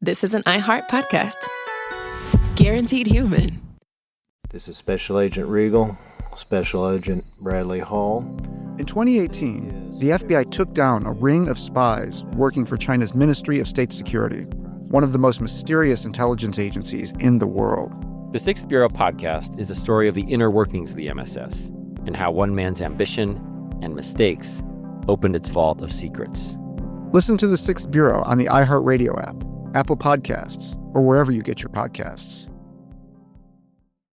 this is an iHeart podcast. Guaranteed human. This is Special Agent Regal, Special Agent Bradley Hall. In 2018, the FBI took down a ring of spies working for China's Ministry of State Security, one of the most mysterious intelligence agencies in the world. The Sixth Bureau podcast is a story of the inner workings of the MSS and how one man's ambition and mistakes opened its vault of secrets. Listen to The Sixth Bureau on the iHeartRadio app, Apple Podcasts, or wherever you get your podcasts.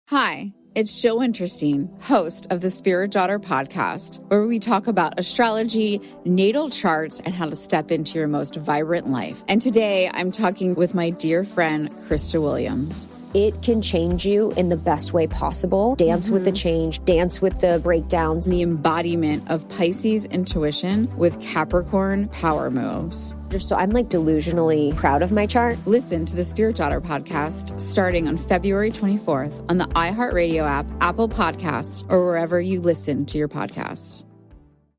Hi, it's Jill Winterstein, host of the Spirit Daughter podcast, where we talk about astrology, natal charts, and how to step into your most vibrant life. And today I'm talking with my dear friend, Krista Williams. It can change you in the best way possible. Dance with the change, dance with the breakdowns. The embodiment of Pisces intuition with Capricorn power moves. So I'm like delusionally proud of my chart. Listen to the Spirit Daughter podcast starting on February 24th on the iHeartRadio app, Apple Podcasts, or wherever you listen to your podcasts.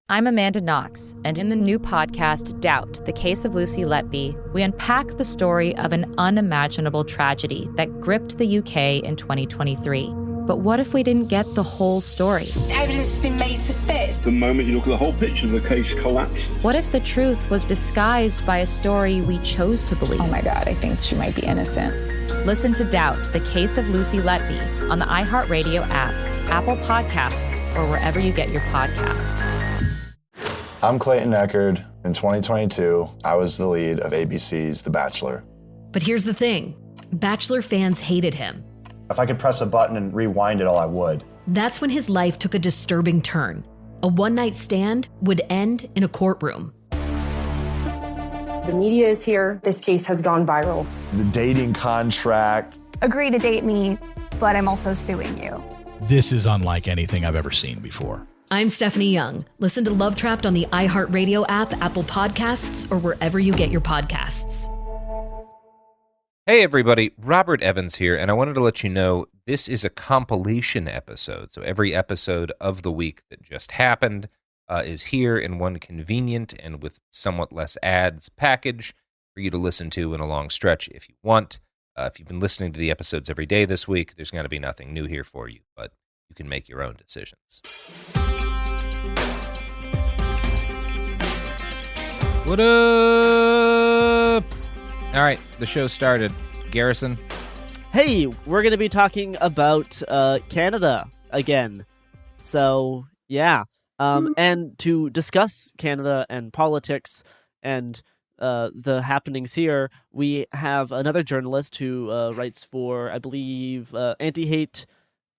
I'm Amanda Knox, and in the new podcast, Doubt, the Case of Lucy Letby, we unpack the story of an unimaginable tragedy that gripped the UK in 2023. But what if we didn't get the whole story? Evidence has been made to fit. The moment you look at the whole picture, the case collapsed. What if the truth was disguised by a story we chose to believe? Oh my God, I think she might be innocent. Listen to Doubt, the Case of Lucy Letby on the iHeartRadio app, Apple Podcasts, or wherever you get your podcasts. I'm Clayton Eckerd. In 2022, I was the lead of ABC's The Bachelor. But here's the thing. Bachelor fans hated him. If I could press a button and rewind it all, I would. That's when his life took a disturbing turn. A one-night stand would end in a courtroom. The media is here. This case has gone viral. The dating contract. Agree to date me, but I'm also suing you. This is unlike anything I've ever seen before. I'm Stephanie Young. Listen to Love Trapped on the iHeartRadio app, Apple Podcasts, or wherever you get your podcasts. Hey everybody, Robert Evans here, and I wanted to let you know this is a compilation episode. So every episode of the week that just happened is here in one convenient and with somewhat less ads package for you to listen to in a long stretch if you want. If you've been listening to the episodes every day this week, there's going to be nothing new here for you, but you can make your own decisions. What up? All right, the show started. Garrison? Hey, we're going to be talking about Canada again. So, yeah. And to discuss Canada and politics and the happenings here, we have another journalist who writes for, I believe, Anti-Hate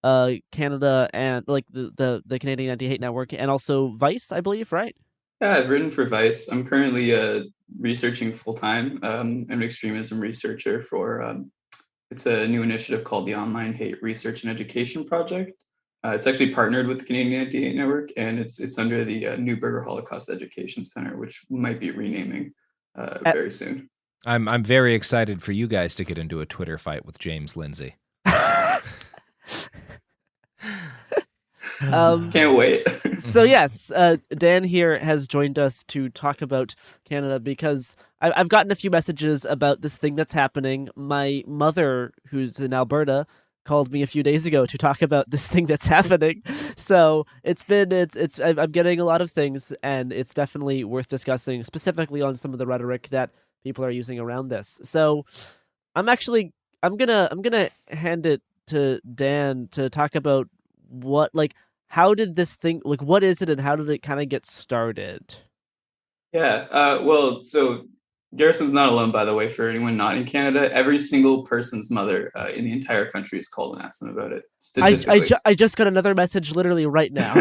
Canada and like the Canadian Anti-Hate Network, and also Vice, I believe, right? Yeah, I've written for Vice. I'm currently researching full-time. I'm an extremism researcher for, it's a new initiative called the Online Hate Research and Education Project. It's actually partnered with the Canadian Anti-Hate Network, and it's under the Newburgh Holocaust Education Center, which we might be renaming very soon. I'm very excited for you guys to get into a Twitter fight with James Lindsay. Can't wait. So yes, Dan here has joined us to talk about Canada because I've gotten a few messages about this thing that's happening. My mother, who's in Alberta, called me a few days ago to talk about this thing that's happening. So I'm getting a lot of things, and it's definitely worth discussing, specifically on some of the rhetoric that people are using around this. So I'm gonna hand it to Dan to talk about how did this thing, what is it and how did it kind of get started? Yeah, well, so Garrison's not alone, by the way, for anyone not in Canada. Every single person's mother in the entire country is called and asked them about it. Statistically. I just got another message literally right now.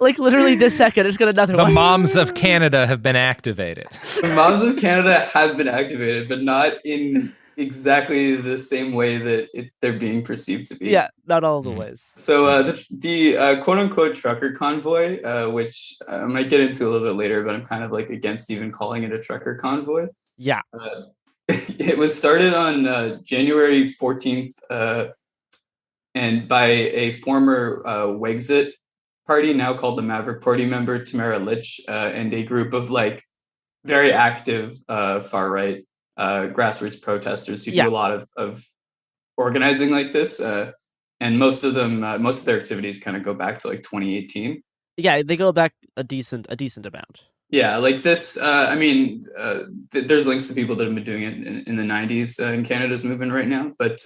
like literally this second, I just got another one. The moms of Canada have been activated. The moms of Canada have been activated, but not in exactly the same way that they're being perceived to be. Yeah, not all of the ways. So the quote-unquote trucker convoy, which I might get into a little bit later, but I'm kind of like against even calling it a trucker convoy. Yeah. It was started on January 14th and by a former Wexit party, now called the Maverick Party member, Tamara Lich, and a group of very active far right grassroots protesters who do a lot of organizing like this, and most of their activities kind of go back to like 2018. Yeah, they go back a decent amount. Yeah, like this. There's links to people that have been doing it in the 90s in Canada's movement right now, but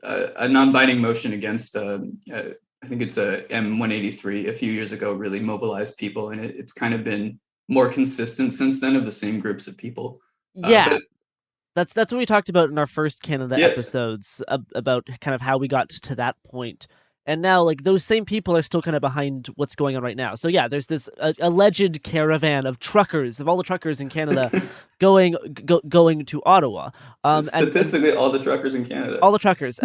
a non-binding motion against I think it's a M183 a few years ago really mobilized people, and it's kind of been more consistent since then of the same groups of people. That's what we talked about in our first Canada episodes about kind of how we got to that point. And now, like, those same people are still kind of behind what's going on right now. So yeah, there's this alleged caravan of truckers, of all the truckers in Canada, going to Ottawa. Statistically, all the truckers in Canada. All the truckers.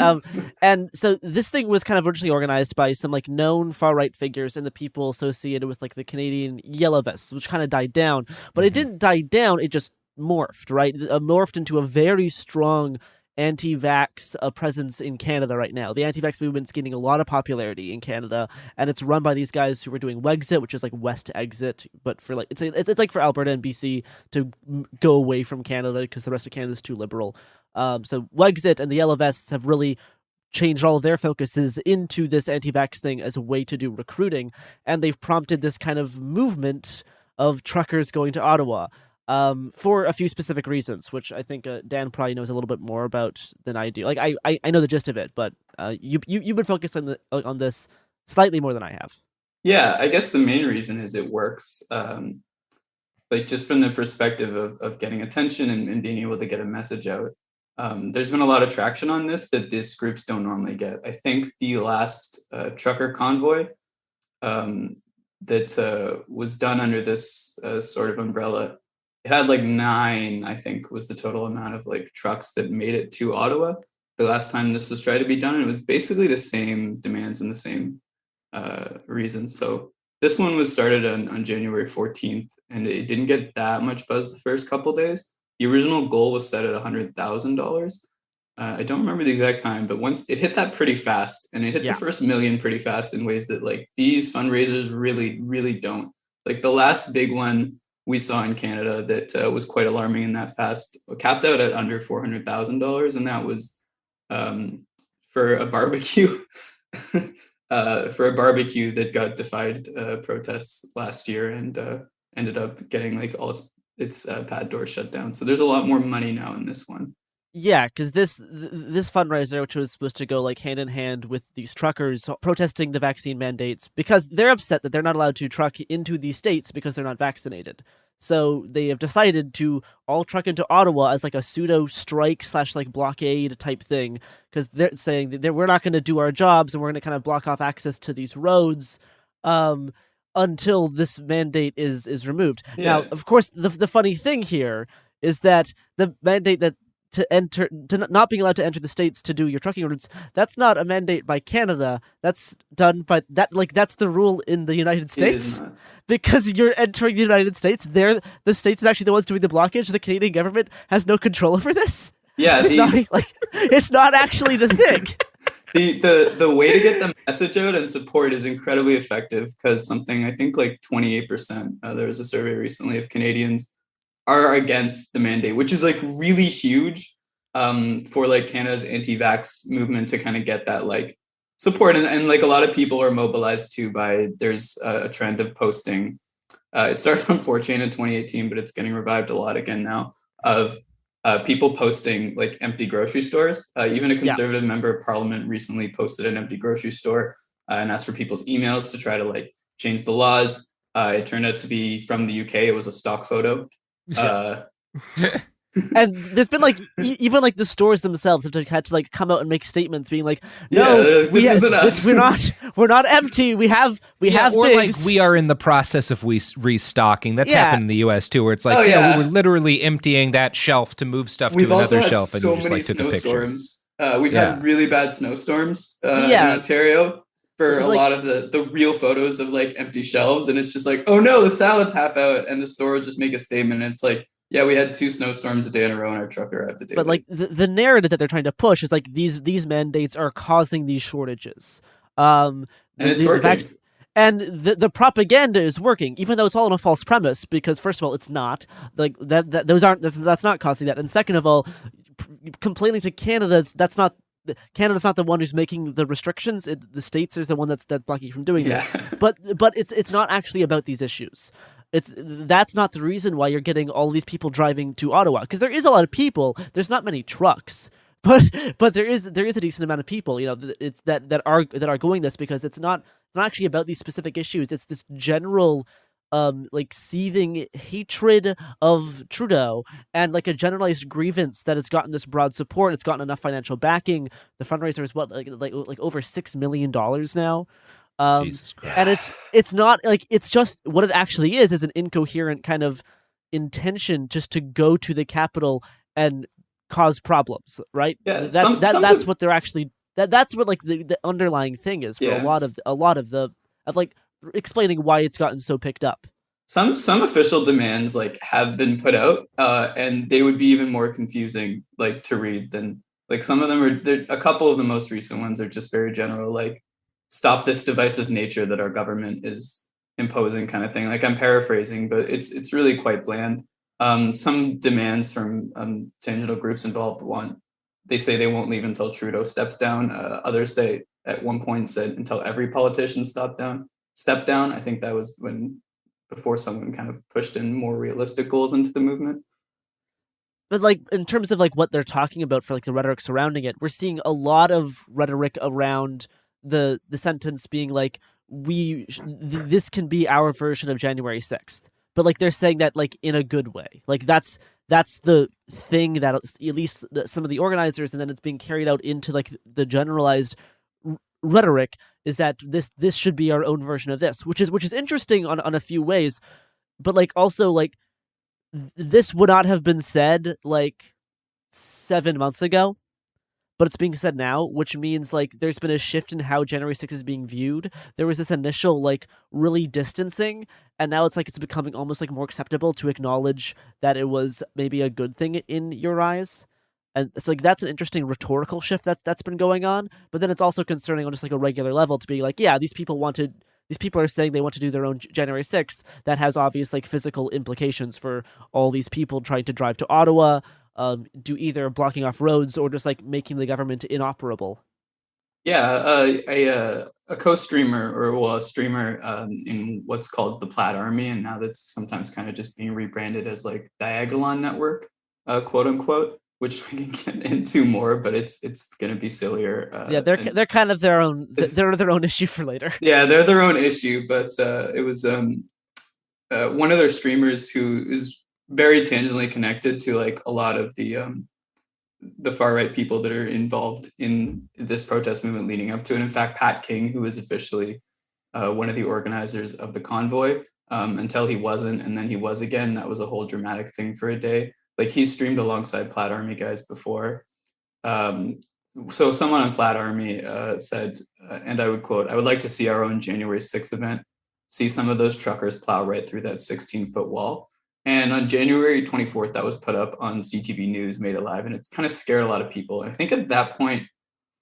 And so this thing was kind of originally organized by some like known far right figures and the people associated with like the Canadian Yellow Vests, which kind of died down. But it didn't die down. It just morphed, right? Morphed into a very strong anti-vax presence in Canada right now. The anti-vax movement's gaining a lot of popularity in Canada, and it's run by these guys who are doing Wexit, which is like West Exit, but for like it's like for Alberta and BC to go away from Canada because the rest of Canada is too liberal. So Wexit and the Yellow Vests have really changed all of their focuses into this anti-vax thing as a way to do recruiting, and they've prompted this kind of movement of truckers going to Ottawa. For a few specific reasons, which I think Dan probably knows a little bit more about than I do. Like I know the gist of it, but you've been focused on this slightly more than I have. Yeah, I guess the main reason is it works. Like just from the perspective of getting attention and being able to get a message out. There's been a lot of traction on this that these groups don't normally get. I think the last trucker convoy that was done under this sort of umbrella, it had like 9, I think, was the total amount of like trucks that made it to Ottawa the last time this was tried to be done. And it was basically the same demands and the same reasons. So this one was started on January 14th, and it didn't get that much buzz the first couple days. The original goal was set at $100,000. I don't remember the exact time, but once it hit that pretty fast, and it hit the first million pretty fast in ways that like these fundraisers really, really don't. Like the last big one we saw in Canada that was quite alarming and that fast, capped out at under $400,000, and that was for a barbecue, that got defied protests last year and ended up getting like all its pad doors shut down. So there's a lot more money now in this one. Yeah, because this fundraiser, which was supposed to go like hand in hand with these truckers protesting the vaccine mandates, because they're upset that they're not allowed to truck into these states because they're not vaccinated. So they have decided to all truck into Ottawa as like a pseudo strike / like blockade type thing, because they're saying that we're not going to do our jobs and we're going to kind of block off access to these roads until this mandate is removed. Yeah. Now, of course, the funny thing here is that the mandate that to not being allowed to enter the states to do your trucking routes, that's not a mandate by Canada. That's done by that's the rule in the United States. Because you're entering the United States, the states is actually the ones doing the blockage. The Canadian government has no control over this. Yeah, it's not actually the thing. The way to get the message out and support is incredibly effective, because something I think like 28%. There was a survey recently of Canadians are against the mandate, which is like really huge for like Canada's anti-vax movement to kind of get that like support. And like a lot of people are mobilized too by, there's a trend of posting. It started on 4chan in 2018, but it's getting revived a lot again now, of people posting like empty grocery stores. Even a conservative member of parliament recently posted an empty grocery store and asked for people's emails to try to like change the laws. It turned out to be from the UK. It was a stock photo. And there's been like even like the stores themselves have had to like come out and make statements being like, no, this isn't us. We're not empty. We have or things. Like we are in the process of restocking. That's happened in the US too, where it's like, we're literally emptying that shelf to move stuff to another shelf, and you just like took a picture. We've had really bad snowstorms in Ontario for a lot of the real photos of like empty shelves, and it's just like, oh no, the salad's half out, and the store will just make a statement, and it's like, yeah, we had 2 snowstorms a day in a row, and our truck arrived a day. But like the narrative that they're trying to push is like these mandates are causing these shortages. And it's working. And the propaganda is working, even though it's all on a false premise. Because first of all, it's not like that. That's not causing that. And second of all, complaining to Canada, Canada's not the one who's making the restrictions. The states is the one that's blocking you from doing this. But it's not actually about these issues. That's not the reason why you're getting all these people driving to Ottawa, because there is a lot of people. There's not many trucks. But there is a decent amount of people, it's that are going this, because it's not actually about these specific issues. It's this general like seething hatred of Trudeau, and like a generalized grievance that has gotten this broad support. It's gotten enough financial backing. The fundraiser is like over $6 million now. Jesus Christ. And it's not like, it's just what it actually is an incoherent kind of intention just to go to the Capitol and cause problems, right? Yeah, that's what they're actually. That's what like the underlying thing is for a lot of like explaining why it's gotten so picked up. Some official demands like have been put out, and they would be even more confusing like to read than like some of them are. A couple of the most recent ones are just very general, like stop this divisive nature that our government is imposing, kind of thing. Like I'm paraphrasing, but it's really quite bland. Some demands from tangential groups involved they say they won't leave until Trudeau steps down. Others say at one point said until every politician step down. I think that was before someone kind of pushed in more realistic goals into the movement. But like in terms of like what they're talking about for like the rhetoric surrounding it, we're seeing a lot of rhetoric around the sentence being like this can be our version of January 6th. But like they're saying that like in a good way. Like that's the thing that at least some of the organizers, and then it's being carried out into like the generalized rhetoric, is that this should be our own version of this, which is interesting on a few ways. But like also like this would not have been said like 7 months ago. But it's being said now, which means like there's been a shift in how January 6th is being viewed. There was this initial like really distancing, and now it's like it's becoming almost like more acceptable to acknowledge that it was maybe a good thing in your eyes. And so like that's an interesting rhetorical shift that's been going on. But then it's also concerning on just like a regular level to be like, yeah, these people are saying they want to do their own January 6th. That has obvious like physical implications for all these people trying to drive to Ottawa. Do either blocking off roads or just like making the government inoperable. Yeah, a co-streamer or a streamer in what's called the Plaid Army, and now that's sometimes kind of just being rebranded as like Diagolon Network, quote unquote, which we can get into more, but it's going to be sillier. Yeah, they're kind of their own. They're their own issue for later. Yeah, they're their own issue, but it was one of their streamers who is very tangentially connected to like a lot of the far right people that are involved in this protest movement leading up to it. In fact, Pat King, who was officially one of the organizers of the convoy until he wasn't, and then he was again. That was a whole dramatic thing for a day. Like he streamed alongside Plaid Army guys before. So someone on Plaid Army said, and I would quote, "I would like to see our own January 6th event, see some of those truckers plow right through that 16-foot wall." And on January 24th, that was put up on CTV News, made it live, and it kind of scared a lot of people. And I think at that point,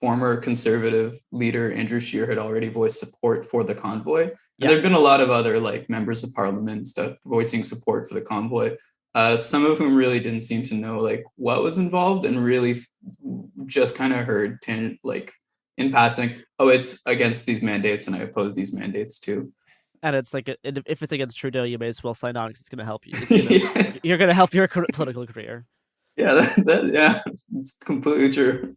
former conservative leader Andrew Scheer had already voiced support for the convoy. And there have been a lot of other like members of parliament and stuff voicing support for the convoy. Some of whom really didn't seem to know like what was involved, and really just kind of heard like in passing, oh, it's against these mandates and I oppose these mandates too. And it's like, if it's against Trudeau, you may as well sign on because it's going to help you. You're going to help your political career. Yeah, yeah, it's completely true.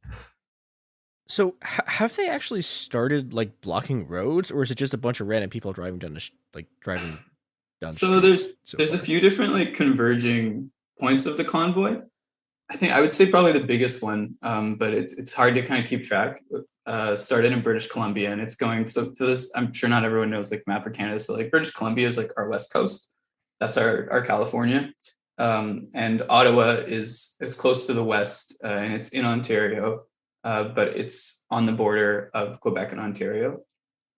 So have they actually started like blocking roads, or is it just a bunch of random people driving down down? So there's a few different like converging points of the convoy. I would say probably the biggest one, but it's hard to kind of keep track. Started in British Columbia, and it's going so this. I'm sure not everyone knows like map for Canada. So like British Columbia is like our west coast. That's our California, and Ottawa it's close to the west, and it's in Ontario, but it's on the border of Quebec and Ontario,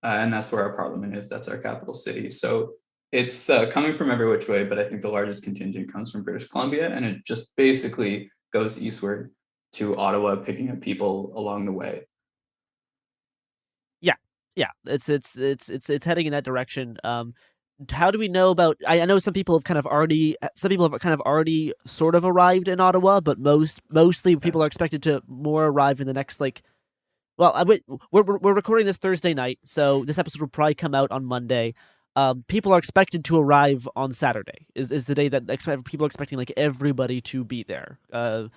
and that's where our parliament is. That's our capital city. So it's coming from every which way, but I think the largest contingent comes from British Columbia, and it just basically goes eastward to Ottawa, picking up people along the way. Yeah, it's heading in that direction. How do we know about? I know some people have kind of already sort of arrived in Ottawa, but mostly people are expected to more arrive in the next Well, we're recording this Thursday night, so this episode will probably come out on Monday. People are expected to arrive on Saturday. Is the day that people are expecting everybody to be there. At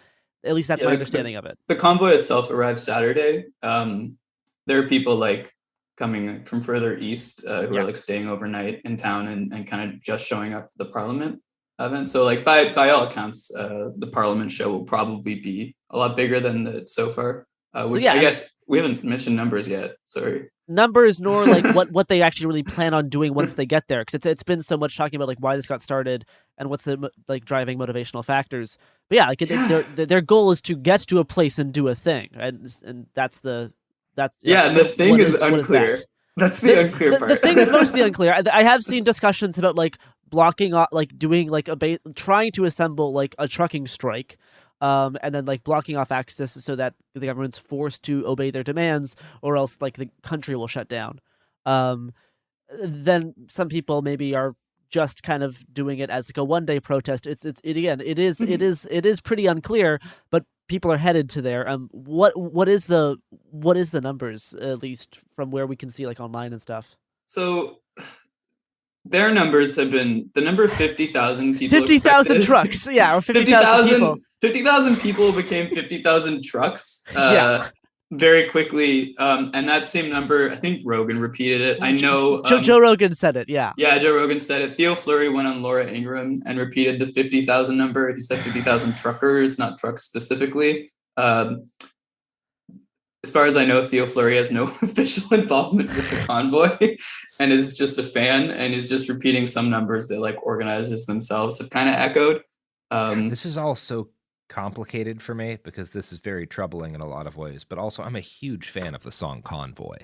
least that's my understanding of it. The convoy itself arrives Saturday. There are people coming from further east who are staying overnight in town and kind of just showing up for the Parliament event. So by all accounts, the Parliament show will probably be a lot bigger than the so far. I guess we haven't mentioned numbers yet. Sorry. Numbers nor what they actually really plan on doing once they get there, because it's been so much talking about why this got started and what's the driving motivational factors. But their goal is to get to a place and do a thing, and that's the thing is unclear. That's the unclear part. The thing is mostly unclear. I have seen discussions about blocking off, doing trying to assemble a trucking strike. And then blocking off access so that the government's forced to obey their demands, or else the country will shut down. Then some people maybe are just kind of doing it as a one-day protest. It is pretty unclear, but people are headed to there. What is the numbers, at least from where we can see online and stuff? So their numbers have been the number of 50,000 people. 50,000 trucks, or 50,000 people. 50,000 people became 50,000 trucks very quickly. And that same number, I think Rogan repeated it. I know Joe Rogan said it. Yeah, Joe Rogan said it. Theo Fleury went on Laura Ingraham and repeated the 50,000 number. He said 50,000 truckers, not trucks specifically. As far as I know, Theo Fleury has no official involvement with the convoy and is just a fan and is just repeating some numbers that organizers themselves have kind of echoed. This is all so complicated for me because this is very troubling in a lot of ways, but also I'm a huge fan of the song Convoy.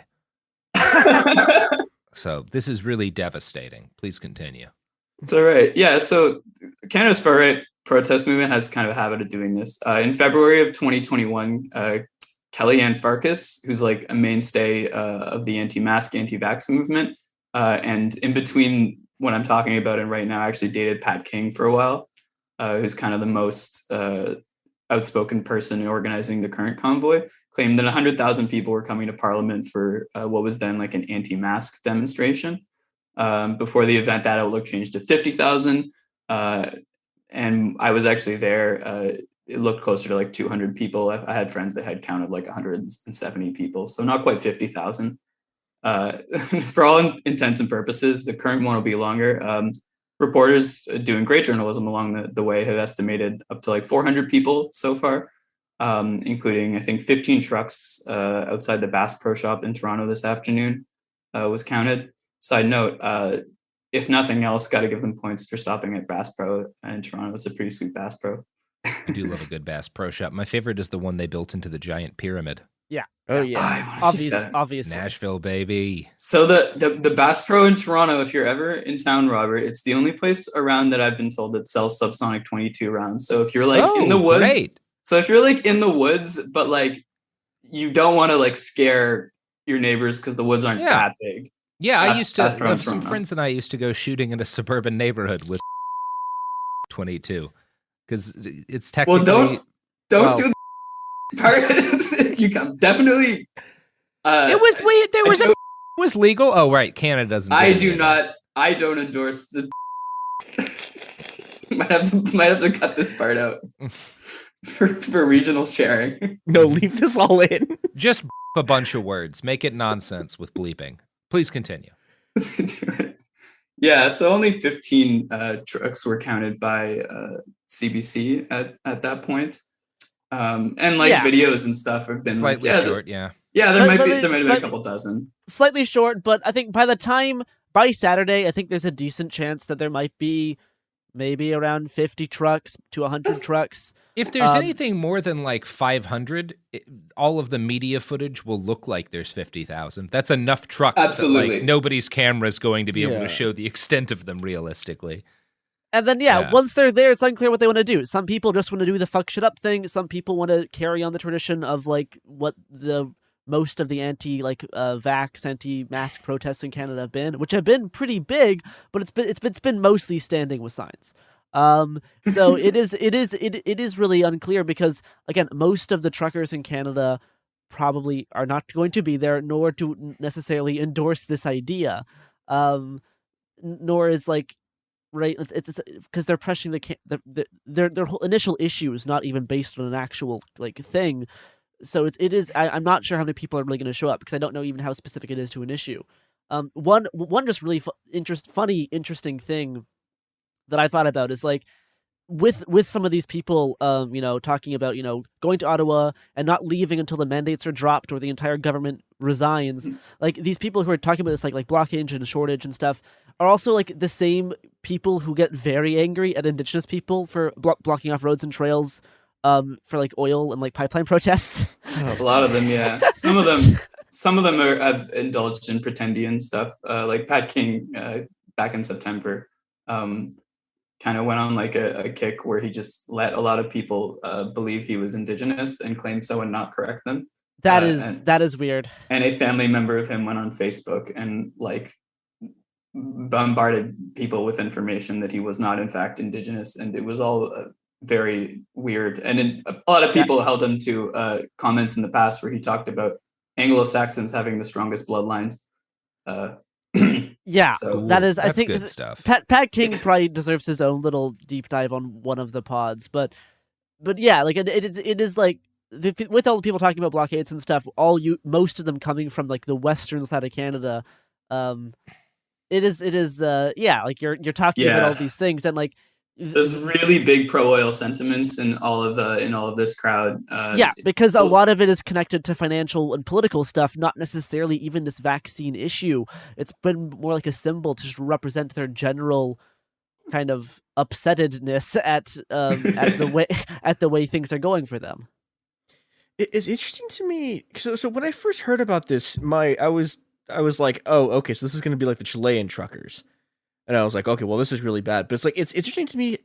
So this is really devastating. Please continue. It's all right. Yeah, so Canada's far-right protest movement has kind of a habit of doing this. In February of 2021, Kellyanne Farkas, who's a mainstay of the anti-mask, anti-vax movement, and in between what I'm talking about and right now, I actually dated Pat King for a while, who's kind of the most outspoken person in organizing the current convoy, claimed that 100,000 people were coming to Parliament for what was then an anti-mask demonstration. Before the event, that outlook changed to 50,000. And I was actually there. It looked closer to 200 people. I had friends that had counted 170 people, so not quite 50,000. For all intents and purposes, the current one will be longer. Reporters doing great journalism along the way have estimated up to 400 people so far, including I think 15 trucks outside the Bass Pro Shop in Toronto this afternoon was counted. Side note, if nothing else, got to give them points for stopping at Bass Pro in Toronto. It's a pretty sweet Bass Pro. I do love a good Bass Pro Shop. My favorite is the one they built into the giant pyramid. Yeah. Oh yeah. Obviously. Nashville, baby. So the Bass Pro in Toronto, if you're ever in town, Robert, it's the only place around that I've been told that sells subsonic 22 rounds. So if you're in the woods, great. So if you're in the woods, but you don't want to scare your neighbors because the woods aren't that big. Yeah, I used to have some friends and I used to go shooting in a suburban neighborhood with 22 because it's technically. Well, don't do the part. You can definitely. It was legal. Oh right, Canada doesn't. I do not. I don't endorse the. might have to cut this part out for regional sharing. No, leave this all in. Just a bunch of words. Make it nonsense with bleeping. Please continue. Yeah, so only 15 trucks were counted by CBC at that point. And videos and stuff have been slightly short, Yeah, there might have been a couple dozen. Slightly short, but I think by Saturday, I think there's a decent chance that there might be maybe around 50 trucks to 100 trucks. If there's anything more than 500, all of the media footage will look like there's 50,000. That's enough trucks. Absolutely. That, nobody's camera is going to be able to show the extent of them realistically. And then, once they're there, it's unclear what they want to do. Some people just want to do the fuck shit up thing. Some people want to carry on the tradition of what the most of the vax, anti-mask protests in Canada have been, which have been pretty big, but it's been mostly standing with signs. So it is really unclear because, again, most of the truckers in Canada probably are not going to be there, nor to necessarily endorse this idea. Nor is right. It's because they're pressing their whole initial issue is not even based on an actual thing. So it is. I'm not sure how many people are really going to show up because I don't know even how specific it is to an issue. One just really interesting thing that I thought about is with some of these people, talking about, going to Ottawa and not leaving until the mandates are dropped or the entire government resigns. These people who are talking about this, like blockage and shortage and stuff, are also the same people who get very angry at Indigenous people for blocking off roads and trails, for oil and pipeline protests. A lot of them, yeah. Some of them have indulged in pretendian stuff. Like Pat King, back in September, kind of went on a kick where he just let a lot of people believe he was Indigenous and claimed so and not correct them. That is weird. And a family member of him went on Facebook and bombarded people with information that he was not in fact Indigenous, and it was all very weird. And a lot of people held him to comments in the past where he talked about Anglo-Saxons having the strongest bloodlines. Yeah, so that's I think good stuff. Pat King probably deserves his own little deep dive on one of the pods, but yeah, it is with all the people talking about blockades and stuff, most of them coming from the western side of Canada. It is you're talking about all these things, and there's really big pro-oil sentiments in all of this crowd. Because a lot of it is connected to financial and political stuff, not necessarily even this vaccine issue. It's been more like a symbol to just represent their general kind of upsettedness at the way things are going for them. It's interesting to me. So when I first heard about this, I was like, oh, okay, so this is going to be like the Chilean truckers. And I was like, okay, well, this is really bad. But it's interesting to me,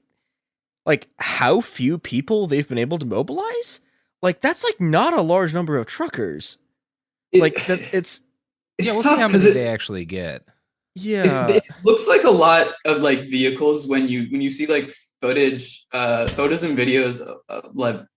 how few people they've been able to mobilize. That's not a large number of truckers. We'll see how many they actually get. Yeah, it looks like a lot of vehicles when you see photos and videos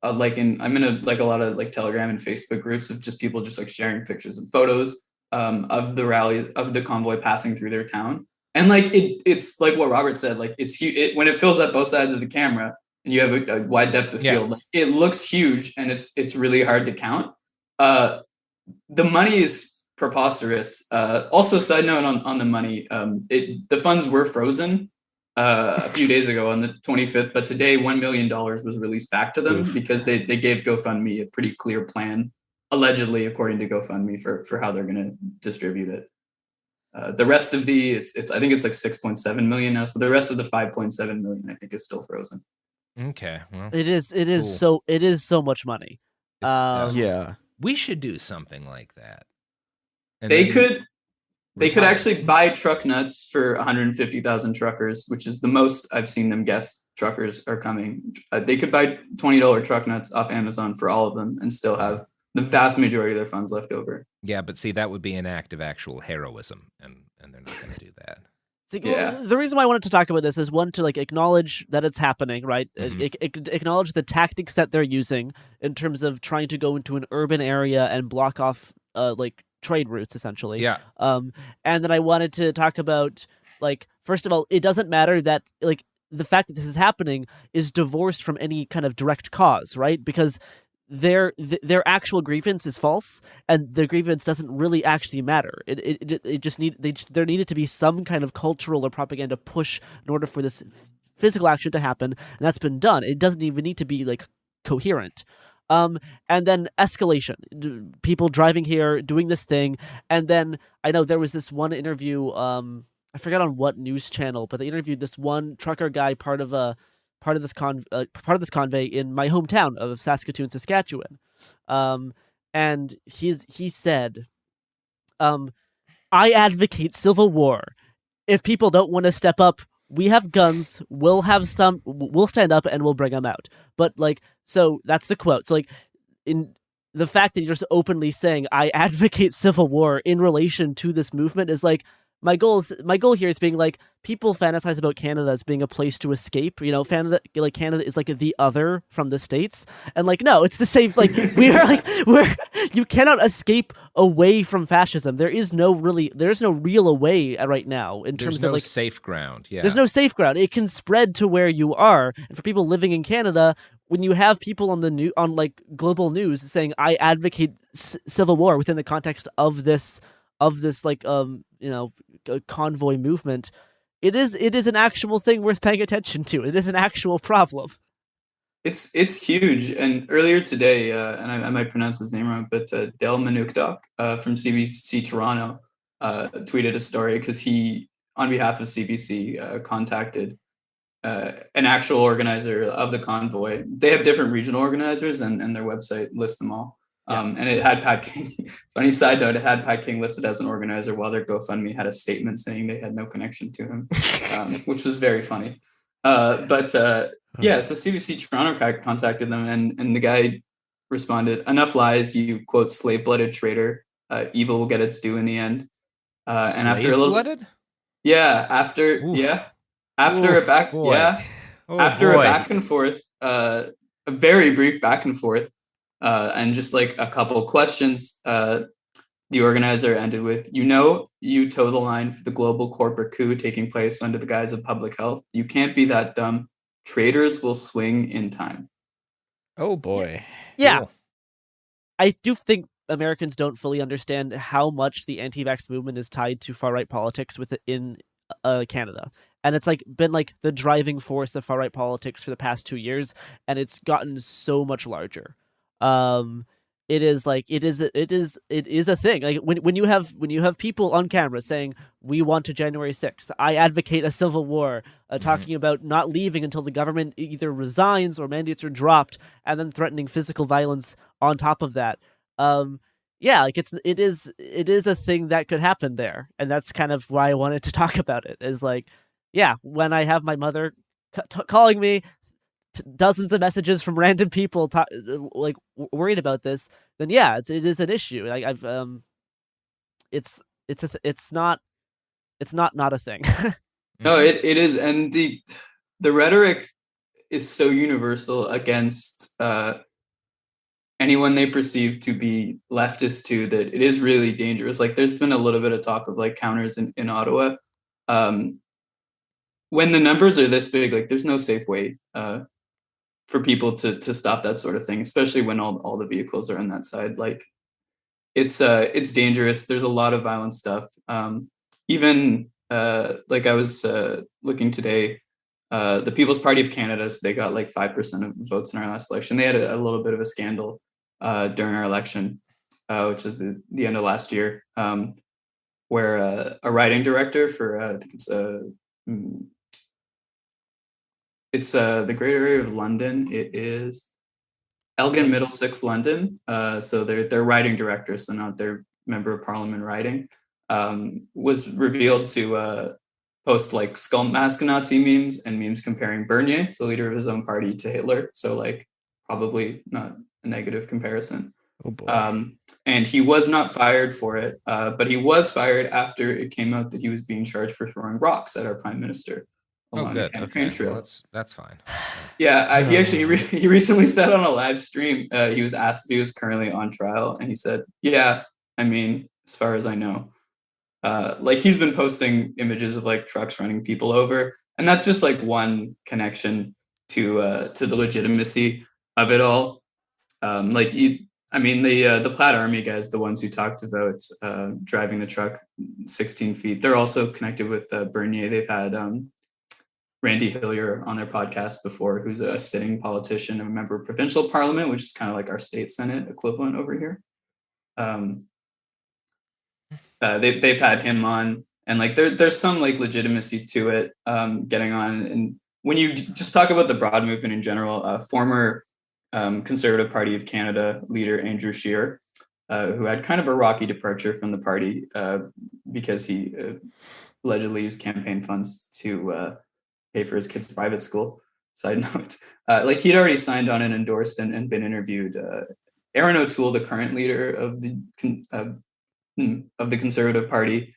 I'm in a lot of Telegram and Facebook groups of just people just sharing pictures and photos of the rally, of the convoy passing through their town. And it's like what Robert said, it's huge. When it fills up both sides of the camera and you have a wide depth of field, it looks huge, and it's really hard to count. The money is preposterous. Also, side note on the money, the funds were frozen a few days ago on the 25th, but today $1 million was released back to them because they gave GoFundMe a pretty clear plan, allegedly, according to GoFundMe, for how they're going to distribute it. The rest of it's I think it's 6.7 million now. So the rest of the 5.7 million I think is still frozen. Okay, well, it is cool. it is so much money. Yeah, we should do something like that. And they could actually buy truck nuts for 150,000 truckers, which is the most I've seen them guess truckers are coming. They could buy $20 truck nuts off Amazon for all of them and still have the vast majority of their funds left over. Yeah, but see, that would be an act of actual heroism, and they're not going to do that. Well, the reason why I wanted to talk about this is, one, to acknowledge that it's happening, right? Acknowledge the tactics that they're using in terms of trying to go into an urban area and block off trade routes, essentially. Yeah. And then I wanted to talk about first of all, it doesn't matter that the fact that this is happening is divorced from any kind of direct cause, right? Because their actual grievance is false, and their grievance doesn't really actually matter. There needed to be some kind of cultural or propaganda push in order for this physical action to happen, and that's been done. It doesn't even need to be coherent. And then escalation, people driving here, doing this thing, and then I know there was this one interview. I forgot on what news channel, but they interviewed this one trucker guy, part of this convoy in my hometown of Saskatoon, Saskatchewan, and he said, "I advocate civil war. If people don't want to step up, we have guns. We'll stand up and we'll bring them out." But so that's the quote. So the fact that you're just openly saying I advocate civil war in relation to this movement is like, my goal here is being like, people fantasize about Canada as being a place to escape. Canada is like the other from the States, and like, no, it's the same. Like, you cannot escape away from fascism. There's no real away right now in terms of like safe ground. Yeah, there's no safe ground. It can spread to where you are, and for people living in Canada, when you have people on like global news saying I advocate civil war within the context of this like convoy movement, it is an actual thing worth paying attention to. It is an actual problem. It's huge. And earlier today, and I might pronounce his name wrong, but Del Manukdok from CBC Toronto tweeted a story because he, on behalf of CBC, contacted an actual organizer of the convoy. They have different regional organizers, and their website lists them all. And it had Pat King. Funny side note, it had Pat King listed as an organizer, while their GoFundMe had a statement saying they had no connection to him, which was very funny. So CBC Toronto contacted them, and the guy responded, "Enough lies, you quote slave-blooded traitor. Evil will get its due in the end." And after a little, after a back and forth, a very brief back and forth. And just like a couple questions, the organizer ended with, you toe the line for the global corporate coup taking place under the guise of public health. You can't be that dumb. Traitors will swing in time. Oh boy. Yeah. Cool. I do think Americans don't fully understand how much the anti-vax movement is tied to far-right politics within Canada. And it's like been like the driving force of far-right politics for the past 2 years, and it's gotten so much larger. It is a thing. Like when you have people on camera saying we want to January 6th, I advocate a civil war, talking about not leaving until the government either resigns or mandates are dropped, and then threatening physical violence on top of that. It is a thing that could happen there, and that's kind of why I wanted to talk about it. Is like, when I have my mother calling me, dozens of messages from random people like worried about this, then it is an issue. Like it's not a thing. No, it is, and the rhetoric is so universal against anyone they perceive to be leftist too, that it is really dangerous. Like, there's been a little bit of talk of like counters in Ottawa. When the numbers are this big, like there's no safe way for people to stop that sort of thing, especially when all the vehicles are on that side. Like, it's dangerous. There's a lot of violent stuff. Even like I was looking today, the People's Party of Canada, so they got like 5% of votes in our last election. They had a little bit of a scandal during our election, which is the end of last year, where a writing director for I think it's the greater area of London. It is Elgin Middlesex, London. So they're writing director, so not their member of parliament writing. Was revealed to post like skull mask Nazi memes and memes comparing Bernier, the leader of his own party, to Hitler. So like probably not a negative comparison. Oh boy. And he was not fired for it, but he was fired after it came out that he was being charged for throwing rocks at our prime minister. Oh, good. Okay, well, that's fine. Yeah, he actually he recently said on a live stream, he was asked if he was currently on trial, and he said, "Yeah, I mean, as far as I know." Like, he's been posting images of like trucks running people over, and that's just like one connection to the legitimacy of it all. The Plaid Army guys, the ones who talked about driving the truck 16 feet, they're also connected with Bernier. They've had Randy Hillier on their podcast before, who's a sitting politician and a member of provincial parliament, which is kind of like our state senate equivalent over here. They've had him on, and like there's some like legitimacy to it getting on. And when you just talk about the broad movement in general, former Conservative Party of Canada leader Andrew Scheer, who had kind of a rocky departure from the party because he allegedly used campaign funds to pay for his kids' private school. Side note, like he'd already signed on and endorsed and been interviewed Aaron O'Toole, the current leader of the Conservative Party,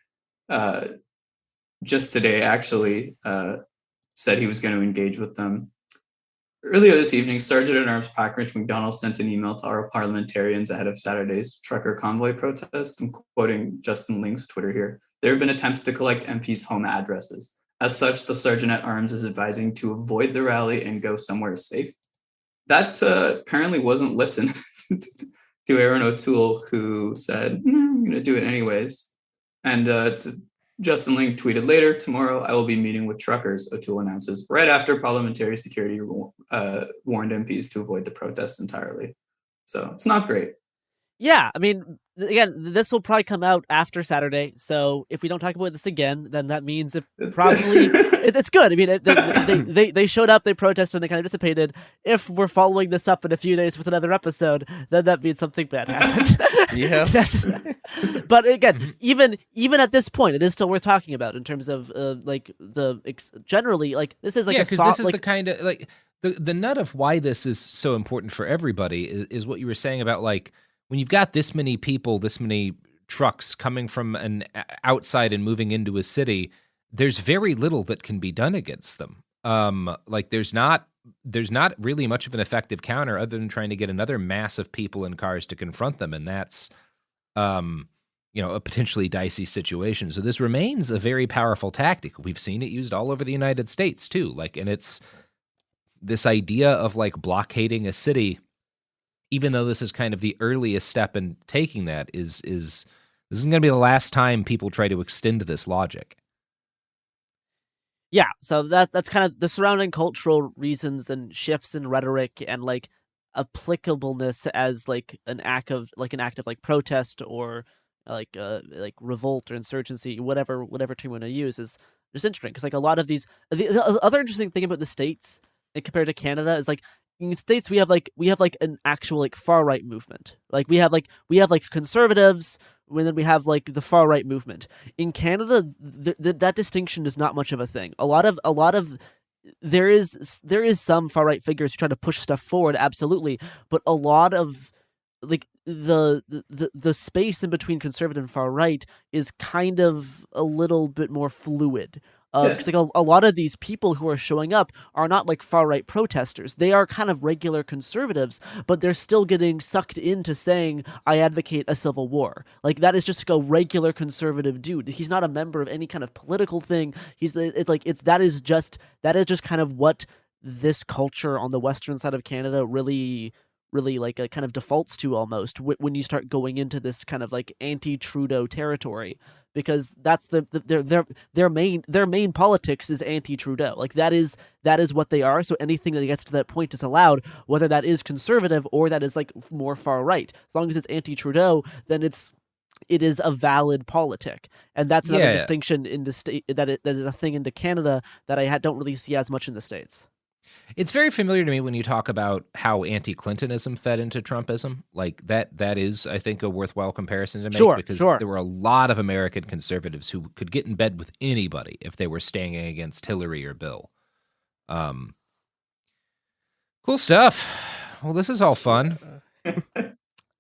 just today actually said he was going to engage with them. Earlier this evening, Sergeant-at-Arms Packridge McDonald sent an email to our parliamentarians ahead of Saturday's trucker convoy protest. I'm quoting Justin Link's Twitter here. There have been attempts to collect MPs' home addresses. As such, the Sergeant-at-Arms is advising to avoid the rally and go somewhere safe. That apparently wasn't listened to Aaron O'Toole, who said, I'm going to do it anyways. And Justin Link tweeted later, tomorrow I will be meeting with truckers, O'Toole announces, right after parliamentary security warned MPs to avoid the protests entirely. So it's not great. Yeah, I mean, again, this will probably come out after Saturday. So if we don't talk about this again, then that means it's good. I mean, they showed up, they protested, and they kind of dissipated. If we're following this up in a few days with another episode, then that means something bad happened. Yeah. But again, even at this point, it is still worth talking about in terms of generally, like, this is like because this is the kind of like the nut of why this is so important for everybody is what you were saying about, like, when you've got this many people, this many trucks coming from an outside and moving into a city, there's very little that can be done against them. Like there's not really much of an effective counter other than trying to get another mass of people in cars to confront them, and that's a potentially dicey situation. So this remains a very powerful tactic. We've seen it used all over the United States too. Like, and it's this idea of like blockading a city. Even though this is kind of the earliest step in taking that, this isn't going to be the last time people try to extend this logic. Yeah, so that's kind of the surrounding cultural reasons and shifts in rhetoric and like applicableness as like an act of like protest or like revolt or insurgency, whatever term you want to use, is just interesting because like a lot of these. The other interesting thing about the States compared to Canada is like, in the States, we have an actual like far right movement. Like we have conservatives, and then we have like the far right movement. In Canada, that distinction is not much of a thing. A lot of there is some far right figures who try to push stuff forward, absolutely, but a lot of like the space in between conservative and far right is kind of a little bit more fluid. Because like a lot of these people who are showing up are not like far right protesters. They are kind of regular conservatives, but they're still getting sucked into saying, "I advocate a civil war." Like that is just like a regular conservative dude. He's not a member of any kind of political thing. That is just kind of what this culture on the western side of Canada really like kind of defaults to almost when you start going into this kind of like anti-Trudeau territory. Because that's their main politics is anti-Trudeau. Like that is what they are. So anything that gets to that point is allowed, whether that is conservative or that is like more far right. As long as it's anti-Trudeau, then it is a valid politic, and that's another distinction in the state that is a thing into Canada that I don't really see as much in the States. It's very familiar to me when you talk about how anti-Clintonism fed into Trumpism. Like that is, I think, a worthwhile comparison to make because there were a lot of American conservatives who could get in bed with anybody if they were standing against Hillary or Bill. Cool stuff. Well, this is all fun.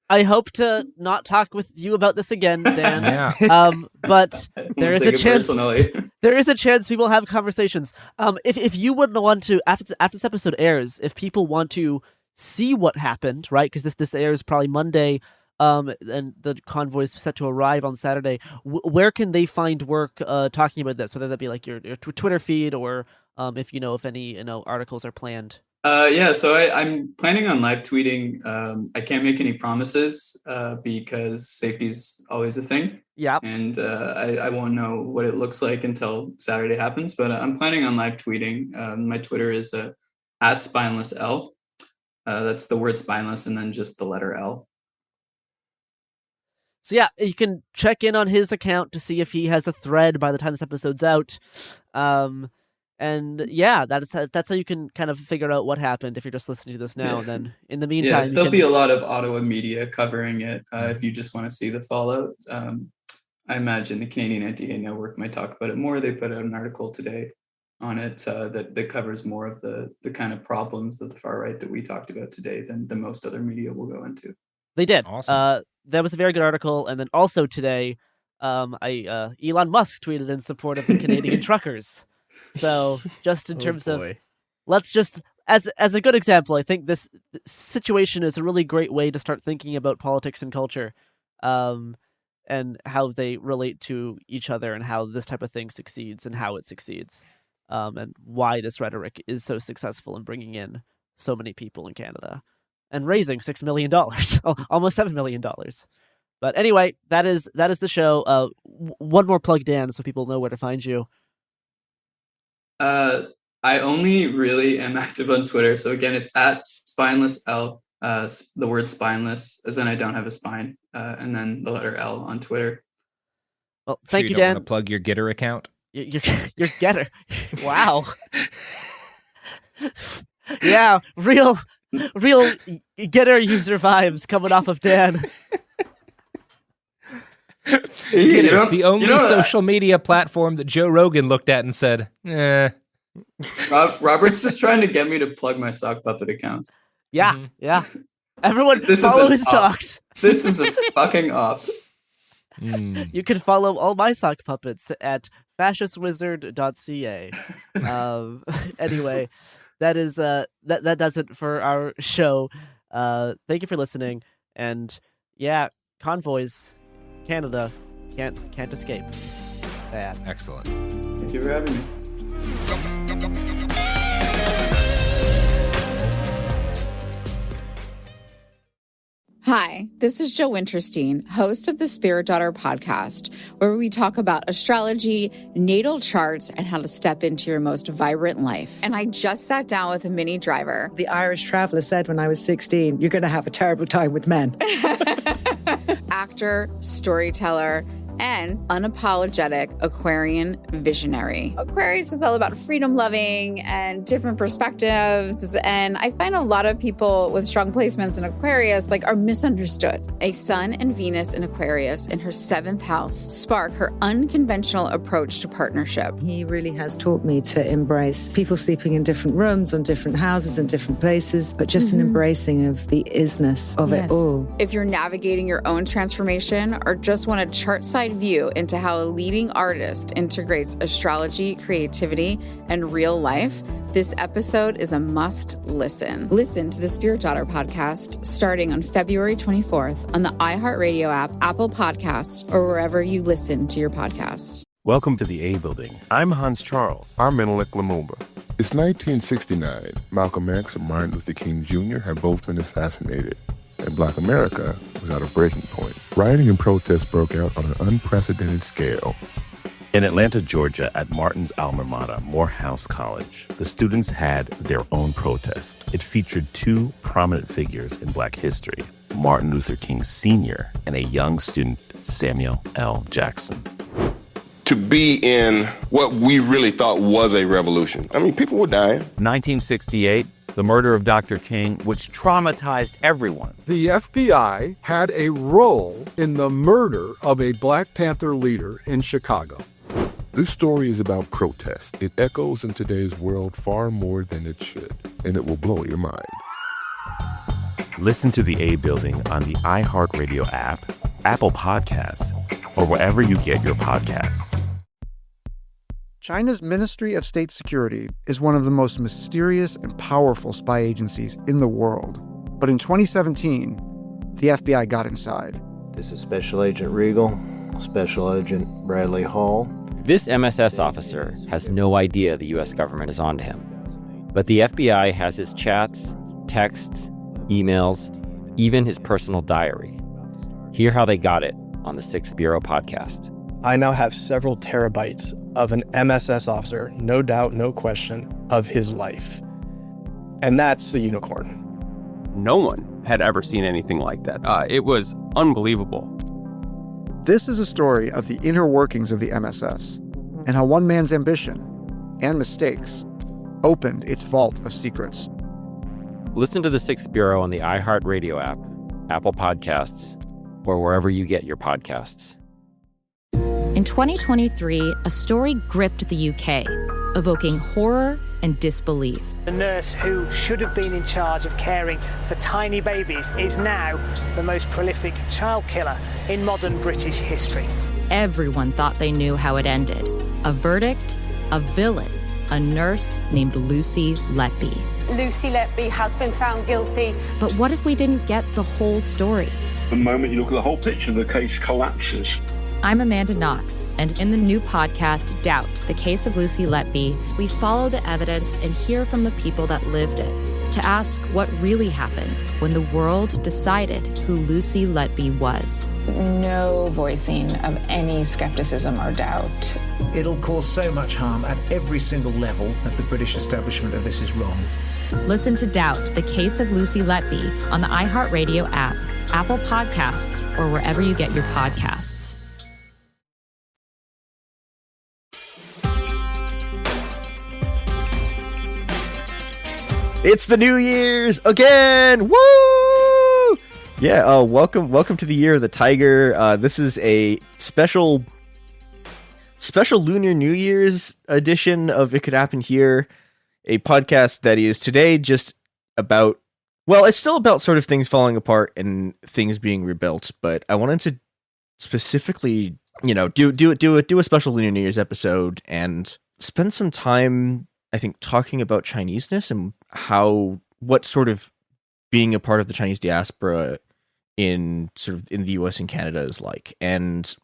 I hope to not talk with you about this again, Dan. But there is a chance. There is a chance we will have conversations. If you wouldn't want to, after this episode airs, if people want to see what happened, right? Because this airs probably Monday, and the convoy is set to arrive on Saturday. Where can they find work talking about this? Whether that be like your Twitter feed or if any articles are planned. So I'm planning on live tweeting. I can't make any promises because safety's always a thing. Yeah. And I won't know what it looks like until Saturday happens, but I'm planning on live tweeting. My Twitter is @spinelessl. That's the word spineless and then just the letter L. So yeah, you can check in on his account to see if he has a thread by the time this episode's out. And yeah, that's how you can kind of figure out what happened if you're just listening to this now. And then in the meantime, there'll be a lot of Ottawa media covering it if you just want to see the fallout. I imagine the Canadian Anti-Hate Network might talk about it more. They put out an article today on it that covers more of the kind of problems that the far right that we talked about today than most other media will go into. They did. Awesome. That was a very good article. And then also today, Elon Musk tweeted in support of the Canadian truckers. So just in terms of, let's just, as a good example, I think this situation is a really great way to start thinking about politics and culture, and how they relate to each other and how this type of thing succeeds and how it succeeds, and why this rhetoric is so successful in bringing in so many people in Canada and raising $6 million, almost $7 million. But anyway, that is the show. One more plug, Dan, so people know where to find you. I only really am active on Twitter. So again, it's at SpinelessL, the word spineless, as in I don't have a spine, and then the letter L on Twitter. Well, thank you, Dan. Dan. Want to plug your Getter account? Your Getter. Wow. Yeah, real Getter user vibes coming off of Dan. The only social media platform that Joe Rogan looked at and said, eh. Robert's just trying to get me to plug my sock puppet accounts. Yeah, yeah. Everyone follow his socks. This is a fucking op. You can follow all my sock puppets at fascistwizard.ca. Anyway, that is that does it for our show. Thank you for listening, and yeah, convoys, Canada can't escape. Bad. Excellent. Thank you for having me. Hi, this is Joe Winterstein, host of the Spirit Daughter podcast, where we talk about astrology, natal charts, and how to step into your most vibrant life. And I just sat down with a Minnie Driver. The Irish traveller said when I was 16, you're going to have a terrible time with men. Actor, storyteller, and unapologetic Aquarian visionary. Aquarius is all about freedom loving and different perspectives. And I find a lot of people with strong placements in Aquarius are misunderstood. A Sun and Venus in Aquarius in her 7th house spark her unconventional approach to partnership. He really has taught me to embrace people sleeping in different rooms, on different houses, in different places, but just an embracing of the isness of it all. If you're navigating your own transformation or just want a chart side view into how a leading artist integrates astrology, creativity, and real life, this episode is a must listen. Listen to the Spirit Daughter podcast starting on February 24th on the iHeartRadio app, Apple Podcasts, or wherever you listen to your podcasts. Welcome to the A Building. I'm Hans Charles. I'm Menelik Lumumba. It's 1969. Malcolm X and Martin Luther King Jr. had both been assassinated, and Black America was at a breaking point. Rioting and protests broke out on an unprecedented scale. In Atlanta, Georgia, at Martin's alma mater, Morehouse College, the students had their own protest. It featured two prominent figures in Black history, Martin Luther King Sr. and a young student, Samuel L. Jackson. To be in what we really thought was a revolution. I mean, people were dying. 1968, the murder of Dr. King, which traumatized everyone. The FBI had a role in the murder of a Black Panther leader in Chicago. This story is about protest. It echoes in today's world far more than it should, and it will blow your mind. Listen to the A Building on the iHeartRadio app, Apple Podcasts, or wherever you get your podcasts. China's Ministry of State Security is one of the most mysterious and powerful spy agencies in the world. But in 2017, the FBI got inside. This is Special Agent Regal, Special Agent Bradley Hall. This MSS officer has no idea the U.S. government is onto him. But the FBI has his chats, texts, emails, even his personal diary. Hear how they got it on the 6th Bureau podcast. I now have several terabytes of an MSS officer, no doubt, no question, of his life. And that's a unicorn. No one had ever seen anything like that. It was unbelievable. This is a story of the inner workings of the MSS and how one man's ambition and mistakes opened its vault of secrets. Listen to the 6th Bureau on the iHeartRadio app, Apple Podcasts, or wherever you get your podcasts. In 2023, a story gripped the UK. evoking horror and disbelief. The nurse who should have been in charge of caring for tiny babies is now the most prolific child killer in modern British history. Everyone thought they knew how it ended. A verdict, a villain, a nurse named Lucy Letby. Lucy Letby has been found guilty. But what if we didn't get the whole story? The moment you look at the whole picture, the case collapses. I'm Amanda Knox, and in the new podcast, Doubt, the Case of Lucy Letby, we follow the evidence and hear from the people that lived it to ask what really happened when the world decided who Lucy Letby was. No voicing of any skepticism or doubt. It'll cause so much harm at every single level of the British establishment of this is wrong. Listen to Doubt, the Case of Lucy Letby on the iHeartRadio app, Apple Podcasts, or wherever you get your podcasts. It's the New Year's again! Woo! Yeah, welcome to the Year of the Tiger. This is a special Lunar New Year's edition of It Could Happen Here, a podcast that is today just about, well, it's still about sort of things falling apart and things being rebuilt, but I wanted to specifically, do a special Lunar New Year's episode and spend some time, I think, talking about Chineseness and what sort of being a part of the Chinese diaspora in the US and Canada is like, and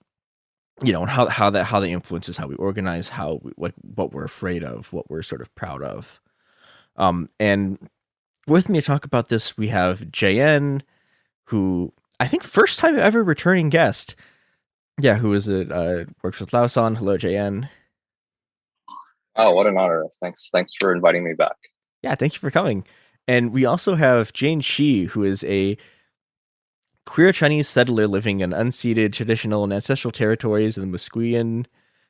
and how that influences how we organize, what we're afraid of, what we're sort of proud of. And with me to talk about this, we have JN, who I think first time ever returning guest. Yeah, who is it? Works with Lausan. Hello, JN. Oh, what an honor. Thanks for inviting me back. Yeah, thank you for coming. And we also have Jane Shi, who is a queer Chinese settler living in unceded traditional and ancestral territories in the Musqueam,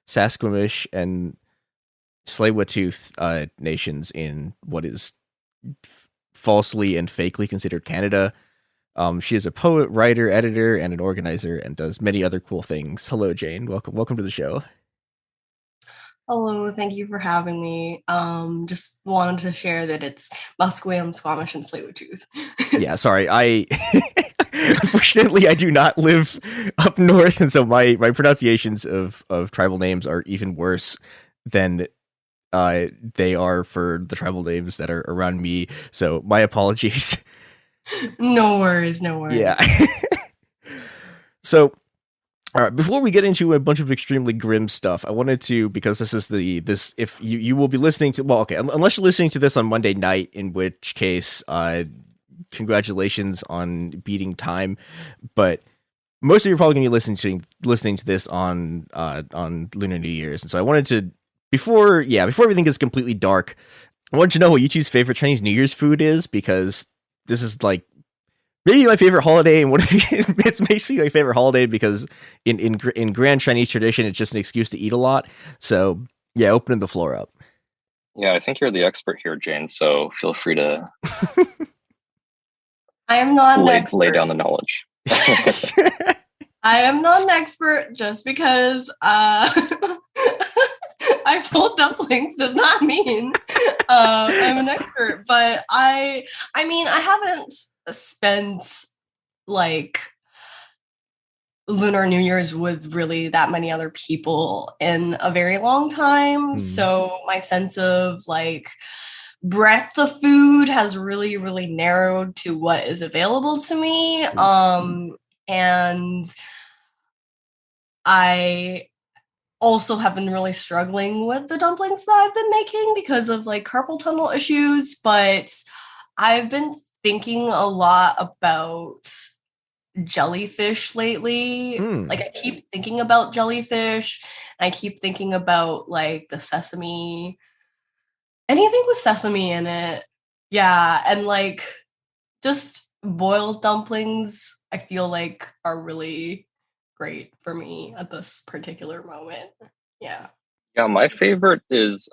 Sasquamish, and Tsleil-Waututh nations in what is falsely and fakely considered Canada. She is a poet, writer, editor, and an organizer, and does many other cool things. Hello, Jane. Welcome to the show. Hello, thank you for having me. Just wanted to share that it's Musqueam, Squamish, and Tsleil-Waututh. Yeah, sorry. Unfortunately, I do not live up north, and so my pronunciations of tribal names are even worse than they are for the tribal names that are around me. So my apologies. No worries. Yeah. So, all right, before we get into a bunch of extremely grim stuff, I wanted to, because this is if you will be listening to, well, okay, unless you're listening to this on Monday night, in which case, congratulations on beating time, but most of you are probably going to be listening to this on Lunar New Year's, and so I wanted to, before everything gets completely dark, I wanted to know what Yuchi's favorite Chinese New Year's food is, because this is like maybe my favorite holiday, and it's basically my favorite holiday because in grand Chinese tradition, it's just an excuse to eat a lot. So yeah, opening the floor up. Yeah, I think you're the expert here, Jane. So feel free to I am not an expert. Lay down the knowledge. I am not an expert just because I pulled dumplings does not mean I'm an expert. But I mean, I haven't spent like Lunar New Year's with really that many other people in a very long time. So my sense of like breadth of food has really, really narrowed to what is available to me. And I also have been really struggling with the dumplings that I've been making because of like carpal tunnel issues, but I've been thinking a lot about jellyfish lately. Like I keep thinking about jellyfish, and I keep thinking about like the sesame, anything with sesame in it. Yeah, and like just boiled dumplings, I feel like are really great for me at this particular moment. Yeah. Yeah, my favorite is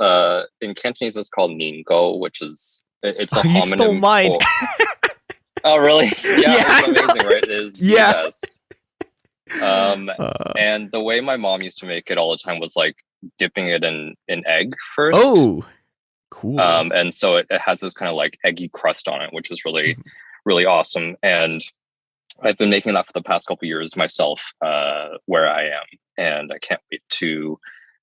in Cantonese it's called Ningo, which is it's a homonym. You stole mine. Oh really? Yeah, it's amazing, right? It is. Yeah. Yes. And the way my mom used to make it all the time was like dipping it in egg first. Oh, cool. And so it has this kind of like eggy crust on it, which is really, really awesome. And I've been making that for the past couple of years myself, where I am, and I can't wait to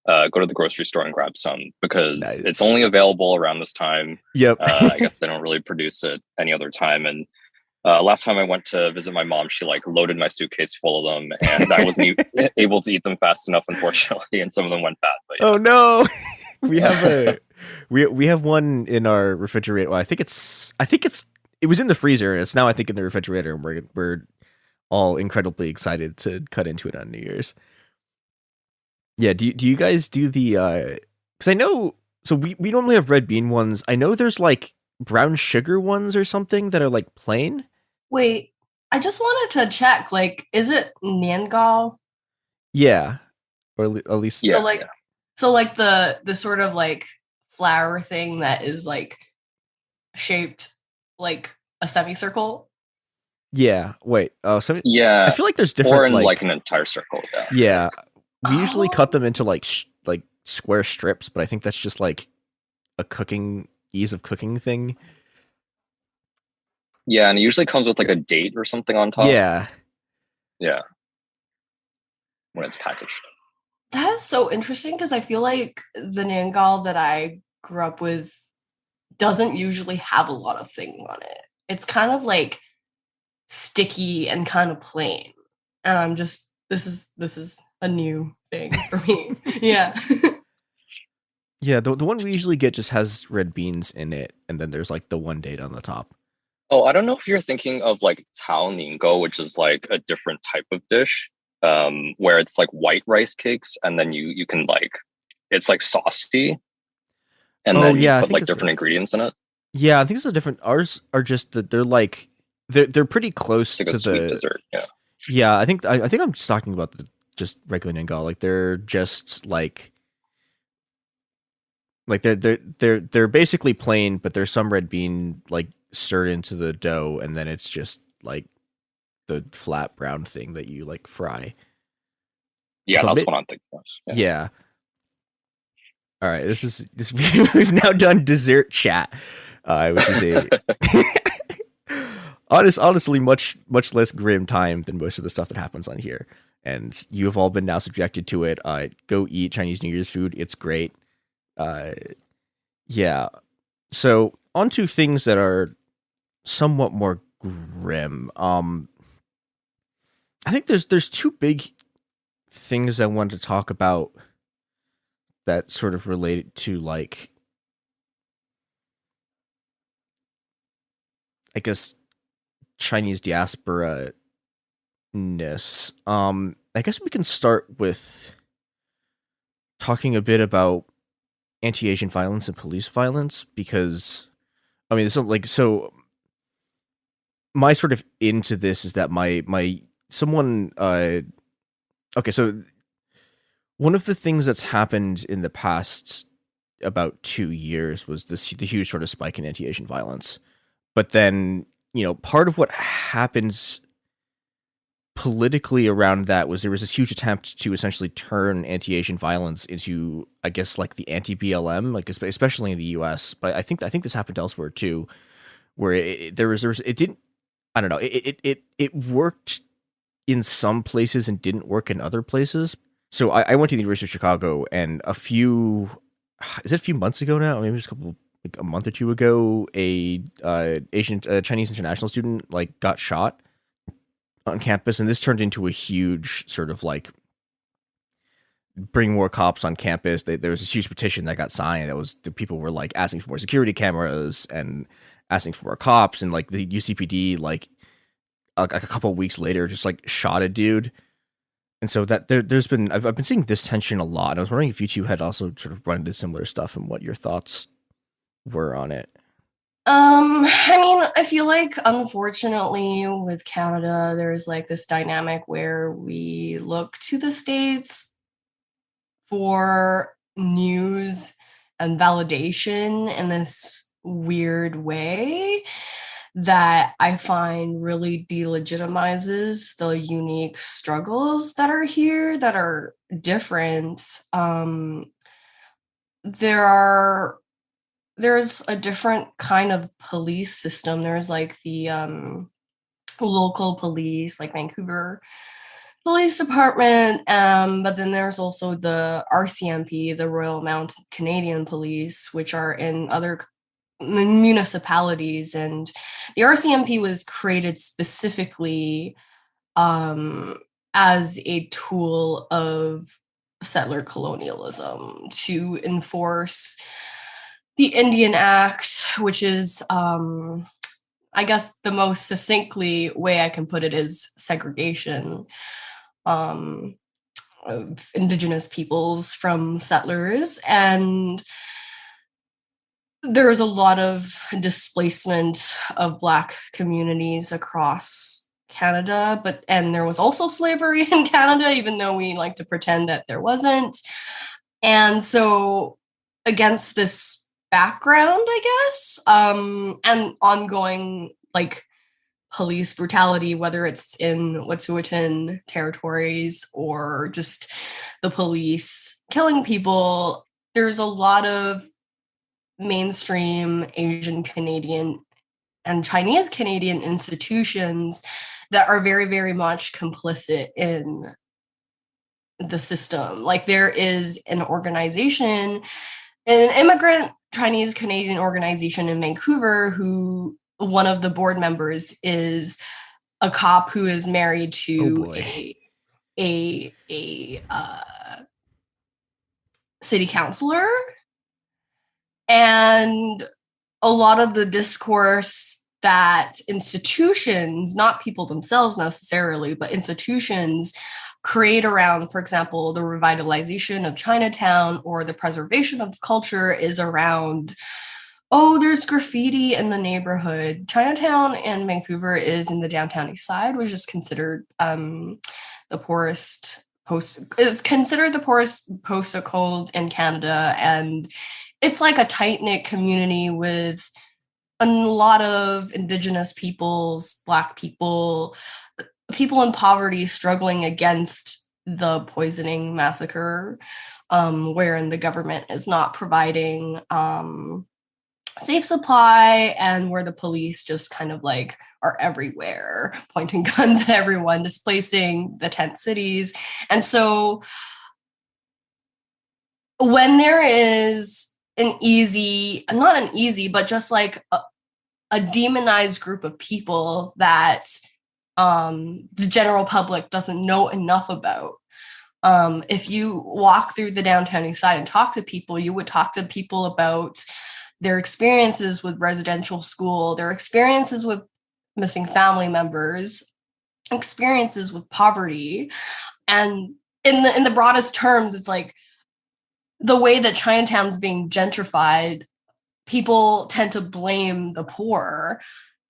go to the grocery store and grab some because it's only available around this time. Yep. I guess they don't really produce it any other time. And last time I went to visit my mom, she like loaded my suitcase full of them, and I wasn't able to eat them fast enough, unfortunately, and some of them went bad. But, yeah. Oh no, we have we have one in our refrigerator. Well, it was in the freezer, and it's now I think in the refrigerator, and we're all incredibly excited to cut into it on New Year's. Yeah, do you guys do the? Because I know, so we normally have red bean ones. I know there's like brown sugar ones or something that are like plain. Wait, I just wanted to check. Like, is it niangao? Yeah, or at least So like the sort of like flour thing that is like shaped like a semicircle. Yeah. Wait. Oh, yeah. I feel like there's different, or in like an entire circle. Yeah. Yeah. We usually cut them into like square strips, but I think that's just like a ease of cooking thing. Yeah, and it usually comes with like a date or something on top. Yeah. Yeah. When it's packaged. That is so interesting because I feel like the niangao that I grew up with doesn't usually have a lot of things on it. It's kind of like sticky and kind of plain. And I'm just this is a new thing for me. Yeah. Yeah, the one we usually get just has red beans in it, and then there's like the one date on the top. Oh, I don't know if you're thinking of like Tao Ningo, which is like a different type of dish, where it's like white rice cakes, and then you can like it's like saucy, and then you put like different ingredients in it. Yeah, I think it's a different. Ours are just that they're like they're pretty close like to a sweet dessert. Yeah. Yeah, I think I'm just talking about the just regular niangao. Like they're just like they're basically plain, but there's some red bean like stirred into the dough, and then it's just like the flat brown thing that you like fry. Yeah, so that's what I'm thinking of. Yeah. All right, this we've now done dessert chat, which is a honestly much less grim time than most of the stuff that happens on here. And you have all been now subjected to it. Go eat Chinese New Year's food. It's great. Yeah. So on to things that are somewhat more grim. I think there's two big things I wanted to talk about that sort of related to like, I guess, Chinese diaspora-ness. I guess we can start with talking a bit about anti-Asian violence and police violence, because I mean, so my sort of into this is that okay, so one of the things that's happened in the past about 2 years was the huge sort of spike in anti-Asian violence. But then, part of what happens politically around that was there was this huge attempt to essentially turn anti-Asian violence into, I guess, like the anti-BLM, like especially in the US. But I think this happened elsewhere too, where it didn't. I don't know. It worked in some places and didn't work in other places. So I went to the University of Chicago, and a few months ago now? Maybe it was a month or two ago, a Chinese international student like got shot on campus, and this turned into a huge sort of like bring more cops on campus. There was this huge petition that got signed. The people were like asking for more security cameras and asking for more cops, and like the UCPD like a couple of weeks later just like shot a dude. And so that there's been I've been seeing this tension a lot. And I was wondering if you two had also sort of run into similar stuff and what your thoughts were on it. I mean, I feel like unfortunately with Canada, there's like this dynamic where we look to the States for news and validation in this weird way that I find really delegitimizes the unique struggles that are here that are different. There's a different kind of police system. There's like the local police, like Vancouver Police Department, but then there's also the RCMP, the Royal Mounted Canadian Police, which are in other municipalities. And the RCMP was created specifically as a tool of settler colonialism to enforce the Indian Act, which is, I guess the most succinctly way I can put it is segregation of Indigenous peoples from settlers. And there's a lot of displacement of Black communities across Canada, and there was also slavery in Canada, even though we like to pretend that there wasn't. And so against this background, I guess, and ongoing like police brutality, whether it's in Wet'suwet'en territories or just the police killing people, there's a lot of mainstream Asian Canadian and Chinese Canadian institutions that are very, very much complicit in the system. Like there is an organization, an immigrant Chinese Canadian organization in Vancouver, who one of the board members is a cop who is married to a city councilor. And a lot of the discourse that institutions, not people themselves necessarily, but institutions create around, for example, the revitalization of Chinatown or the preservation of culture is around, oh, there's graffiti in the neighborhood. Chinatown in Vancouver is in the downtown east side, which is considered the poorest post-code in Canada. And it's like a tight-knit community with a lot of Indigenous peoples, Black people, people in poverty struggling against the poisoning massacre, wherein the government is not providing safe supply, and where the police just kind of like are everywhere, pointing guns at everyone, displacing the tent cities. And so when there is but just like a demonized group of people that the general public doesn't know enough about. If you walk through the downtown east side and talk to people, you would talk to people about their experiences with residential school, their experiences with missing family members, experiences with poverty. And in the broadest terms, it's like the way that Chinatown's being gentrified, people tend to blame the poor.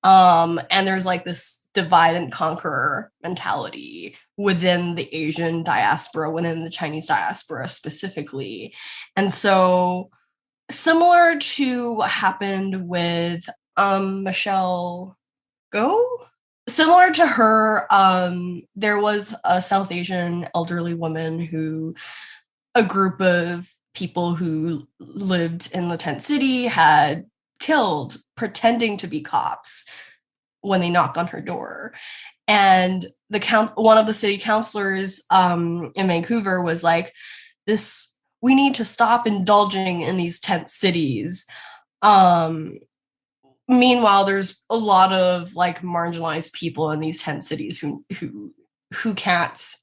And there's like this divide and conquer mentality within the Asian diaspora, within the Chinese diaspora specifically. And so similar to what happened with Michelle Go, similar to her, there was a South Asian elderly woman who a group of people who lived in the tent city had killed pretending to be cops when they knocked on her door. And one of the city councilors in Vancouver was like, we need to stop indulging in these tent cities. Meanwhile, there's a lot of like marginalized people in these tent cities who can't,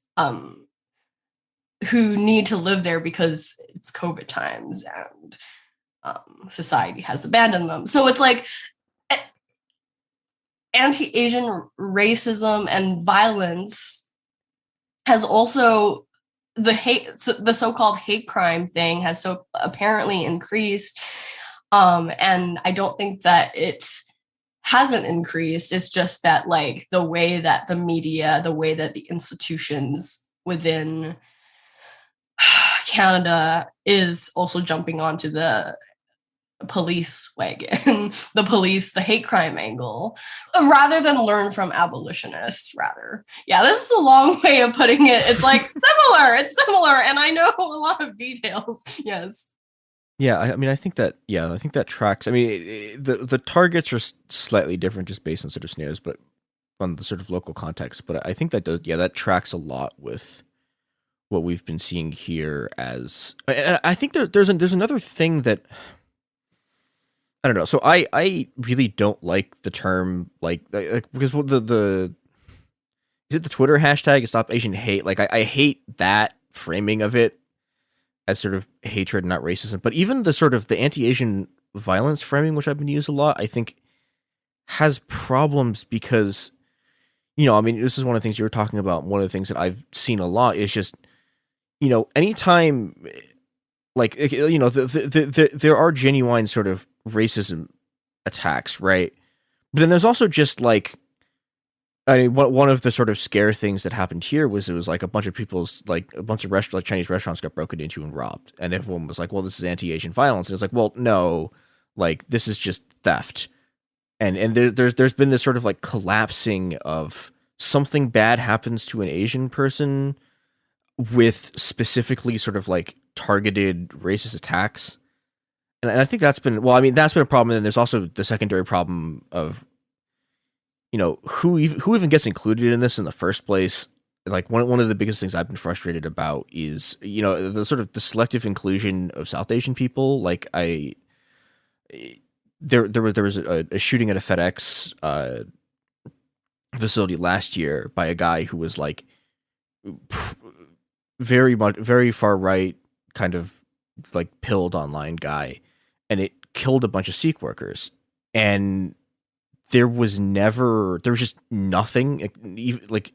who need to live there because it's COVID times and society has abandoned them. So it's like anti-Asian racism and violence has also the so-called hate crime thing has so apparently increased. And I don't think that it hasn't increased. It's just that like the way that the media, the way that the institutions within Canada is also jumping onto the police wagon, the hate crime angle, rather than learn from abolitionists, rather. Yeah, this is a long way of putting it. It's like it's similar, and I know a lot of details. Yes. Yeah, I mean, I think that tracks. I mean, the targets are slightly different just based on sort of scenarios, but on the sort of local context. But I think that tracks a lot with what we've been seeing here. As I think there's another thing that I don't know. So I really don't like the term like because the is it the Twitter hashtag Stop Asian Hate? Like I hate that framing of it as sort of hatred, not racism. But even the sort of the anti-Asian violence framing, which I've been used a lot, I think has problems because, I mean, this is one of the things you were talking about. One of the things that I've seen a lot is just, anytime, like, there are genuine sort of racism attacks, right? But then there's also just like, I mean, one of the sort of scare things that happened here was it was like a bunch of Chinese restaurants got broken into and robbed, and everyone was like, "Well, this is anti-Asian violence," and it's like, "Well, no, like this is just theft," and there's been this sort of like collapsing of something bad happens to an Asian person with specifically sort of like targeted racist attacks, and I think that's been a problem. And then there's also the secondary problem of, who even gets included in this in the first place. Like one of the biggest things I've been frustrated about is, the sort of the selective inclusion of South Asian people. Like there was a shooting at a FedEx facility last year by a guy who was like very far right, kind of like pilled online guy, and it killed a bunch of Sikh workers. And there was just nothing, like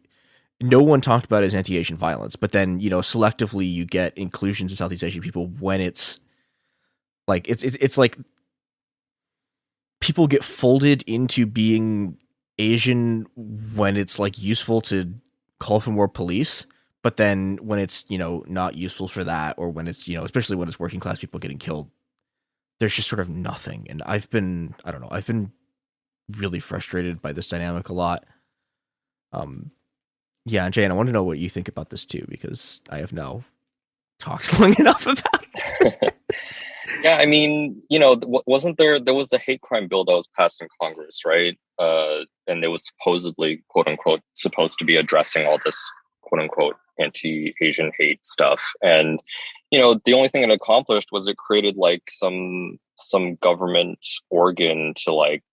no one talked about it as anti-Asian violence, but then, selectively you get inclusions of Southeast Asian people when it's like, it's like people get folded into being Asian when it's like useful to call for more police. But then when it's, not useful for that, or when it's, especially when it's working class people getting killed, there's just sort of nothing. And I've been really frustrated by this dynamic a lot. Yeah, and Jane, I want to know what you think about this too, because I have now talked long enough about it. Yeah, I mean, wasn't there was a hate crime bill that was passed in Congress, right? And it was supposedly, quote unquote, supposed to be addressing all this, quote unquote, anti-Asian hate stuff. And, the only thing it accomplished was it created like some government organ to like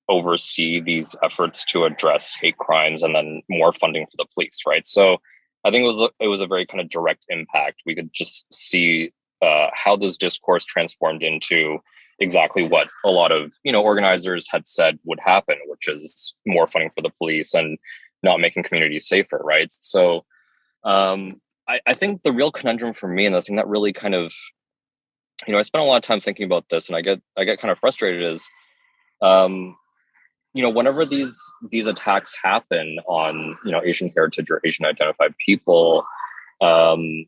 oversee these efforts to address hate crimes, and then more funding for the police, right? So I think it was a very kind of direct impact. We could just see how this discourse transformed into exactly what a lot of organizers had said would happen, which is more funding for the police and not making communities safer, right? So I think the real conundrum for me, and the thing that really kind of, I spent a lot of time thinking about this, and I get kind of frustrated is, whenever these attacks happen on, Asian heritage or Asian identified people, the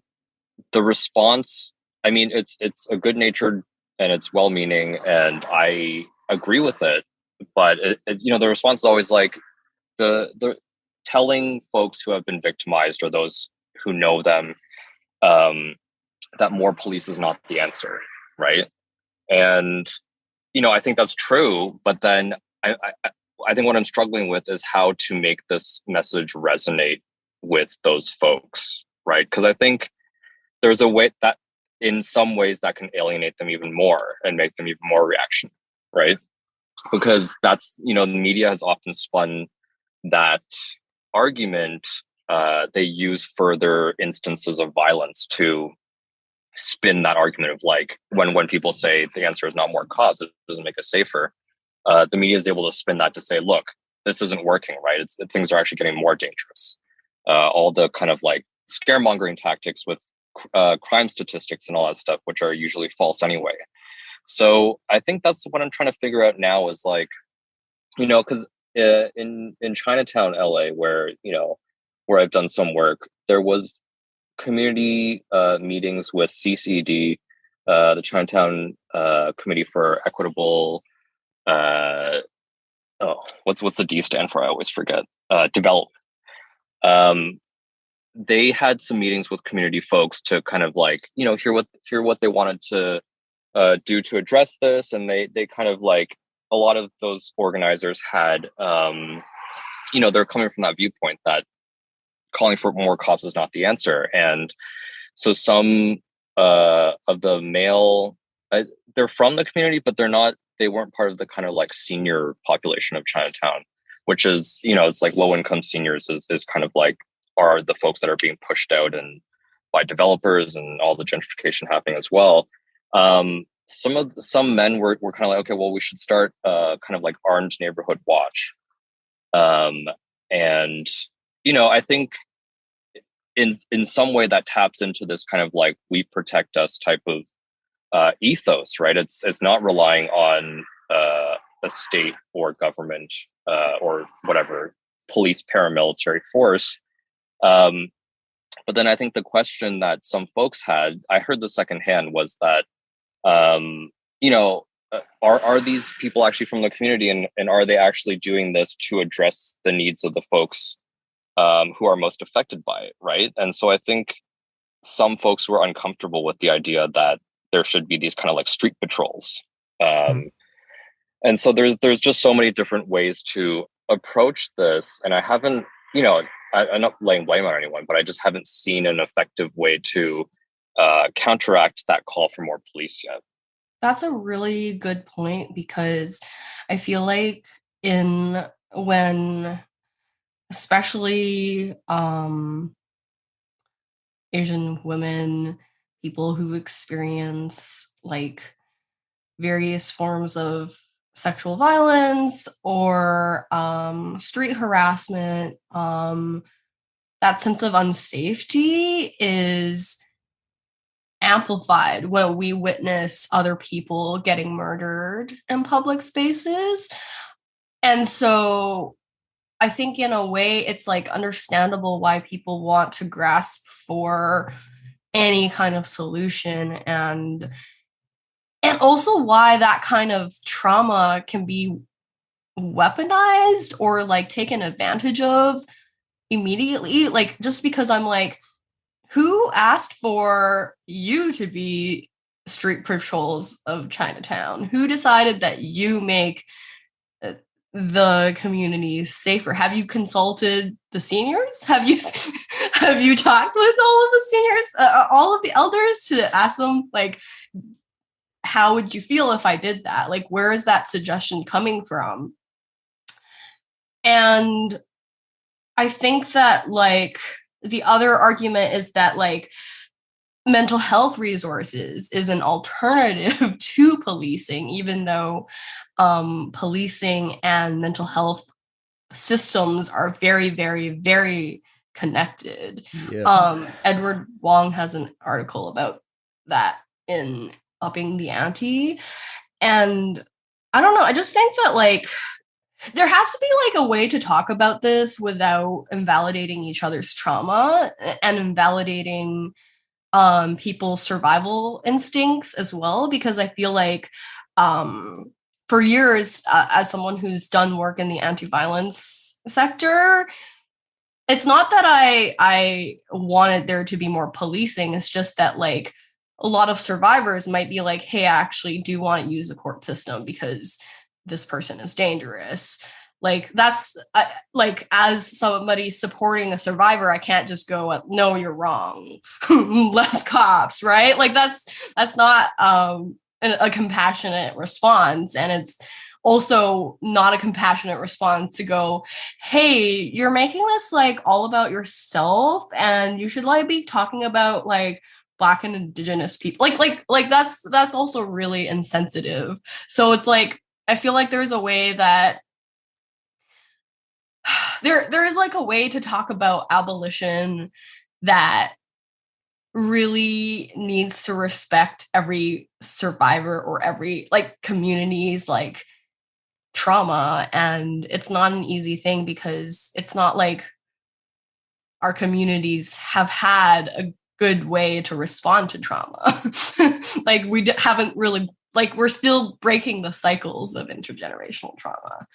response, I mean, it's a good natured and it's well meaning, and I agree with it. But the response is always like the telling folks who have been victimized or those who know them that more police is not the answer, right? And I think that's true, but then I think what I'm struggling with is how to make this message resonate with those folks, right? Because I think there's a way that in some ways that can alienate them even more and make them even more reactionary, right? Because that's, the media has often spun that argument. They use further instances of violence to spin that argument of like, when people say the answer is not more cops, it doesn't make us safer. The media is able to spin that to say, look, this isn't working, right? Things are actually getting more dangerous. All the kind of like scaremongering tactics with crime statistics and all that stuff, which are usually false anyway. So I think that's what I'm trying to figure out now is like, because in Chinatown, LA, where I've done some work, there was community meetings with CCD, the Chinatown Committee for Equitable. What's the D stand for? I always forget. Development. They had some meetings with community folks to kind of like, hear what they wanted to do to address this, and they kind of like, a lot of those organizers had, they're coming from that viewpoint that calling for more cops is not the answer, and so some of the male, they're from the community, but they weren't part of the kind of like senior population of Chinatown, which is, it's like low income seniors is kind of like are the folks that are being pushed out and by developers and all the gentrification happening as well. Some men were kind of like, okay, well, we should start kind of like armed neighborhood watch. And, I think in some way that taps into this kind of like, we protect us type of ethos, right? It's not relying on a state or government or whatever, police paramilitary force. But then I think the question that some folks had, I heard the secondhand, was that, are these people actually from the community, and are they actually doing this to address the needs of the folks who are most affected by it, right? And so I think some folks were uncomfortable with the idea that there should be these kind of like street patrols. And so there's just so many different ways to approach this, and I haven't, I'm not laying blame on anyone, but I just haven't seen an effective way to counteract that call for more police yet. That's a really good point, because I feel like when especially Asian women, people who experience like various forms of sexual violence or street harassment, that sense of unsafety is amplified when we witness other people getting murdered in public spaces. And so I think in a way it's like understandable why people want to grasp for any kind of solution, and also why that kind of trauma can be weaponized or like taken advantage of immediately. Like, just because I'm like, who asked for you to be street patrols of Chinatown? Who decided that you make the communities safer? Have you consulted the seniors? Have you talked with all of the seniors, all of the elders, to ask them like, how would you feel if I did that? Like, where is that suggestion coming from? And I think that like the other argument is that like mental health resources is an alternative to policing, even though policing and mental health systems are very, very, very connected. Yeah. Edward Wong has an article about that in Upping the Ante. And I don't know, I just think that like there has to be like a way to talk about this without invalidating each other's trauma and invalidating people's survival instincts as well, because I feel like for years, as someone who's done work in the anti-violence sector, it's not that I wanted there to be more policing. It's just that like a lot of survivors might be like, hey, I actually do want to use the court system because this person is dangerous. Like, that's like, as somebody supporting a survivor, I can't just go, no, you're wrong. Less cops, right? Like, that's not a compassionate response. And it's also not a compassionate response to go, hey, you're making this like all about yourself, and you should like be talking about like Black and Indigenous people. Like that's also really insensitive. So it's like, I feel like there's a way that there is like a way to talk about abolition that really needs to respect every survivor or every like community's like trauma. And it's not an easy thing, because it's not like our communities have had good way to respond to trauma. Like haven't really, like we're still breaking the cycles of intergenerational trauma.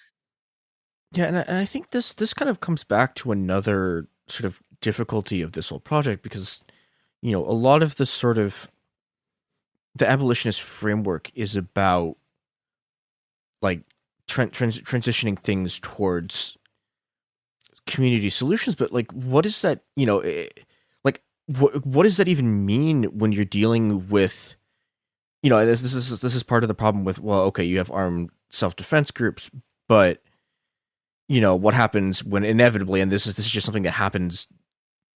Yeah, and I think this kind of comes back to another sort of difficulty of this whole project, because, you know, a lot of the sort of the abolitionist framework is about like transitioning things towards community solutions, but like, what is that? You know, like what does that even mean when you're dealing with? You know, this is part of the problem with, well, okay, you have armed self-defense groups, but you know what happens when inevitably, and this is just something that happens.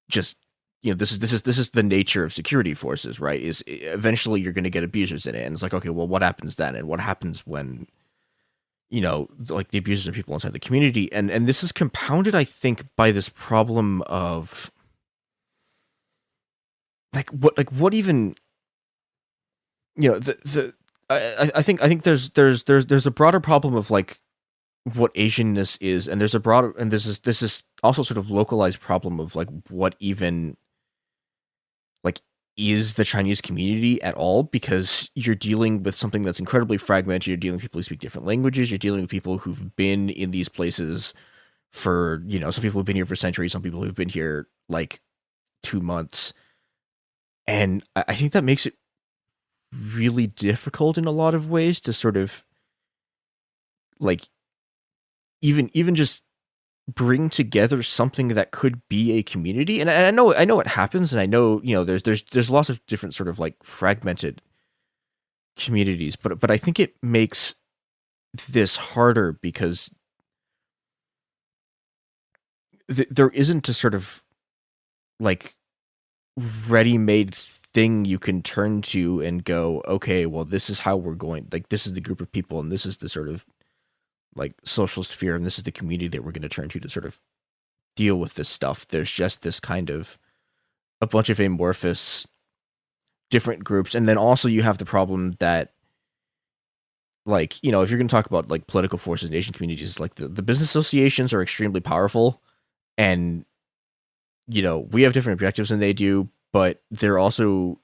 Just, you know, this is the nature of security forces, right? Is eventually you're going to get abusers in it, and it's like, okay, well, what happens then, and what happens when, you know, like the abusers are people inside the community, and this is compounded, I think, by this problem of what even, you know, I think there's a broader problem of like what Asianness is, and there's a broader, and this is also sort of localized problem of like what even like is the Chinese community at all, because you're dealing with something that's incredibly fragmented. You're dealing with people who speak different languages. You're dealing with people who've been in these places for, you know, some people have been here for centuries, some people who've been here like 2 months, and I think that makes it really difficult in a lot of ways to sort of like even just bring together something that could be a community. And I know it happens, and I know, you know, there's lots of different sort of like fragmented communities, but I think it makes this harder because there isn't a sort of like ready-made thing you can turn to and go, okay, well, this is how we're going, like this is the group of people, and this is the sort of like social sphere, and this is the community that we're going to turn to sort of deal with this stuff. There's just this kind of a bunch of amorphous different groups. And then also you have the problem that, like, you know, if you're going to talk about like political forces in Asian communities, like the business associations are extremely powerful, and, you know, we have different objectives than they do, but they're also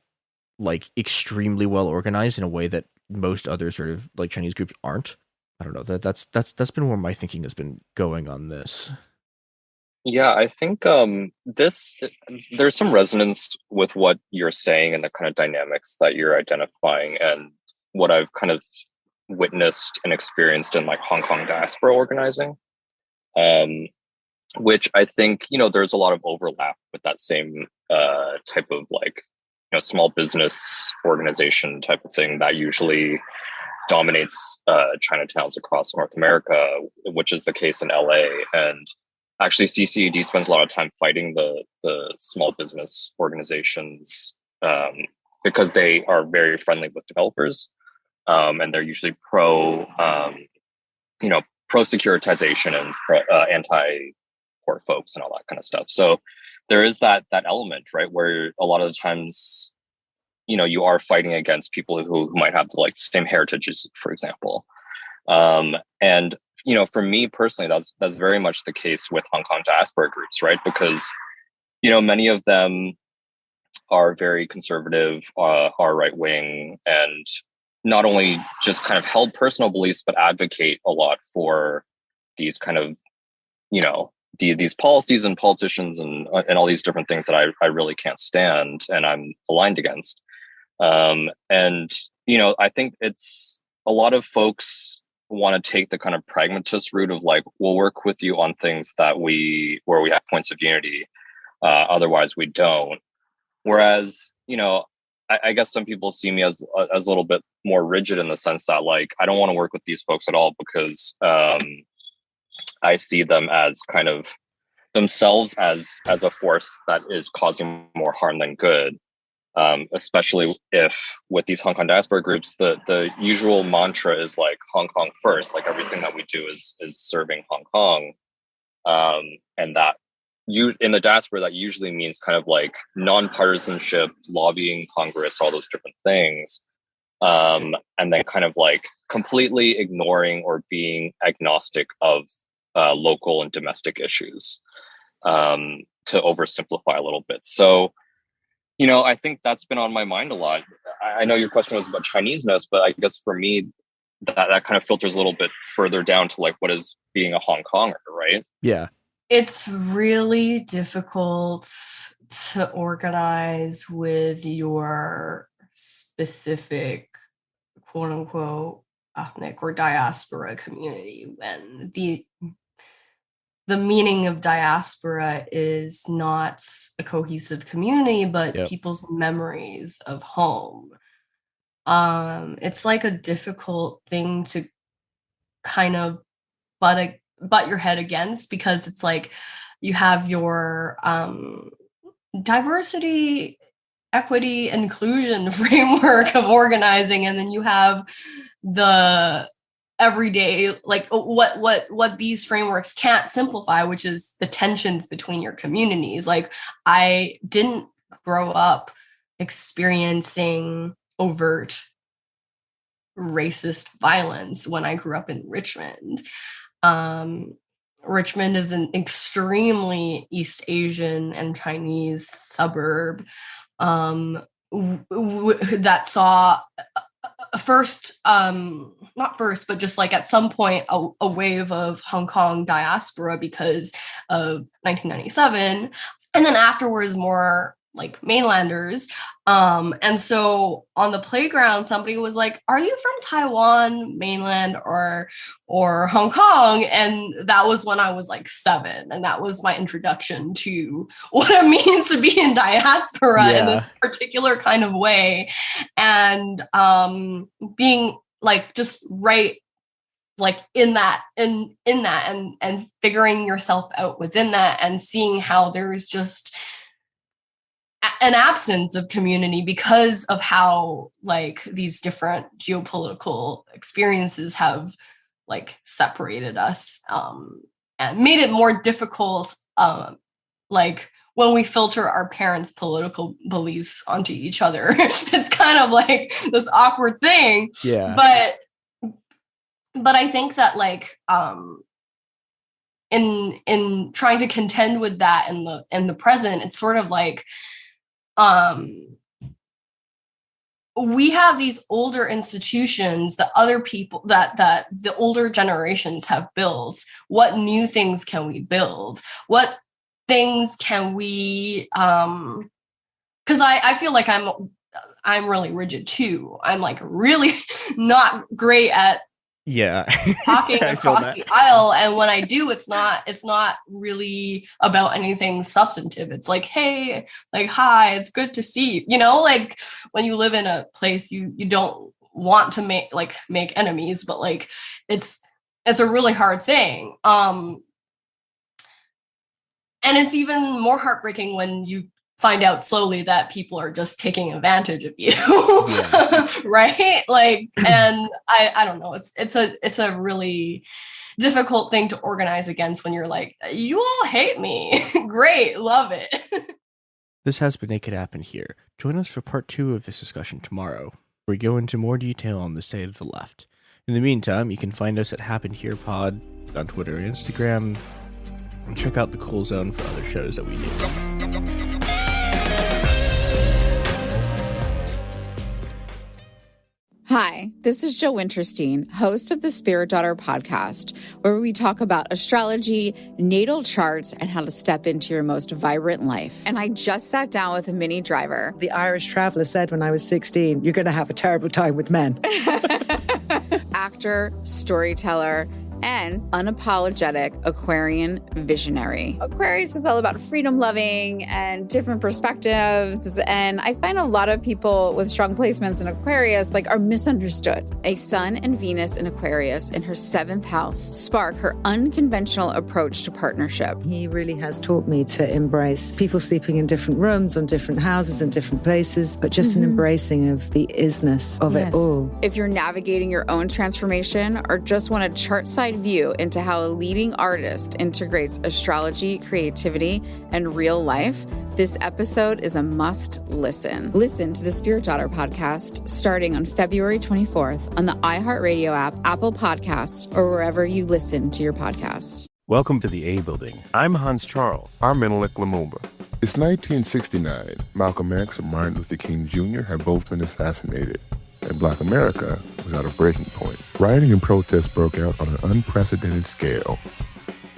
like extremely well organized in a way that most other sort of like Chinese groups aren't. I don't know, that's been where my thinking has been going on this. Yeah, I think there's some resonance with what you're saying and the kind of dynamics that you're identifying, and what I've kind of witnessed and experienced in like Hong Kong diaspora organizing, which I think, you know, there's a lot of overlap with that same type of like, you know, small business organization type of thing that usually dominates Chinatowns across North America, which is the case in LA. And actually, CCED spends a lot of time fighting the small business organizations because they are very friendly with developers, and they're usually pro securitization and anti poor folks and all that kind of stuff. So there is that element, right, where a lot of the times, you know, you are fighting against people who might have the like same heritages, for example. And, you know, for me personally, that's very much the case with Hong Kong diaspora groups, right? Because, you know, many of them are very conservative, are right wing, and not only just kind of held personal beliefs, but advocate a lot for these kind of, you know, these policies and politicians and all these different things that I really can't stand and I'm aligned against. And, you know, I think it's a lot of folks want to take the kind of pragmatist route of like, we'll work with you on things where we have points of unity. Otherwise we don't. Whereas, you know, I guess some people see me as a little bit more rigid in the sense that like, I don't want to work with these folks at all because, I see them as kind of themselves as a force that is causing more harm than good. Especially if with these Hong Kong diaspora groups, the usual mantra is like Hong Kong first, like everything that we do is serving Hong Kong. And that in the diaspora, that usually means kind of like non-partisanship, lobbying Congress, all those different things. And then kind of like completely ignoring or being agnostic of local and domestic issues, to oversimplify a little bit. So, I think that's been on my mind a lot. I know your question was about Chineseness, but I guess for me, that kind of filters a little bit further down to like what is being a Hong Konger, right? Yeah. It's really difficult to organize with your specific quote unquote ethnic or diaspora community when the meaning of diaspora is not a cohesive community, but people's memories of home. It's like a difficult thing to kind of butt your head against, because it's like you have your diversity, equity, inclusion framework of organizing, and then you have the everyday, like what these frameworks can't simplify, which is the tensions between your communities. Like, I didn't grow up experiencing overt racist violence when I grew up in Richmond. Richmond is an extremely East Asian and Chinese suburb that saw not first, but just like at some point a wave of Hong Kong diaspora because of 1997. And then afterwards, more like mainlanders. And so on the playground, somebody was like, "Are you from Taiwan, mainland, or Hong Kong?" And that was when I was like 7. And that was my introduction to what it means to be in diaspora in this particular kind of way. And being like just right like in that and figuring yourself out within that, and seeing how there is just an absence of community because of how like these different geopolitical experiences have like separated us and made it more difficult like when we filter our parents' political beliefs onto each other. It's kind of like this awkward thing. But I think that like in trying to contend with that in the present, it's sort of like we have these older institutions that other people that the older generations have built. What new things can we build? What things can we because I feel like I'm really rigid too. I'm like really not great at talking across the aisle, and when I do, it's not really about anything substantive. It's like, hey, like, hi, it's good to see you. Like when you live in a place, you don't want to make enemies, but like it's a really hard thing. And it's even more heartbreaking when you find out slowly that people are just taking advantage of you. Right? Like, and I don't know, it's a really difficult thing to organize against when you're like, you all hate me. Great, love it. This has been Naked Happen here. Join us for part 2 of this discussion tomorrow, where we go into more detail on the state of the left. In the meantime, you can find us at Happen Here Pod on Twitter and Instagram, and check out the Cool Zone for other shows that we do. Hi, this is Jo Winterstein, host of the Spirit Daughter podcast, where we talk about astrology, natal charts, and how to step into your most vibrant life. And I just sat down with a Minnie Driver. The Irish traveller said when I was 16, you're going to have a terrible time with men. Actor, storyteller, and unapologetic Aquarian visionary. Aquarius is all about freedom-loving and different perspectives, and I find a lot of people with strong placements in Aquarius are misunderstood. A Sun and Venus in Aquarius in her 7th house spark her unconventional approach to partnership. He really has taught me to embrace people sleeping in different rooms, on different houses, in different places, but just an embracing of the isness of it all. If you're navigating your own transformation or just want a chart-side view into how a leading artist integrates astrology, creativity, and real life, this episode is a must listen. Listen to the Spirit Daughter podcast starting on February 24th on the iHeartRadio app, Apple Podcasts, or wherever you listen to your podcasts. Welcome to the A Building. I'm Hans Charles. I'm Menelik Lumumba. It's 1969. Malcolm X and Martin Luther King Jr. had both been assassinated, and Black America was at a breaking point. Rioting and protests broke out on an unprecedented scale.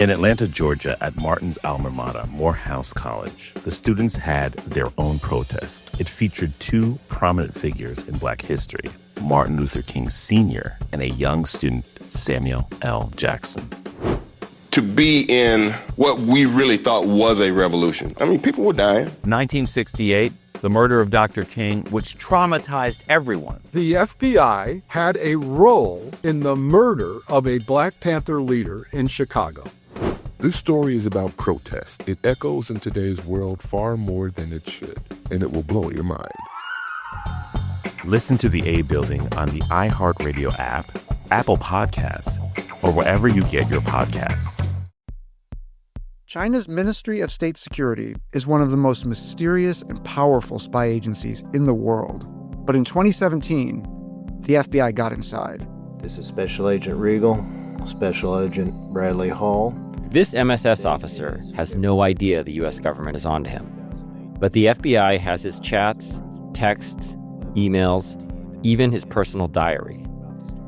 In Atlanta, Georgia, at Martin's alma mater, Morehouse College, the students had their own protest. It featured two prominent figures in Black history, Martin Luther King Sr. and a young student, Samuel L. Jackson. To be in what we really thought was a revolution. I mean, people were dying. 1968, the murder of Dr. King, which traumatized everyone. The FBI had a role in the murder of a Black Panther leader in Chicago. This story is about protest. It echoes in today's world far more than it should, and it will blow your mind. Listen to The A Building on the iHeartRadio app, Apple Podcasts, or wherever you get your podcasts. China's Ministry of State Security is one of the most mysterious and powerful spy agencies in the world. But in 2017, the FBI got inside. This is Special Agent Regal, Special Agent Bradley Hall. This MSS officer has no idea the U.S. government is onto him. But the FBI has his chats, texts, emails, even his personal diary.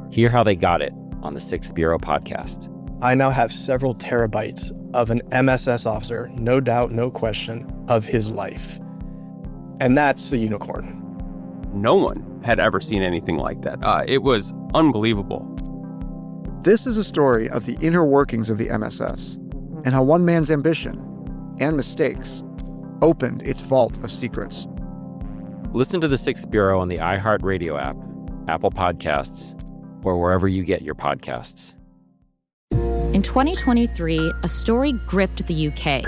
Hear how they got it on the Sixth Bureau podcast. I now have several terabytes of an MSS officer, no doubt, no question, of his life. And that's a unicorn. No one had ever seen anything like that. It was unbelievable. This is a story of the inner workings of the MSS and how one man's ambition and mistakes opened its vault of secrets. Listen to the Sixth Bureau on the iHeartRadio app, Apple Podcasts, or wherever you get your podcasts. In 2023, a story gripped the UK,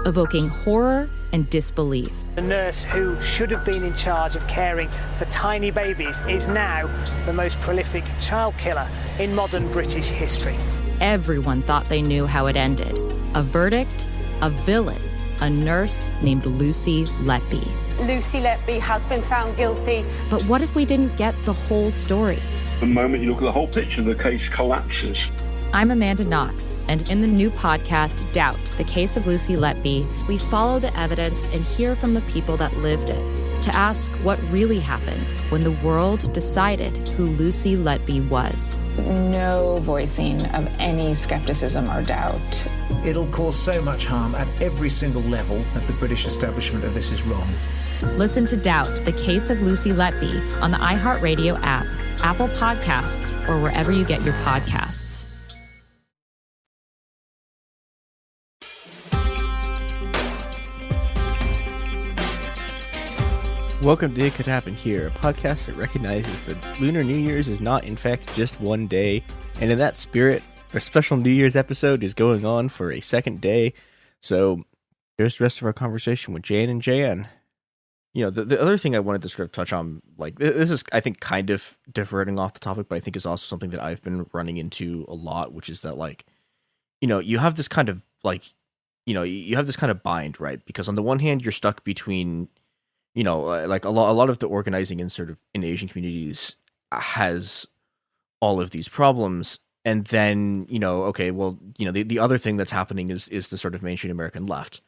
evoking horror and disbelief. The nurse who should have been in charge of caring for tiny babies is now the most prolific child killer in modern British history. Everyone thought they knew how it ended. A verdict, a villain, a nurse named Lucy Letby. Lucy Letby has been found guilty. But what if we didn't get the whole story? The moment you look at the whole picture, the case collapses. I'm Amanda Knox, and in the new podcast, Doubt, the Case of Lucy Letby, we follow the evidence and hear from the people that lived it to ask what really happened when the world decided who Lucy Letby was. No voicing of any skepticism or doubt. It'll cause so much harm at every single level of the British establishment of this is wrong. Listen to Doubt, the Case of Lucy Letby on the iHeartRadio app, Apple Podcasts, or wherever you get your podcasts. Welcome to It Could Happen Here, a podcast that recognizes that Lunar New Year's is not, in fact, just one day. And in that spirit, our special New Year's episode is going on for a second day. So here's the rest of our conversation with Jan and Jan. You know, the other thing I wanted to sort of touch on, like, this is, I think, kind of diverting off the topic, but I think is also something that I've been running into a lot, which is that, like, you know, you have this kind of, like, you know, you have this kind of bind, right? Because on the one hand, you're stuck between, you know, like a lot of the organizing in sort of in Asian communities has all of these problems. And then, you know, okay, well, you know, the other thing that's happening is the sort of mainstream American left.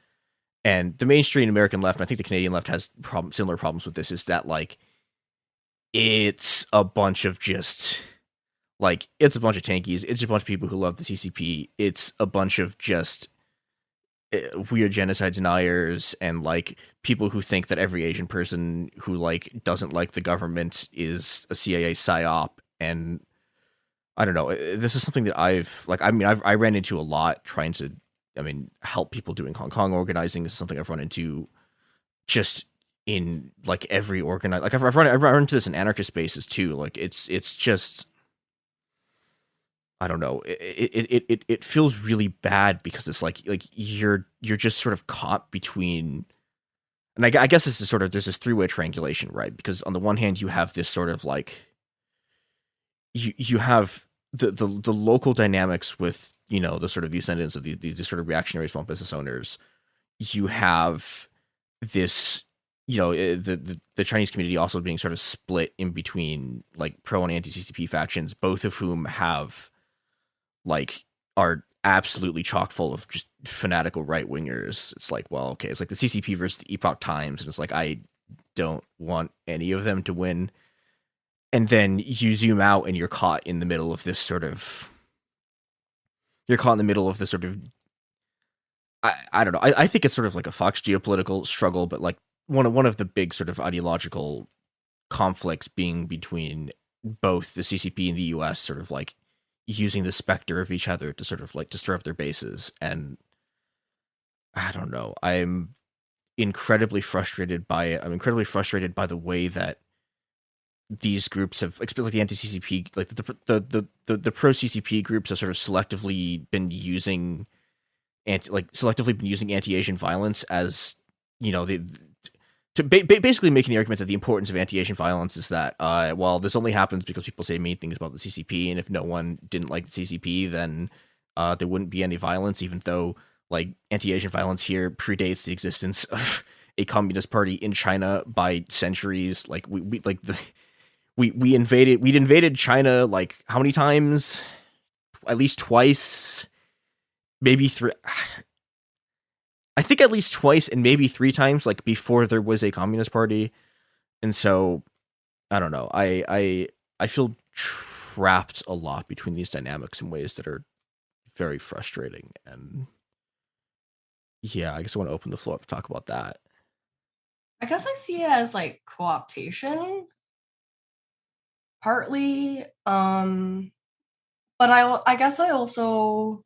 And the mainstream American left, and I think the Canadian left has similar problems with this, is that, like, it's a bunch of just, like, it's a bunch of tankies. It's a bunch of people who love the CCP. It's a bunch of just weird genocide deniers and, like, people who think that every Asian person who, like, doesn't like the government is a CIA psyop. And I don't know, this is something that I ran into a lot trying to, help people doing Hong Kong organizing. This is something I've run into just in, like, every organized, like, I've run into this in anarchist spaces too. Like, it's just, I don't know. It feels really bad because it's like you're just sort of caught between, and I guess it's sort of, there's this three-way triangulation, right? Because on the one hand, you have this sort of, like, you have the local dynamics with, you know, the sort of the ascendance of these sort of reactionary small business owners. You have this, you know, the Chinese community also being sort of split in between, like, pro and anti-CCP factions, both of whom have, like, are absolutely chock full of just fanatical right wingers. It's like, well, okay, it's like the CCP versus the Epoch Times, and it's like I don't want any of them to win. And then you zoom out, and you're caught in the middle of this sort of. I don't know. I think it's sort of like a Fox geopolitical struggle, but like one of the big sort of ideological conflicts being between both the CCP and the US, sort of like using the specter of each other to sort of like to stir up their bases. And I don't know. I'm incredibly frustrated by it. I'm incredibly frustrated by the way that these groups have, especially like the anti-CCP, like the pro-CCP groups have sort of selectively been using anti-Asian violence as, you know, basically making the argument that the importance of anti-Asian violence is that, well, this only happens because people say mean things about the CCP, and if no one didn't like the CCP, then there wouldn't be any violence, even though like anti-Asian violence here predates the existence of a communist party in China by centuries. Like we invaded China like how many times? At least twice, maybe three. I think at least twice and maybe three times, like before there was a communist party. And so I don't know. I feel trapped a lot between these dynamics in ways that are very frustrating. And yeah, I guess I want to open the floor up to talk about that. I guess I see it as like co-optation partly. But I guess I also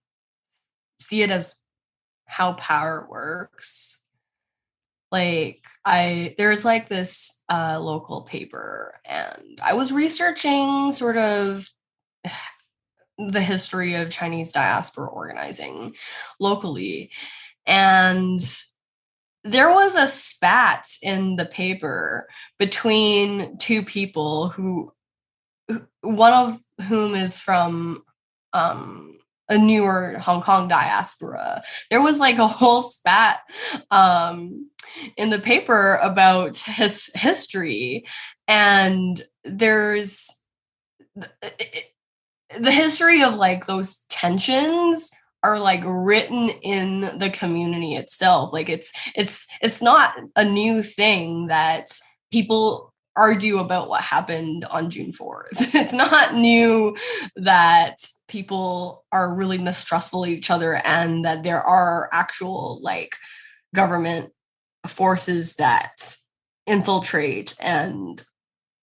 see it as how power works. Like there's like this local paper, and I was researching sort of the history of Chinese diaspora organizing locally, and there was a spat in the paper between two people who one of whom is from a newer Hong Kong diaspora. There was like a whole spat in the paper about his history, and there's the history of like those tensions are like written in the community itself. Like it's not a new thing that people argue about what happened on June 4th. It's not new that people are really mistrustful of each other, and that there are actual like government forces that infiltrate and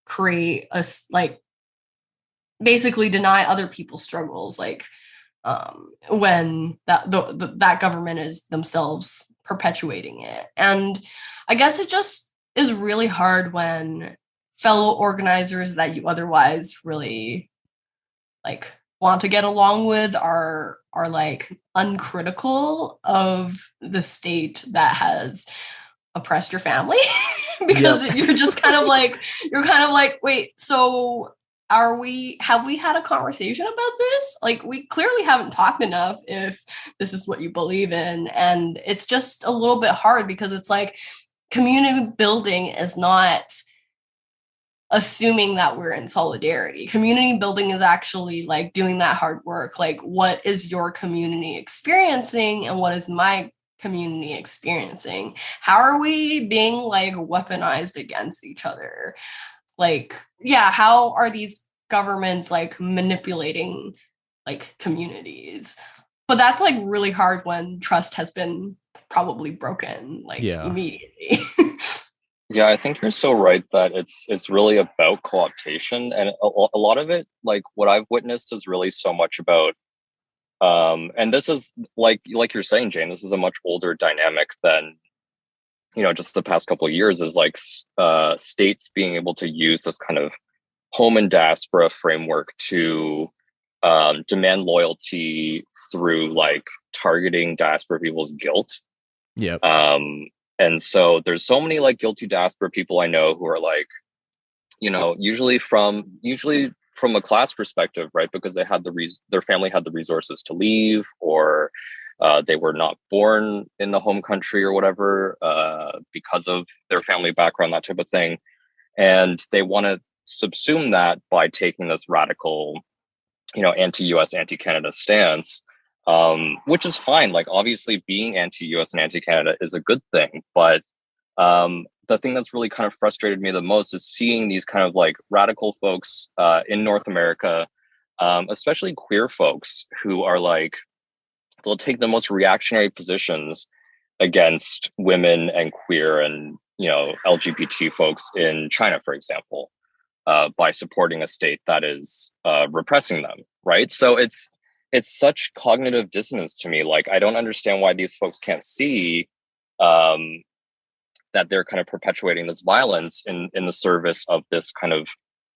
create a like basically deny other people's struggles, like when that government is themselves perpetuating it. And I guess it just is really hard when fellow organizers that you otherwise really like want to get along with are like uncritical of the state that has oppressed your family. Because you're just kind of like wait, so have we had a conversation about this? Like, we clearly haven't talked enough if this is what you believe in. And it's just a little bit hard because it's like community building is not assuming that we're in solidarity. Community building is actually like doing that hard work. Like, what is your community experiencing and what is my community experiencing? How are we being like weaponized against each other? Like, yeah, how are these governments like manipulating like communities? But that's like really hard when trust has been probably broken like immediately. Yeah, I think you're so right that it's really about co-optation, and a lot of it, like what I've witnessed, is really so much about and this is like you're saying, Jane, this is a much older dynamic than, you know, just the past couple of years, is like states being able to use this kind of home and diaspora framework to demand loyalty through like targeting diaspora people's guilt. Yeah. And so there's so many like guilty diaspora people I know who are like, you know, usually from a class perspective, right? Because they had their family had the resources to leave, or they were not born in the home country or whatever, because of their family background, that type of thing. And they want to subsume that by taking this radical, you know, anti-US, anti-Canada stance. which is fine. Like, obviously, being anti-US and anti-Canada is a good thing, but the thing that's really kind of frustrated me the most is seeing these kind of like radical folks in North America, especially queer folks, who are like, they'll take the most reactionary positions against women and queer and, you know, LGBT folks in China, for example, by supporting a state that is repressing them, right? So it's such cognitive dissonance to me. Like, I don't understand why these folks can't see that they're kind of perpetuating this violence in the service of this kind of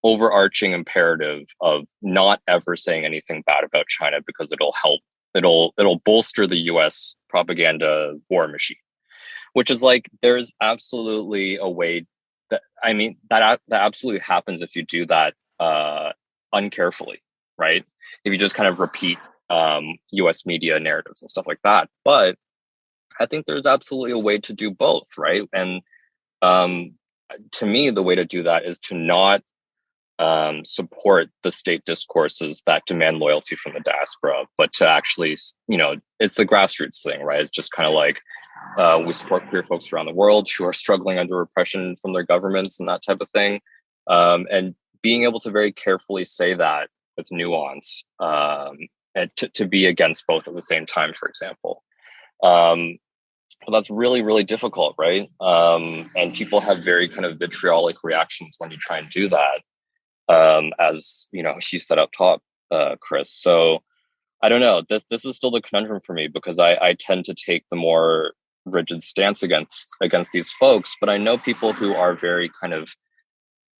overarching imperative of not ever saying anything bad about China, because it'll bolster the US propaganda war machine. Which is like, there's absolutely a way that, I mean, that absolutely happens if you do that uncarefully, right? If you just kind of repeat US media narratives and stuff like that. But I think there's absolutely a way to do both, right? And to me, the way to do that is to not support the state discourses that demand loyalty from the diaspora, but to actually, you know, it's the grassroots thing, right? It's just kind of like, we support queer folks around the world who are struggling under repression from their governments and that type of thing. And being able to very carefully say that with nuance, and to be against both at the same time, for example. But that's really, really difficult, right? And people have very kind of vitriolic reactions when you try and do that, as you know, she said up top, Chris. So I don't know. This is still the conundrum for me, because I tend to take the more rigid stance against these folks, but I know people who are very kind of,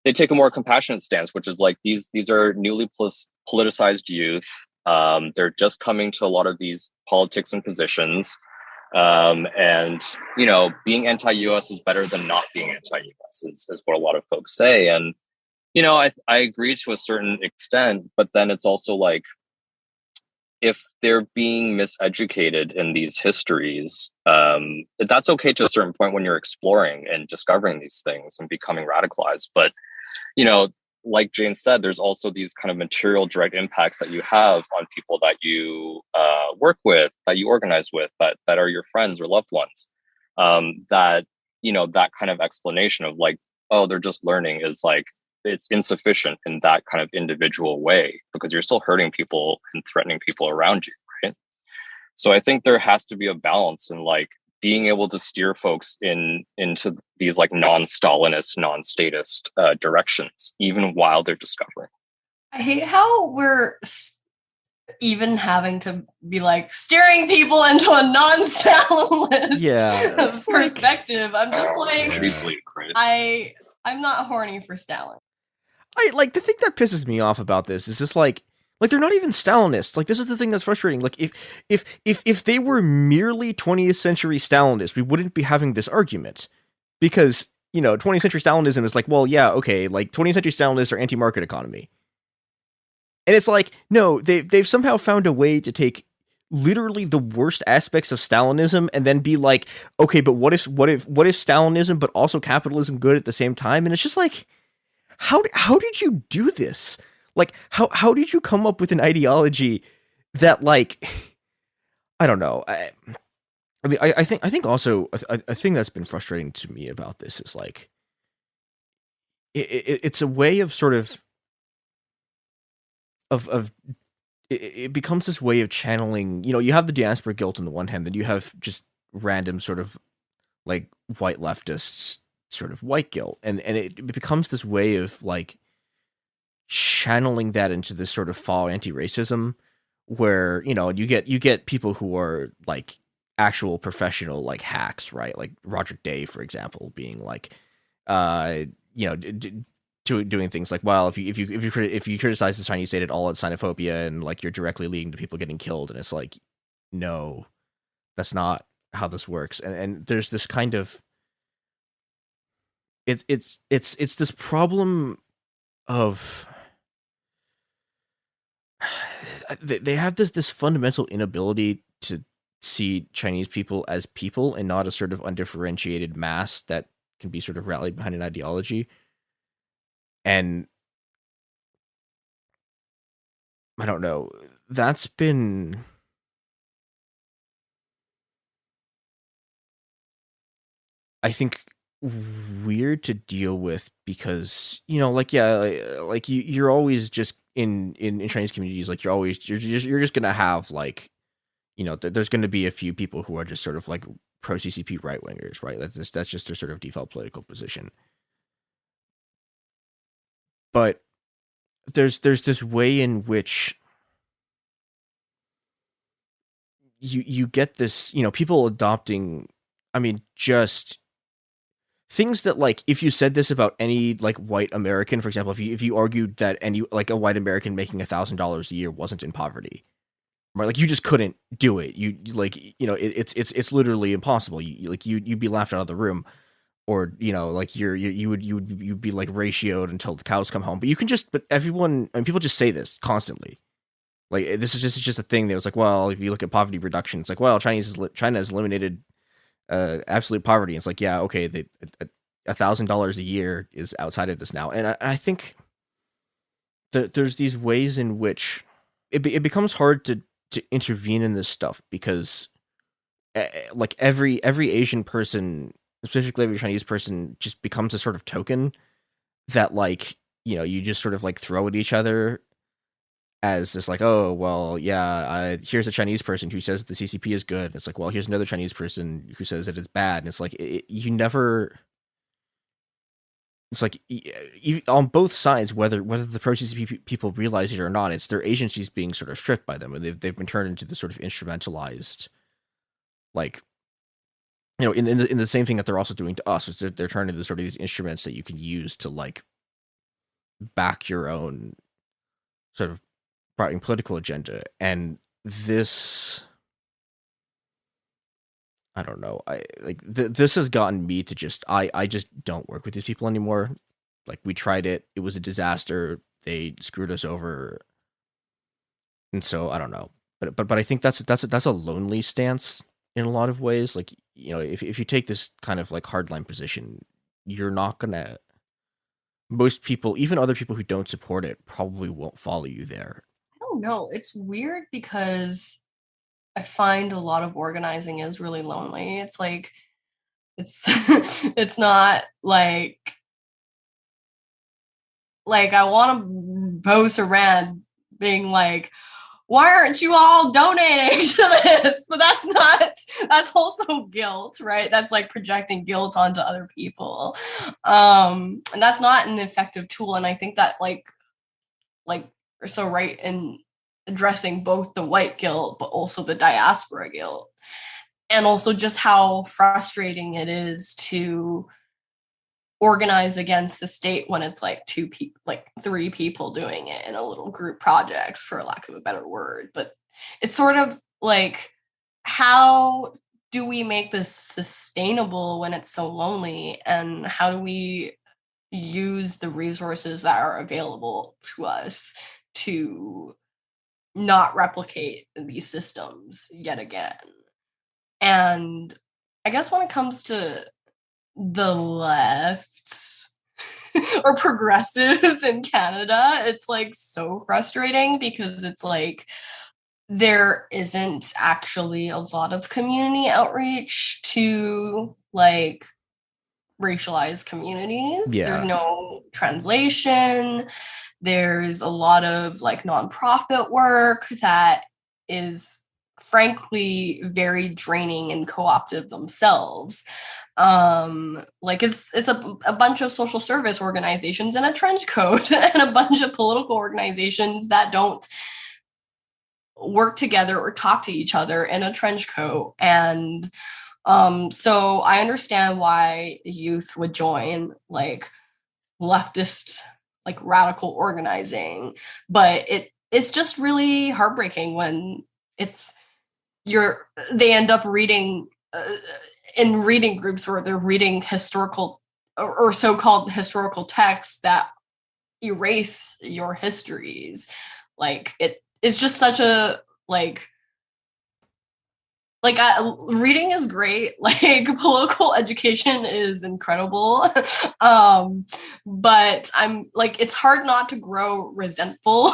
they take a more compassionate stance, which is like, these are newly politicized youth. They're just coming to a lot of these politics and positions. And, you know, being anti-US is better than not being anti-US is what a lot of folks say. And, you know, I agree to a certain extent, but then it's also like, if they're being miseducated in these histories, that's okay to a certain point when you're exploring and discovering these things and becoming radicalized. But, you know, like Jane said, there's also these kind of material direct impacts that you have on people that you work with, that you organize with, that are your friends or loved ones. That, you know, that kind of explanation of like, oh, they're just learning is like, it's insufficient in that kind of individual way, because you're still hurting people and threatening people around you, right? So I think there has to be a balance in like being able to steer folks into these like non-Stalinist, non-statist directions, even while they're discovering. I hate how we're even having to be like steering people into a non-Stalinist perspective. I'm just like, I'm not horny for Stalin. I like, the thing that pisses me off about this is just like they're not even Stalinists. Like, this is the thing that's frustrating. Like, if they were merely 20th century Stalinists, we wouldn't be having this argument, because, you know, 20th century Stalinism is like, well, yeah, okay, like 20th century Stalinists are anti-market economy, and it's like, no, they've somehow found a way to take literally the worst aspects of Stalinism and then be like, okay, but what if Stalinism but also capitalism good at the same time? And it's just like, how did you do this? Like, how did you come up with an ideology that, like, I don't know. I mean, I think also a thing that's been frustrating to me about this is like, it's a way of sort of it becomes this way of channeling, you know, you have the diaspora guilt on the one hand, then you have just random sort of like white leftists sort of white guilt, and it becomes this way of like channeling that into this sort of fall anti-racism, where, you know, you get people who are like actual professional like hacks, right? Like Roger Day, for example, being like, you know, doing things like, well, if you criticize the Chinese state at all, it's xenophobia, and like you're directly leading to people getting killed, and it's like, no, that's not how this works. And there's this kind of it's this problem of they have this fundamental inability to see Chinese people as people and not a sort of undifferentiated mass that can be sort of rallied behind an ideology. And I don't know, that's been I think, weird to deal with because, you know, like, yeah, like you're always just in Chinese communities, like you're just gonna have like, you know, there's gonna be a few people who are just sort of like pro CCP right wingers, right? That's just their sort of default political position. But there's this way in which you get this, you know, people adopting, I mean, just things that, like, if you said this about any like white American, for example, if you argued that any like a white American making $1,000 a year wasn't in poverty, right? Like, you just couldn't do it. You like, you know, it's literally impossible. You'd be laughed out of the room, or, you know, like you'd be like ratioed until the cows come home. But you can just, but everyone, and people just say this constantly. Like, this is just a thing that was like, well, if you look at poverty reduction, it's like, well, China has eliminated absolute poverty. It's like, yeah, okay, $1,000 a year is outside of this now, and I think that there's these ways in which it becomes hard to intervene in this stuff because, like, every Asian person, specifically every Chinese person, just becomes a sort of token that, like, you know, you just sort of like throw at each other as this, like, oh, well, yeah, here's a Chinese person who says the CCP is good. It's like, well, here's another Chinese person who says that it's bad. And it's like, you never, it's like, on both sides, whether the pro-CCP people realize it or not, it's their agencies being sort of stripped by them. And they've been turned into this sort of instrumentalized, like, you know, in the same thing that they're also doing to us, is they're turning into sort of these instruments that you can use to, like, back your own sort of political agenda. And this, I don't know, this has gotten me to just, I just don't work with these people anymore. Like, we tried it was a disaster, they screwed us over, and so I don't know, but I think that's a lonely stance in a lot of ways. Like, you know, if you take this kind of like hardline position, you're not gonna, most people, even other people who don't support it, probably won't follow you there. I don't know. It's weird because I find a lot of organizing is really lonely. It's like, it's it's not like I want to post a rant being like, why aren't you all donating to this? But that's also guilt, right? That's like projecting guilt onto other people. And that's not an effective tool. And I think that like we're so right in addressing both the white guilt, but also the diaspora guilt. And also just how frustrating it is to organize against the state when it's like three people doing it in a little group project, for lack of a better word. But it's sort of like, how do we make this sustainable when it's so lonely? And how do we use the resources that are available to us to not replicate these systems yet again? And I guess when it comes to the lefts or progressives in Canada, it's like so frustrating because it's like there isn't actually a lot of community outreach to like racialized communities. Yeah. There's no translation. There's a lot of like nonprofit work that is frankly very draining and co-optive themselves. Like it's a bunch of social service organizations in a trench coat and a bunch of political organizations that don't work together or talk to each other in a trench coat. And so I understand why youth would join like leftist, like radical organizing, but it's just really heartbreaking when they end up reading in reading groups where they're reading historical or so-called historical texts that erase your histories. Like it's just such a reading is great. Like political education is incredible. But I'm like, it's hard not to grow resentful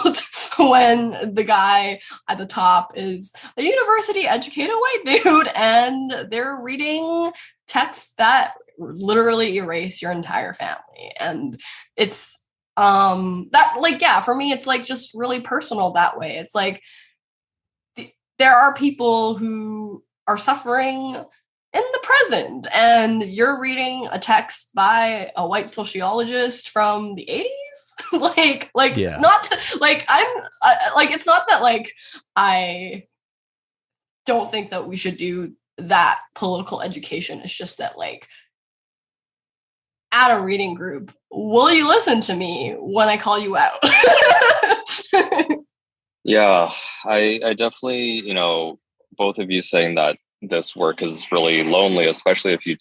when the guy at the top is a university educated white dude and they're reading texts that literally erase your entire family. And it's that, like, yeah, for me, it's like just really personal that way. It's like there are people who are suffering in the present, and you're reading a text by a white sociologist from the 80s. Not to, like, like, it's not that like I don't think that we should do that political education. It's just that, like, at a reading group, will you listen to me when I call you out? Yeah, I definitely, both of you saying that this work is really lonely, especially if you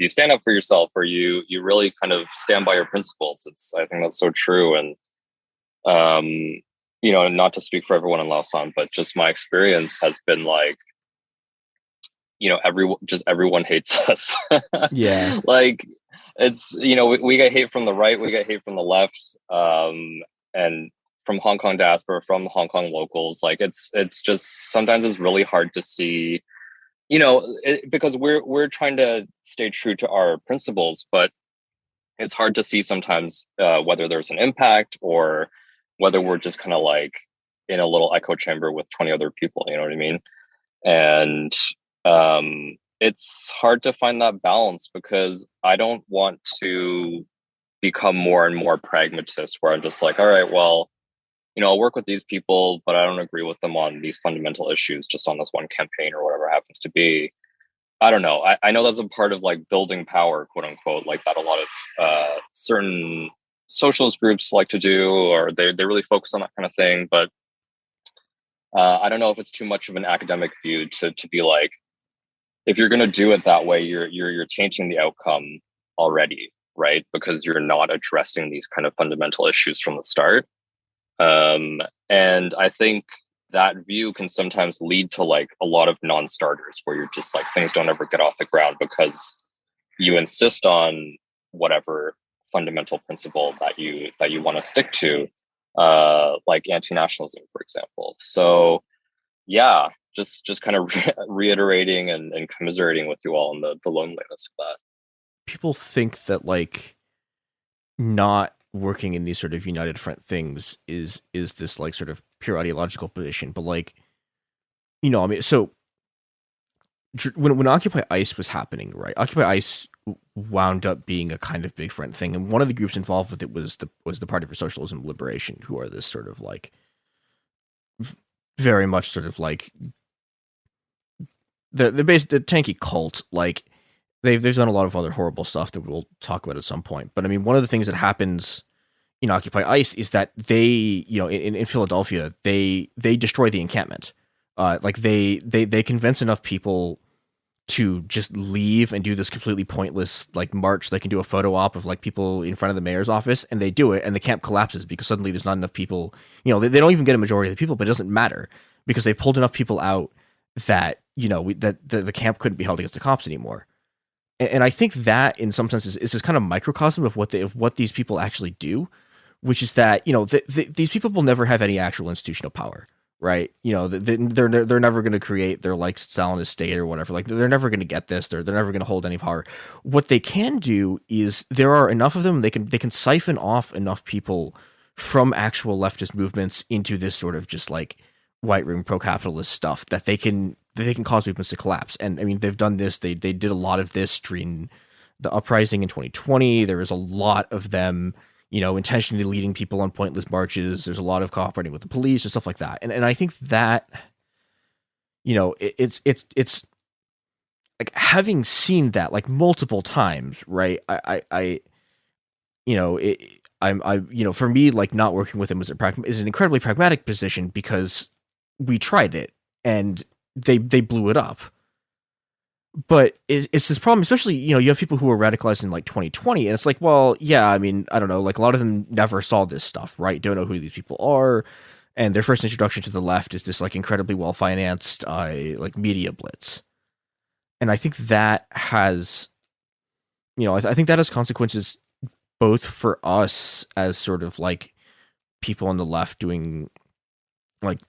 stand up for yourself, or you really kind of stand by your principles. I think that's so true. And, not to speak for everyone in Lausanne, but just my experience has been like, everyone hates us. Yeah. Like, it's, we get hate from the right, we get hate from the left, and from Hong Kong diaspora, from Hong Kong locals. Like, it's just, sometimes it's really hard to see, because we're trying to stay true to our principles, but it's hard to see sometimes whether there's an impact, or whether we're just kind of like in a little echo chamber with 20 other people, you know what I mean? And it's hard to find that balance, because I don't want to become more and more pragmatist, where I'm just like, all right, well, I'll work with these people, but I don't agree with them on these fundamental issues, just on this one campaign or whatever happens to be. I don't know. I know that's a part of like building power, quote unquote, like that a lot of certain socialist groups like to do, or they really focus on that kind of thing. But I don't know if it's too much of an academic view to be like, if you're going to do it that way, you're changing the outcome already, right? Because you're not addressing these kind of fundamental issues from the start. And I think that view can sometimes lead to like a lot of non-starters, where you're just like, things don't ever get off the ground because you insist on whatever fundamental principle that you want to stick to, like anti-nationalism, for example. So yeah, just kind of reiterating and commiserating with you all on the loneliness of that. People think that like not working in these sort of united front things is this like sort of pure ideological position, but like, I mean, so when Occupy ICE was happening, right? Occupy ICE wound up being a kind of big front thing, and one of the groups involved with it was the Party for Socialism and Liberation, who are this sort of like very much sort of like the tanky cult. Like they've done a lot of other horrible stuff that we'll talk about at some point. But I mean, one of the things that happens in Occupy ICE is that they, in Philadelphia, they destroy the encampment. Like they convince enough people to just leave and do this completely pointless like march. They can do a photo op of like people in front of the mayor's office, and they do it, and the camp collapses because suddenly there's not enough people. They don't even get a majority of the people, but it doesn't matter because they've pulled enough people out that that the camp couldn't be held against the cops anymore. And I think that in some sense is this kind of microcosm of what these people actually do, which is that these people will never have any actual institutional power. Right, they're never going to create their like Stalinist state or whatever. Like they're never going to get this. They're never going to hold any power. What they can do is there are enough of them. They can siphon off enough people from actual leftist movements into this sort of just like white room pro-capitalist stuff that they can cause movements to collapse. And I mean, they've done this. They did a lot of this during the uprising in 2020. There was a lot of them, intentionally leading people on pointless marches. There's a lot of cooperating with the police and stuff like that. And I think that, it's like having seen that like multiple times, right? For me, like not working with them is an incredibly pragmatic position because we tried it and they blew it up. But it's this problem, especially, you have people who were radicalized in like 2020, and it's like, well, yeah, I mean, I don't know, like a lot of them never saw this stuff, right? Don't know who these people are. And their first introduction to the left is this like incredibly well-financed like media blitz. And I think that has, I think that has consequences both for us as sort of like people on the left doing like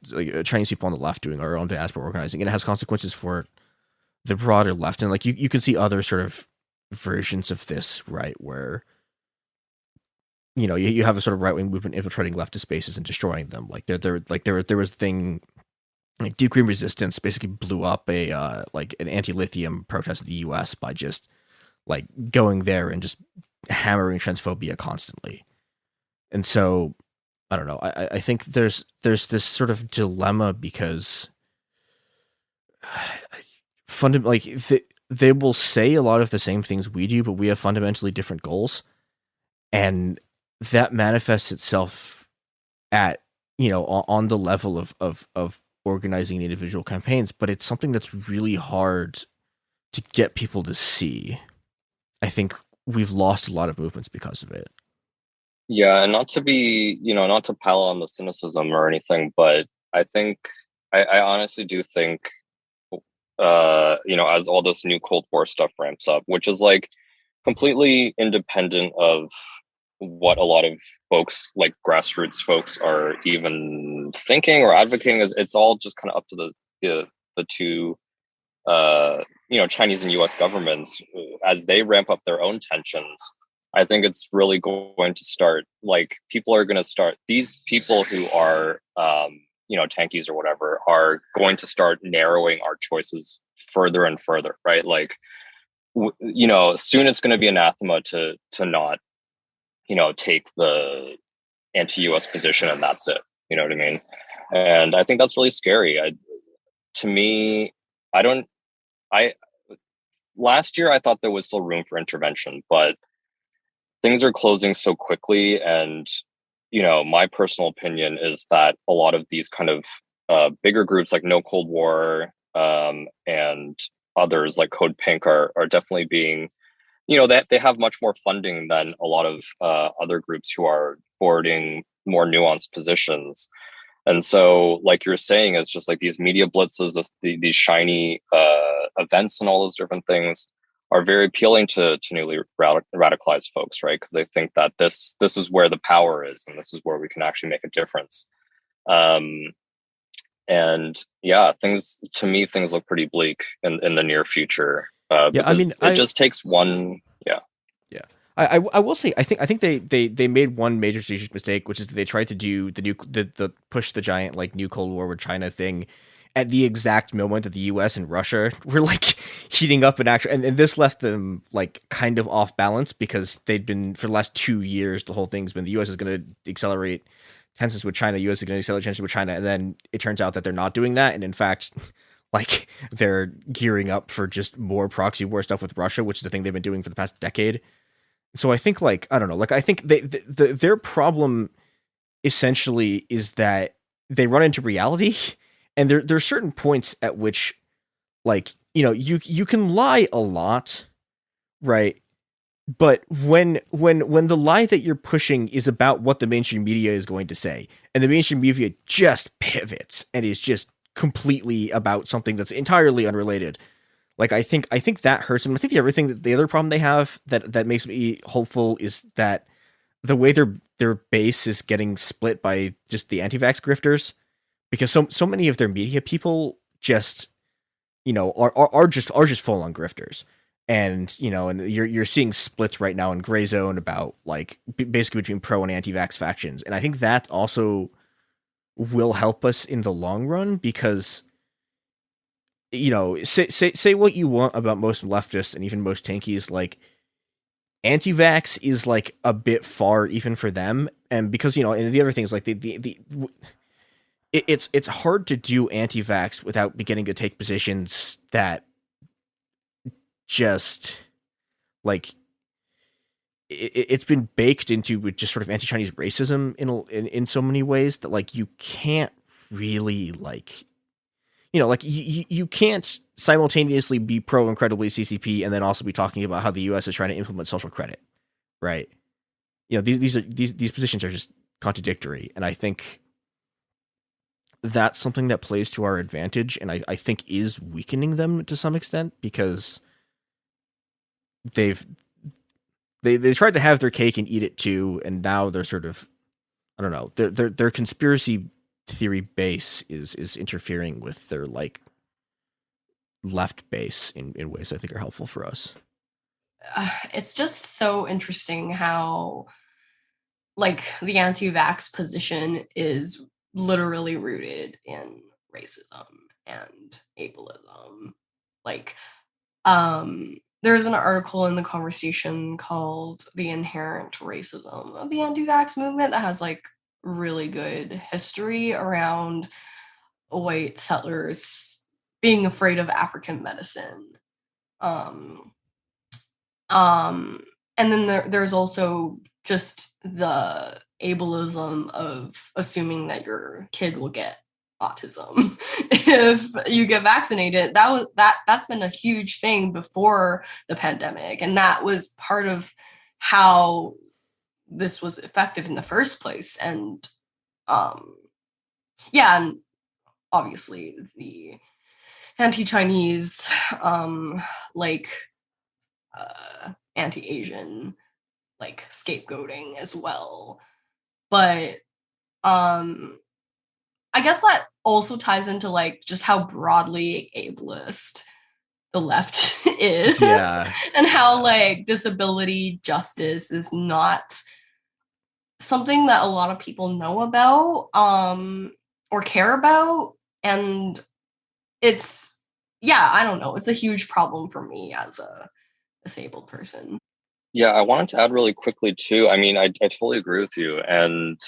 Chinese people on the left doing our own diaspora organizing. And it has consequences for the broader left. And like you can see other sort of versions of this, right, where you have a sort of right wing movement infiltrating leftist spaces and destroying them. Like there was a thing like Deep Green Resistance basically blew up a like an anti-lithium protest in the U.S. by just like going there and just hammering transphobia constantly. And so I don't know. I think there's this sort of dilemma because they will say a lot of the same things we do, but we have fundamentally different goals, and that manifests itself at on the level of organizing individual campaigns. But it's something that's really hard to get people to see. I think we've lost a lot of movements because of it. Yeah, and not to be, not to pile on the cynicism or anything, but I think I honestly do think, as all this new Cold War stuff ramps up, which is like completely independent of what a lot of folks, like grassroots folks, are even thinking or advocating, it's all just kind of up to the two Chinese and US governments as they ramp up their own tensions. I think it's really going to start, like, these people who are tankies or whatever are going to start narrowing our choices further and further, right? Like, soon it's going to be anathema to not take the anti-US position, and that's it. You know what I mean? And I think that's really scary. Last year I thought there was still room for intervention, but things are closing so quickly. And, my personal opinion is that a lot of these kind of bigger groups like No Cold War and others like Code Pink are definitely being, they have much more funding than a lot of other groups who are forwarding more nuanced positions. And so, like you're saying, it's just like these media blitzes, these shiny events and all those different things are very appealing to newly radicalized folks, right? Because they think that this is where the power is, and this is where we can actually make a difference. And yeah, things look pretty bleak in the near future. It just takes one. Yeah. I will say I think they made one major strategic mistake, which is that they tried to do the push the giant like new Cold War with China thing at the exact moment that the US and Russia were like heating up in action, and this left them like kind of off balance because they'd been for the last 2 years the whole thing's been the US is going to accelerate tensions with China, US is going to accelerate tensions with China, and then it turns out that they're not doing that, and in fact like they're gearing up for just more proxy war stuff with Russia, which is the thing they've been doing for the past decade. So I think I think their problem essentially is that they run into reality, and there are certain points at which you can lie a lot, right? But when the lie that you're pushing is about what the mainstream media is going to say, and the mainstream media just pivots and is just completely about something that's entirely unrelated, like I think that hurts them. I think the other problem they have that makes me hopeful is that the way their base is getting split by just the anti-vax grifters, because so many of their media people just are just full on grifters, and and you're seeing splits right now in Gray Zone about like basically between pro and anti-vax factions, and I think that also will help us in the long run because say what you want about most leftists and even most tankies, like anti-vax is like a bit far even for them, and because and the other things like it's hard to do anti-vax without beginning to take positions that just like it's been baked into with just sort of anti-Chinese racism in so many ways that like you can't really like you can't simultaneously be pro incredibly CCP and then also be talking about how the US is trying to implement social credit, right? These positions are just contradictory, and I think that's something that plays to our advantage, and I think is weakening them to some extent because they tried to have their cake and eat it too, and now they're sort of, I don't know, their conspiracy theory base is interfering with their like left base in ways I think are helpful for us. it's just so interesting how like the anti-vax position is literally rooted in racism and ableism. Like, there's an article in The Conversation called The Inherent Racism of the Anti-Vax Movement that has like really good history around white settlers being afraid of African medicine. And then there's also just the ableism of assuming that your kid will get autism if you get vaccinated. That's been a huge thing before the pandemic, and that was part of how this was effective in the first place. And and obviously the anti-Chinese anti-Asian like scapegoating as well. But I guess that also ties into like just how broadly ableist the left is. Yeah. And how like disability justice is not something that a lot of people know about or care about. And it's, I don't know. It's a huge problem for me as a disabled person. Yeah, I wanted to add really quickly too. I mean, I totally agree with you. And,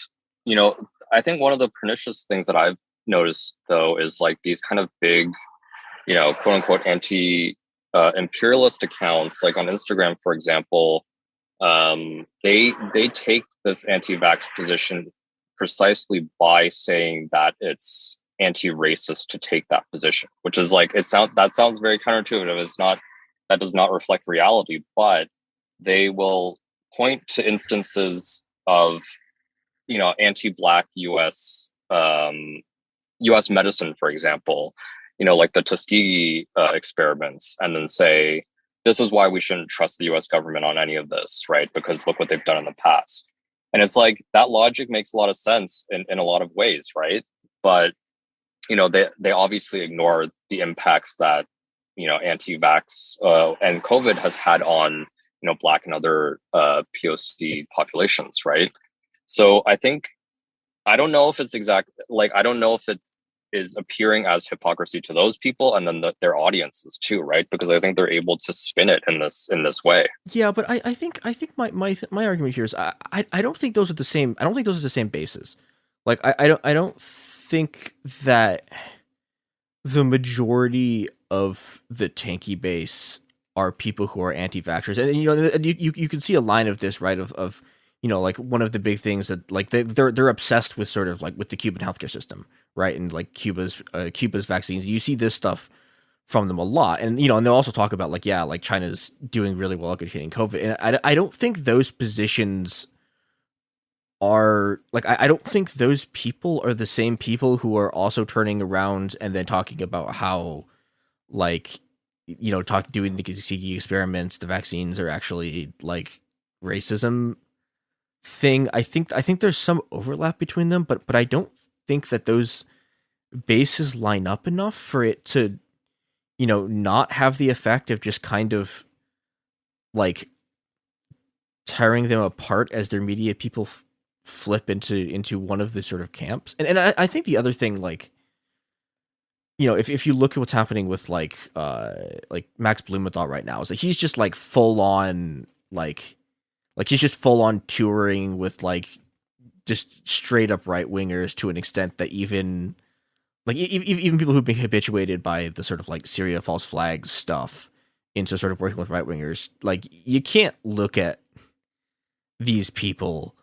you know, I think one of the pernicious things that I've noticed though is like these kind of big, you know, quote unquote imperialist accounts, like on Instagram, for example, they take this anti-vax position precisely by saying that it's anti-racist to take that position, which is like, that sounds very counterintuitive. That does not reflect reality, but they will point to instances of, you know, anti-Black U.S. medicine, for example, you know, like the Tuskegee experiments, and then say, this is why we shouldn't trust the U.S. government on any of this, right? Because look what they've done in the past. And it's like, that logic makes a lot of sense in a lot of ways, right? But, you know, they obviously ignore the impacts that, you know, anti-vax and COVID has had on, you know, Black and other POC populations, right? So I don't know if it's I don't know if it is appearing as hypocrisy to those people and then their audiences too, right? Because I think they're able to spin it in this way. Yeah, but I think my argument here is I don't think those are the same. I don't think those are the same bases. Like I don't think that the majority of the tanky base are people who are anti-vaxxers, and you know, you can see a line of this, right? Of you know, like one of the big things that like they're obsessed with, sort of like with the Cuban healthcare system, right? And like Cuba's vaccines. You see this stuff from them a lot, and you know, and they'll also talk about like, yeah, like China's doing really well at containing COVID, and I don't think those positions are like, I don't think those people are the same people who are also turning around and then talking about how, like, you know, doing the Tuskegee experiments, the vaccines are actually like racism thing. I think there's some overlap between them, but I don't think that those bases line up enough for it to, you know, not have the effect of just kind of like tearing them apart as their media people flip into one of the sort of camps. And I think the other thing, like, you know, if you look at what's happening with like Max Blumenthal right now, is that he's just like full on like he's just full on touring with like just straight up right wingers to an extent that even people who've been habituated by the sort of like Syria false flags stuff into sort of working with right wingers, like you can't look at these people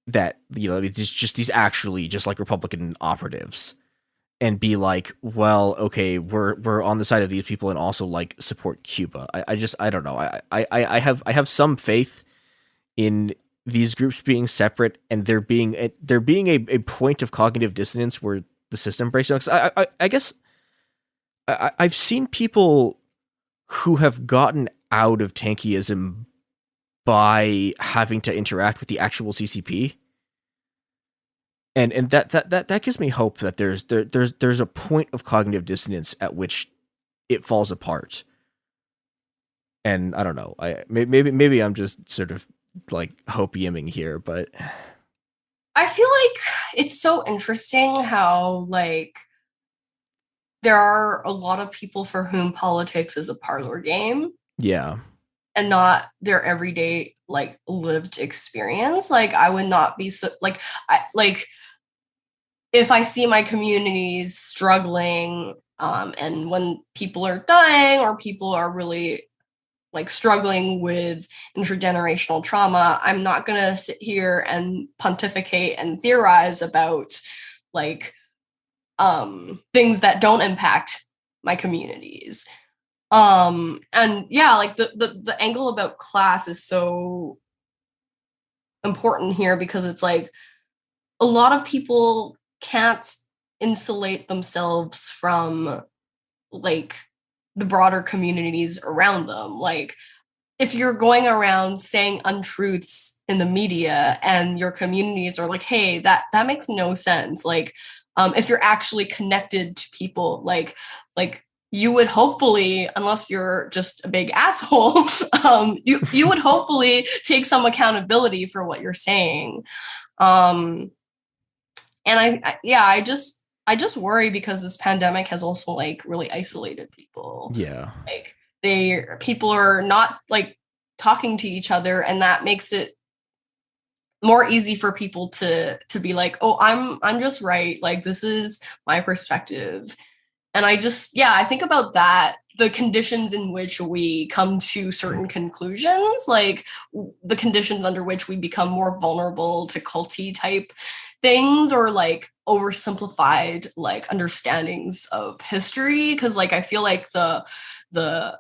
that, you know, it's just these actually just like Republican operatives and be like, well, okay, we're on the side of these people and also like support Cuba. I don't know. I have some faith in these groups being separate and there being a point of cognitive dissonance where the system breaks down. 'Cause I guess I've seen people who have gotten out of tankyism by having to interact with the actual CCP. And that gives me hope that there's a point of cognitive dissonance at which it falls apart. And I don't know. Maybe I'm just sort of like hopiuming here, but I feel like it's so interesting how like there are a lot of people for whom politics is a parlor game. Yeah. And not their everyday like lived experience. Like I would not be so like if I see my communities struggling, and when people are dying or people are really like struggling with intergenerational trauma, I'm not gonna sit here and pontificate and theorize about like things that don't impact my communities. And yeah, like the angle about class is so important here because it's like a lot of people can't insulate themselves from like the broader communities around them. Like if you're going around saying untruths in the media and your communities are like, hey, that makes no sense. Like if you're actually connected to people, like you would hopefully, unless you're just a big asshole, you would hopefully take some accountability for what you're saying. And I just worry because this pandemic has also like really isolated people. Yeah. Like people are not like talking to each other, and that makes it more easy for people to be like, oh, I'm just right. Like this is my perspective. And I think about that, the conditions in which we come to certain conclusions, like the conditions under which we become more vulnerable to culty type things or like oversimplified like understandings of history. Cause like I feel like the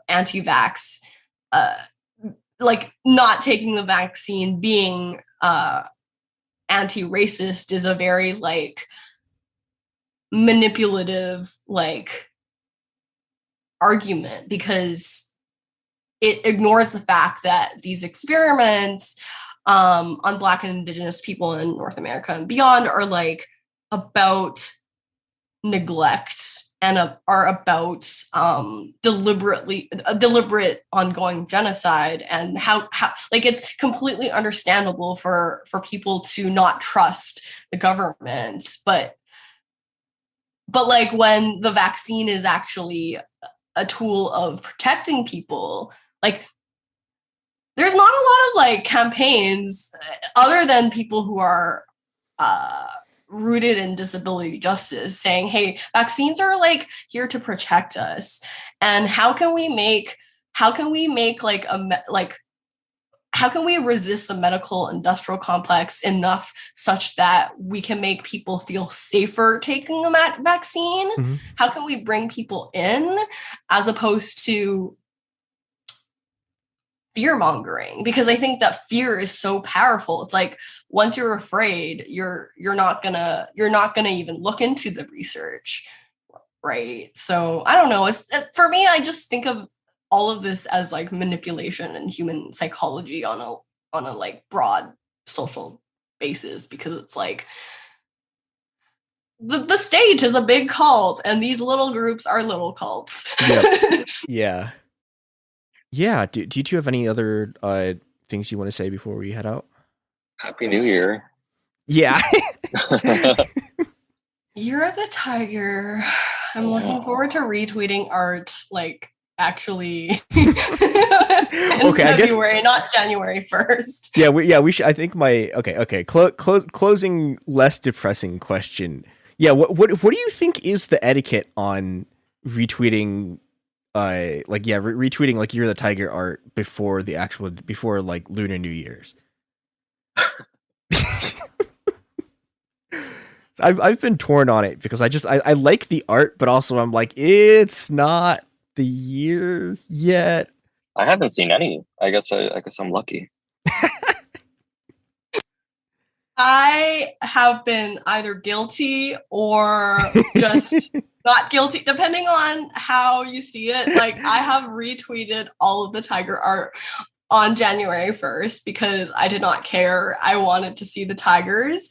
anti-vax, like not taking the vaccine, being anti-racist is a very like manipulative like argument because it ignores the fact that these experiments on Black and Indigenous people in North America and beyond are like about neglect and are about deliberate ongoing genocide, and how like it's completely understandable for people to not trust the government, but like when the vaccine is actually a tool of protecting people, like there's not a lot of like campaigns other than people who are rooted in disability justice saying, hey, vaccines are like here to protect us. And how can we how can we resist the medical industrial complex enough such that we can make people feel safer taking a vaccine? Mm-hmm. How can we bring people in as opposed to fear mongering? Because I think that fear is so powerful. It's like once you're afraid, you're not gonna even look into the research, right? So I don't know. For me, I just think of all of this as like manipulation and human psychology on a like broad social basis, because it's like the stage is a big cult and these little groups are little cults. Yep. Yeah. Do you two have any other things you want to say before we head out? Happy New Year. Yeah. Year of the Tiger. I'm looking forward to retweeting art like actually in February, not January 1st. We should. I think closing less depressing question. Yeah, what do you think is the etiquette on retweeting retweeting like Year of the Tiger art before like Lunar New Year's? I've been torn on it because I like the art, but also I'm like, it's not the year yet. I haven't seen any. I guess I'm lucky. I have been either guilty or just not guilty, depending on how you see it. Like I have retweeted all of the tiger art on January 1st because I did not care. I wanted to see the tigers.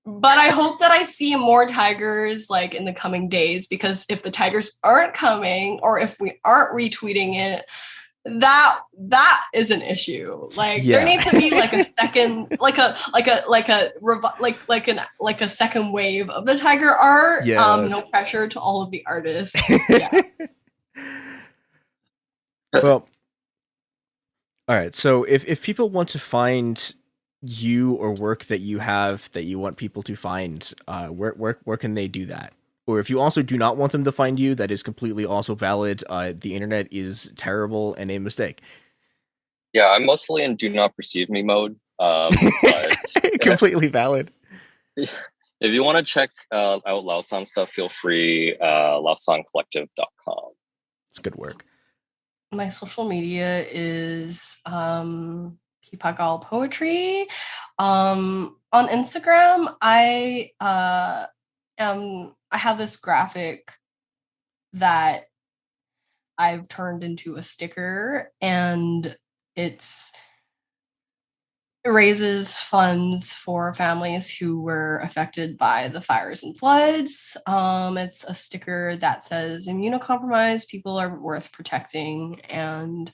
But I hope that I see more tigers like in the coming days, because if the tigers aren't coming, or if we aren't retweeting it, that is an issue. Like there needs to be like a second, like a second wave of the tiger art. Yes. No pressure to all of the artists. Yeah. Well, all right. So if people want to find you or work that you have that you want people to find, where can they do that? Or if you also do not want them to find you, that is completely also valid. The internet is terrible and a mistake. Yeah, I'm mostly in do not perceive me mode. But completely valid. If you want to check out Lausan stuff, feel free. LausanCollective.com. It's good work. My social media is Pipagal Poetry. On Instagram, I have this graphic that I've turned into a sticker, and it raises funds for families who were affected by the fires and floods. It's a sticker that says immunocompromised people are worth protecting, and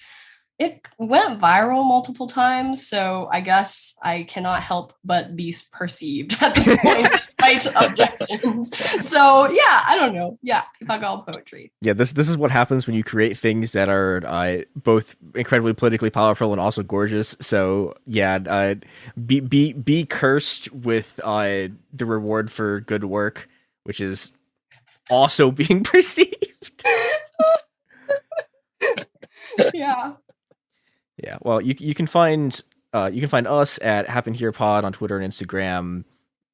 it went viral multiple times, so I guess I cannot help but be perceived at this point, despite objections. So yeah, I don't know. Yeah, Pipagal Poetry. Yeah, this is what happens when you create things that are both incredibly politically powerful and also gorgeous. So yeah, be cursed with the reward for good work, which is also being perceived. Yeah. Yeah, well, you can find us at Happen Here Pod on Twitter and Instagram.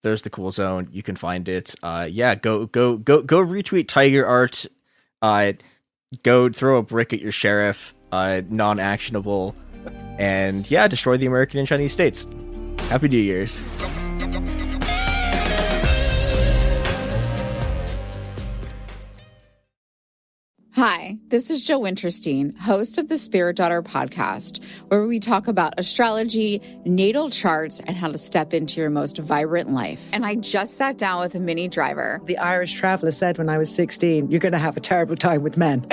There's the Cool Zone. You can find it. Yeah, go retweet tiger art. Go throw a brick at your sheriff. Non-actionable, and yeah, destroy the American and Chinese states. Happy New Year's. Hi, this is Jo Winterstein, host of the Spirit Daughter podcast, where we talk about astrology, natal charts, and how to step into your most vibrant life. And I just sat down with a Minnie Driver. The Irish traveller said when I was 16, you're going to have a terrible time with men.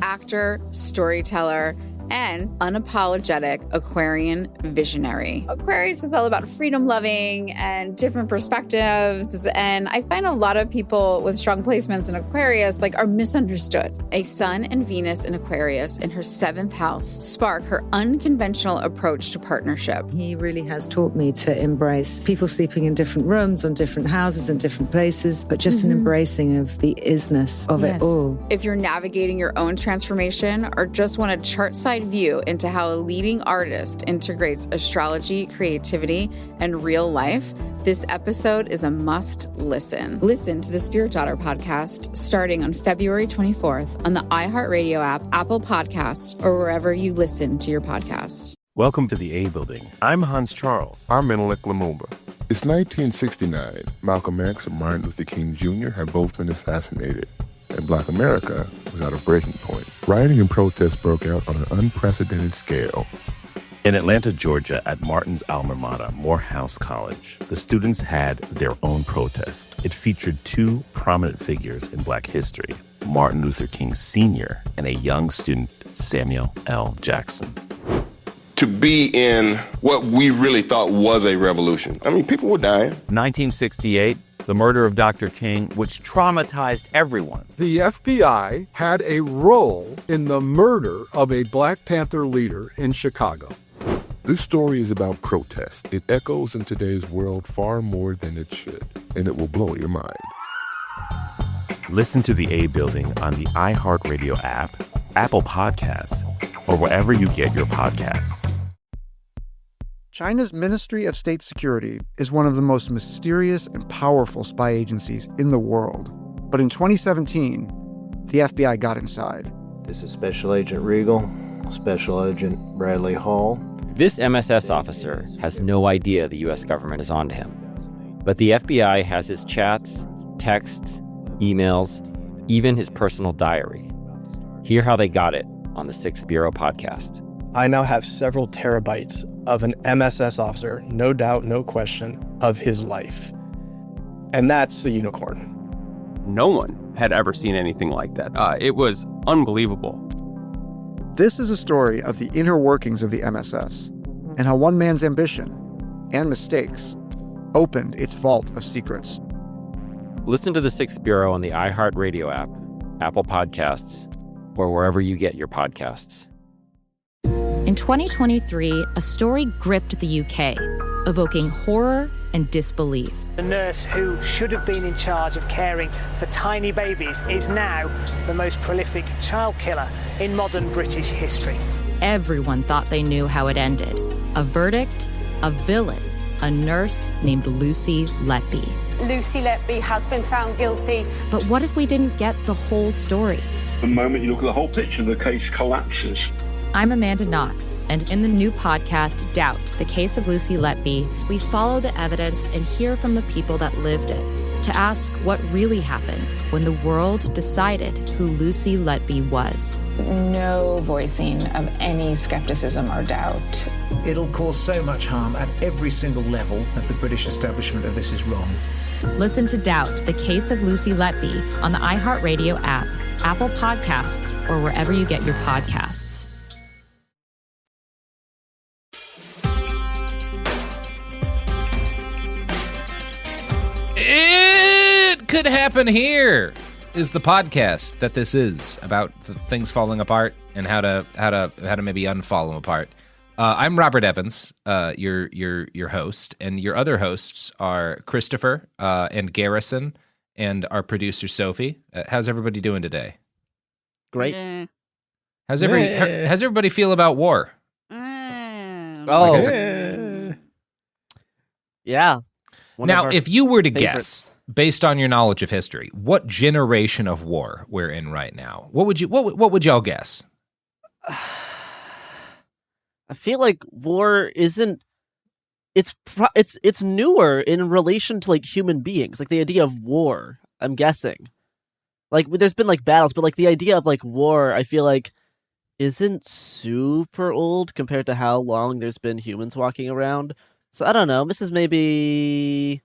Actor, storyteller, and unapologetic Aquarian visionary. Aquarius is all about freedom-loving and different perspectives, and I find a lot of people with strong placements in Aquarius are misunderstood. A Sun and Venus in Aquarius in her 7th house spark her unconventional approach to partnership. He really has taught me to embrace people sleeping in different rooms, on different houses, in different places, but just an embracing of the isness of it all. If you're navigating your own transformation or just want a chart-side view into how a leading artist integrates astrology, creativity, and real life, this episode is a must listen. Listen to the Spirit Daughter podcast starting on February 24th on the iHeartRadio app, Apple Podcasts, or wherever you listen to your podcasts. Welcome to the A Building. I'm Hans Charles. I'm Menelik Lumumba. It's 1969. Malcolm X and Martin Luther King Jr. had both been assassinated, and Black America was at a breaking point. Rioting and protests broke out on an unprecedented scale. In Atlanta, Georgia, at Martin's alma mater, Morehouse College, the students had their own protest. It featured two prominent figures in Black history, Martin Luther King Sr. and a young student, Samuel L. Jackson. To be in what we really thought was a revolution. I mean, people were dying. 1968, the murder of Dr. King, which traumatized everyone. The FBI had a role in the murder of a Black Panther leader in Chicago. This story is about protest. It echoes in today's world far more than it should, and it will blow your mind. Listen to the A Building on the iHeartRadio app, Apple Podcasts, or wherever you get your podcasts. China's Ministry of State Security is one of the most mysterious and powerful spy agencies in the world. But in 2017, the FBI got inside. This is Special Agent Regal, Special Agent Bradley Hall. This MSS officer has no idea the U.S. government is onto him. But the FBI has his chats, texts, emails, even his personal diary. Hear how they got it on the 6th Bureau podcast. I now have several terabytes of an MSS officer, no doubt, no question, of his life. And that's a unicorn. No one had ever seen anything like that. It was unbelievable. This is a story of the inner workings of the MSS and how one man's ambition and mistakes opened its vault of secrets. Listen to The Sixth Bureau on the iHeartRadio app, Apple Podcasts, or wherever you get your podcasts. In 2023, a story gripped the UK, evoking horror and disbelief. The nurse who should have been in charge of caring for tiny babies is now the most prolific child killer in modern British history. Everyone thought they knew how it ended. A verdict, a villain, a nurse named Lucy Letby. Lucy Letby has been found guilty. But what if we didn't get the whole story? The moment you look at the whole picture, the case collapses. I'm Amanda Knox, and in the new podcast, Doubt, the Case of Lucy Letby, we follow the evidence and hear from the people that lived it to ask what really happened when the world decided who Lucy Letby was. No voicing of any skepticism or doubt. It'll cause so much harm at every single level of the British establishment of this is wrong. Listen to Doubt, the Case of Lucy Letby on the iHeartRadio app, Apple Podcasts, or wherever you get your podcasts. It could happen here is the podcast that this is about things falling apart and how to maybe unfall them apart. I'm Robert Evans, your host, and your other hosts are Christopher and Garrison, and our producer Sophie. How's everybody doing today? Great. How's everybody feel about war? Yeah. Now, if you were to guess, based on your knowledge of history, what generation of war we're in right now, what would y'all guess? I feel like war isn't. It's newer in relation to like human beings, like the idea of war. I'm guessing, like there's been like battles, but like the idea of like war, I feel like isn't super old compared to how long there's been humans walking around. So I don't know. This is maybe.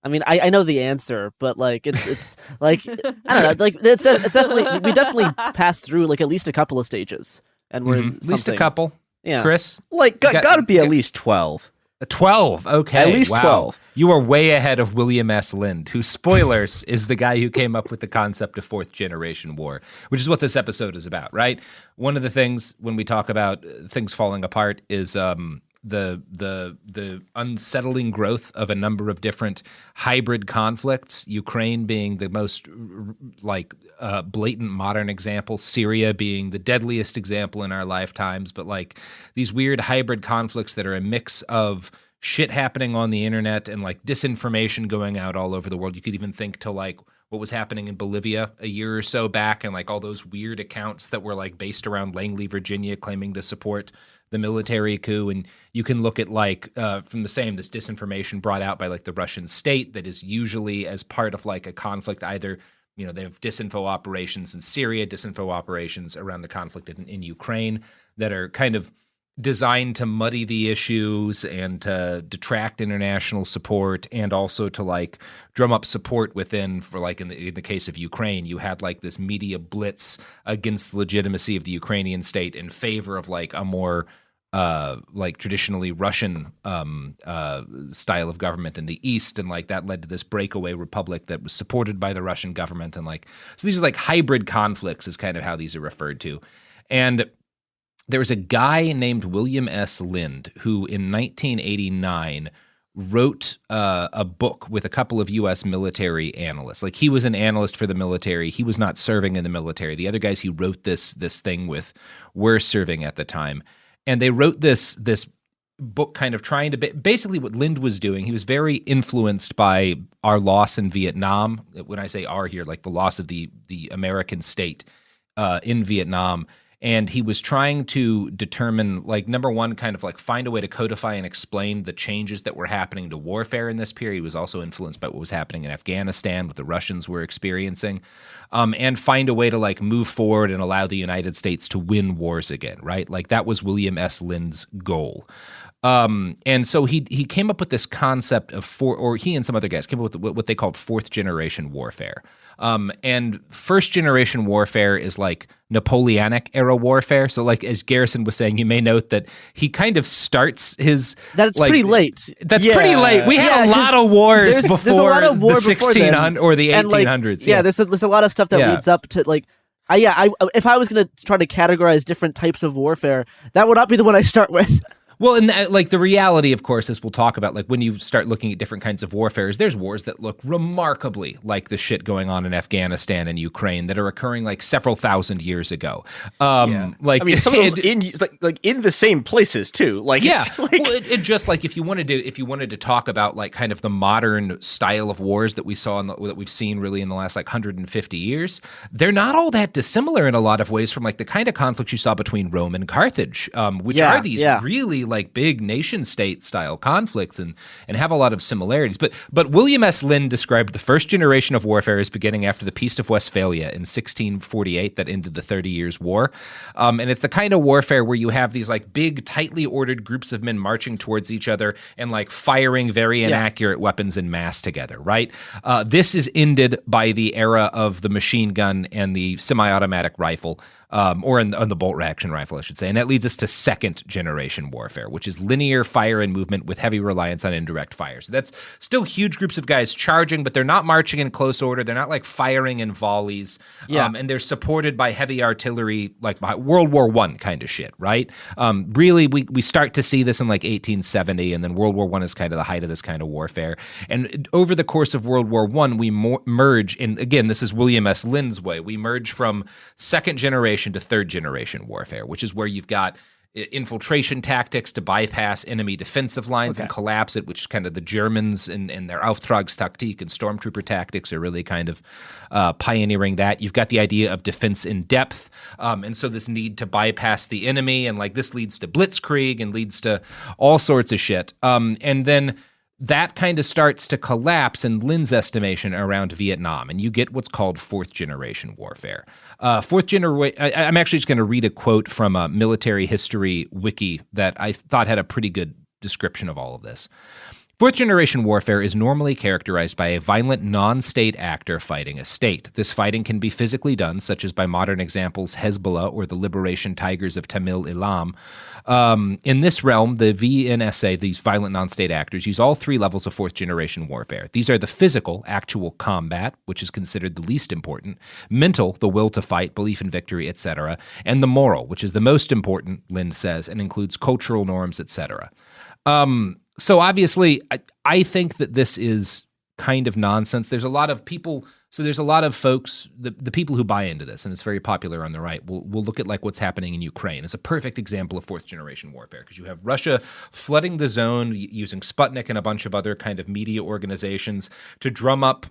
I mean, I know the answer, but like it's like I don't know. Like it's definitely we definitely passed through like at least a couple of stages, and we're in at least a couple. Yeah, Chris, like gotta be at least 12. 12. Okay, at least 12. You are way ahead of William S. Lind, who, spoilers, is the guy who came up with the concept of fourth generation war, which is what this episode is about, right? One of the things when we talk about things falling apart is the unsettling growth of a number of different hybrid conflicts, Ukraine being the most blatant modern example, Syria being the deadliest example in our lifetimes, but like these weird hybrid conflicts that are a mix of shit happening on the internet and like disinformation going out all over the world. You could even think to like what was happening in Bolivia a year or so back and like all those weird accounts that were like based around Langley, Virginia, claiming to support the military coup. And you can look at like from this disinformation brought out by like the Russian state that is usually as part of like a conflict, either, you know, they have disinfo operations in Syria, disinfo operations around the conflict in Ukraine that are kind of designed to muddy the issues and to detract international support and also to like drum up support within. For like in the case of Ukraine, you had like this media blitz against the legitimacy of the Ukrainian state in favor of like a more like traditionally Russian style of government in the East, and like that led to this breakaway republic that was supported by the Russian government. And like so these are like hybrid conflicts is kind of how these are referred to. And there was a guy named William S. Lind who in 1989 wrote a book with a couple of U.S. military analysts. Like he was an analyst for the military. He was not serving in the military. The other guys he wrote this thing with were serving at the time. And they wrote this book kind of trying to basically what Lind was doing. He was very influenced by our loss in Vietnam. When I say our here, like the loss of the American state in Vietnam. And he was trying to determine, like, number one, kind of like find a way to codify and explain the changes that were happening to warfare in this period. He was also influenced by what was happening in Afghanistan, what the Russians were experiencing, and find a way to like move forward and allow the United States to win wars again, right? Like that was William S. Lind's goal. And so he came up with this concept of he and some other guys came up with what they called fourth generation warfare. And first generation warfare is like Napoleonic era warfare. So like, as Garrison was saying, you may note that he kind of starts his... That's pretty late. That's pretty late. We had a lot of wars before the 1600 or the 1800s. There's a lot of stuff that leads up to like... if I was going to try to categorize different types of warfare, that would not be the one I start with. Well, and like the reality, of course, as we'll talk about, like when you start looking at different kinds of warfare, there's wars that look remarkably like the shit going on in Afghanistan and Ukraine that are occurring like several thousand years ago. Like, I mean, some of those in the same places too. Like, it's like... Well, it just like if you wanted to talk about like kind of the modern style of wars that we saw that we've seen really in the last like 150 years, they're not all that dissimilar in a lot of ways from like the kind of conflicts you saw between Rome and Carthage, which are these really like big nation state style conflicts and have a lot of similarities. But William S. Lind described the first generation of warfare as beginning after the Peace of Westphalia in 1648 that ended the 30 Years' War. And it's the kind of warfare where you have these like big, tightly ordered groups of men marching towards each other and like firing very inaccurate weapons in mass together, right? This is ended by the era of the machine gun and the semi-automatic rifle. Or on the bolt-action rifle, I should say. And that leads us to second generation warfare, which is linear fire and movement with heavy reliance on indirect fire. So that's still huge groups of guys charging, but they're not marching in close order. They're not like firing in volleys. And they're supported by heavy artillery, like World War I kind of shit, right? Really, we start to see this in like 1870, and then World War I is kind of the height of this kind of warfare. And over the course of World War I, we merge, and again, this is William S. Lind's way, we merge from second generation to third generation warfare, which is where you've got infiltration tactics to bypass enemy defensive lines and collapse it, which is kind of the Germans and their Auftragstaktik and stormtrooper tactics are really kind of pioneering that. You've got the idea of defense in depth, and so this need to bypass the enemy, and like this leads to blitzkrieg and leads to all sorts of shit. And then that kind of starts to collapse in Lind's estimation around Vietnam, and you get what's called fourth generation warfare. Fourth generation. I'm actually just going to read a quote from a military history wiki that I thought had a pretty good description of all of this. Fourth generation warfare is normally characterized by a violent non-state actor fighting a state. This fighting can be physically done, such as by modern examples Hezbollah or the Liberation Tigers of Tamil Eelam. In this realm, the VNSA, these violent non-state actors, use all three levels of fourth generation warfare. These are the physical, actual combat, which is considered the least important, mental, the will to fight, belief in victory, etc., and the moral, which is the most important, Lind says, and includes cultural norms, etc. So obviously, I think that this is kind of nonsense. There's a lot of people, so there's a lot of folks, the people who buy into this, and it's very popular on the right, will look at like what's happening in Ukraine. It's a perfect example of fourth generation warfare because you have Russia flooding the zone using Sputnik and a bunch of other kind of media organizations to drum up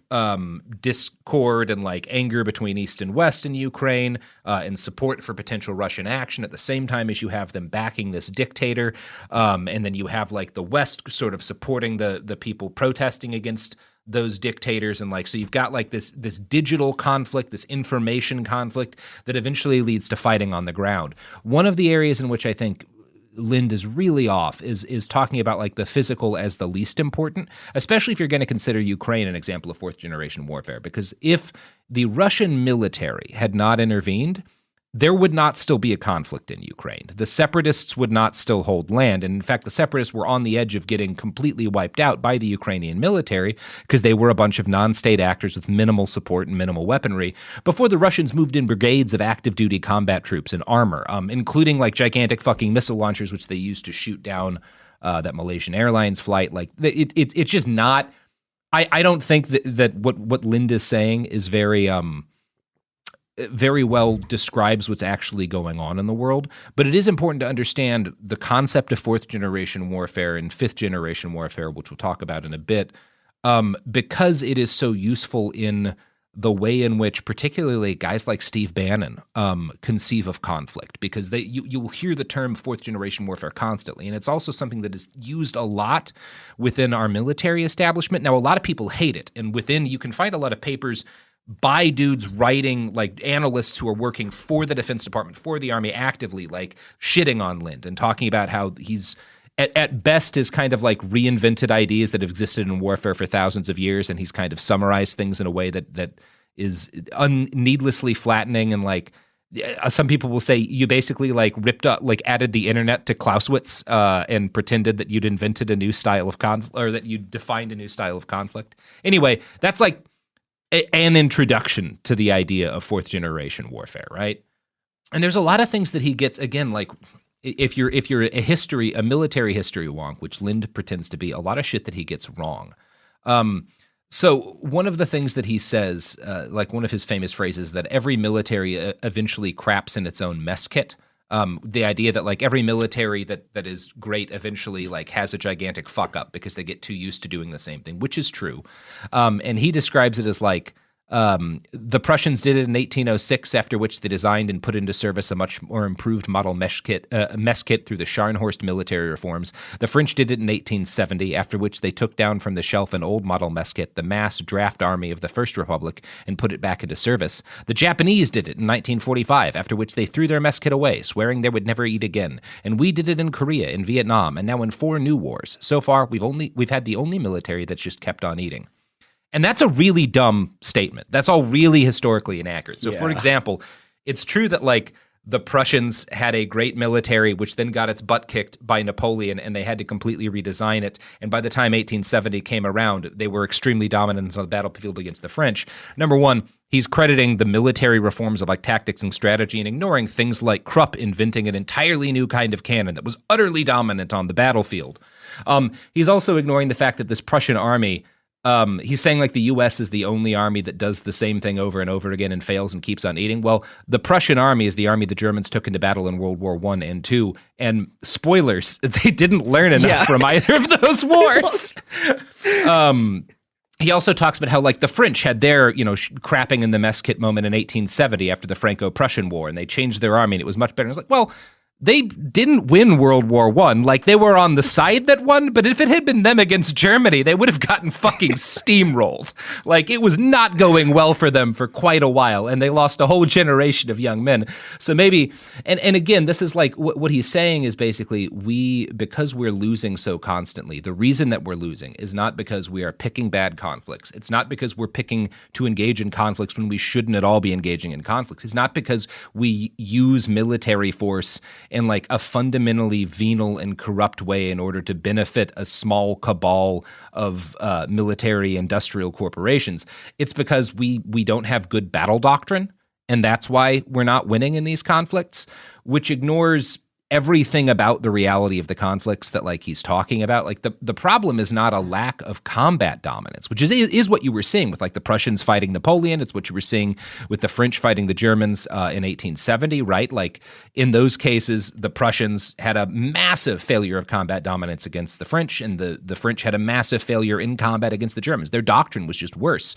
discord and like anger between East and West in Ukraine and support for potential Russian action at the same time as you have them backing this dictator. And then you have like the West sort of supporting the people protesting against those dictators, and like so you've got like this digital conflict, this information conflict that eventually leads to fighting on the ground. One of the areas in which I think Lind is really off is talking about like the physical as the least important, especially if you're going to consider Ukraine an example of fourth generation warfare, because if the Russian military had not intervened, there would not still be a conflict in Ukraine. The separatists would not still hold land. And in fact, the separatists were on the edge of getting completely wiped out by the Ukrainian military because they were a bunch of non-state actors with minimal support and minimal weaponry before the Russians moved in brigades of active duty combat troops and armor, including like gigantic fucking missile launchers, which they used to shoot down that Malaysian Airlines flight. Like it's just not, I don't think that what Lind is saying is very well describes what's actually going on in the world. But it is important to understand the concept of fourth generation warfare and fifth generation warfare, which we'll talk about in a bit, because it is so useful in the way in which particularly guys like Steve Bannon conceive of conflict, because you'll hear the term fourth generation warfare constantly. And it's also something that is used a lot within our military establishment. Now, a lot of people hate it. And you can find a lot of papers by dudes writing, like analysts who are working for the Defense Department, for the Army actively, like shitting on Lind and talking about how he's at best is kind of like reinvented ideas that have existed in warfare for thousands of years, and he's kind of summarized things in a way that is needlessly flattening, and like some people will say you basically like ripped up, like added the internet to Clausewitz and pretended that you'd invented a new style of conflict, or that you defined a new style of conflict. Anyway, that's like an introduction to the idea of fourth generation warfare, right? And there's a lot of things that he gets, again, like if you're a military history wonk, which Lind pretends to be, a lot of shit that he gets wrong. So one of the things that he says, like one of his famous phrases, that every military eventually craps in its own mess kit. The idea that like every military that is great eventually like has a gigantic fuck up because they get too used to doing the same thing, which is true. And he describes it as like, the Prussians did it in 1806, after which they designed and put into service a much more improved model mess kit through the Scharnhorst military reforms. The French did it in 1870, after which they took down from the shelf an old model mess kit, the mass draft army of the First Republic, and put it back into service. The Japanese did it in 1945, after which they threw their mess kit away, swearing they would never eat again. And we did it in Korea, in Vietnam, and now in 4 new wars. So far, we've had the only military that's just kept on eating. And that's a really dumb statement. That's all really historically inaccurate. So, for example, it's true that like the Prussians had a great military, which then got its butt kicked by Napoleon, and they had to completely redesign it. And by the time 1870 came around, they were extremely dominant on the battlefield against the French. Number one, he's crediting the military reforms of like tactics and strategy and ignoring things like Krupp inventing an entirely new kind of cannon that was utterly dominant on the battlefield. He's also ignoring the fact that this Prussian army, he's saying like the U.S. is the only army that does the same thing over and over again and fails and keeps on eating. Well, the Prussian army is the army the Germans took into battle in World War I and II. And spoilers, they didn't learn enough from either of those wars. He also talks about how like the French had their, crapping in the mess kit moment in 1870 after the Franco-Prussian War, and they changed their army and it was much better. And it's like, well, they didn't win World War I. Like, they were on the side that won, but if it had been them against Germany, they would have gotten fucking steamrolled. Like, it was not going well for them for quite a while, and they lost a whole generation of young men. So maybe, and again, this is like, what he's saying is basically, because we're losing so constantly, the reason that we're losing is not because we are picking bad conflicts. It's not because we're picking to engage in conflicts when we shouldn't at all be engaging in conflicts. It's not because we use military force in like a fundamentally venal and corrupt way in order to benefit a small cabal of military industrial corporations. It's because we don't have good battle doctrine, and that's why we're not winning in these conflicts, which ignores everything about the reality of the conflicts that like he's talking about. Like the problem is not a lack of combat dominance, which is what you were seeing with like the Prussians fighting Napoleon. It's what you were seeing with the French fighting the Germans in 1870, right? Like in those cases, the Prussians had a massive failure of combat dominance against the French, and the French had a massive failure in combat against the Germans. Their doctrine was just worse.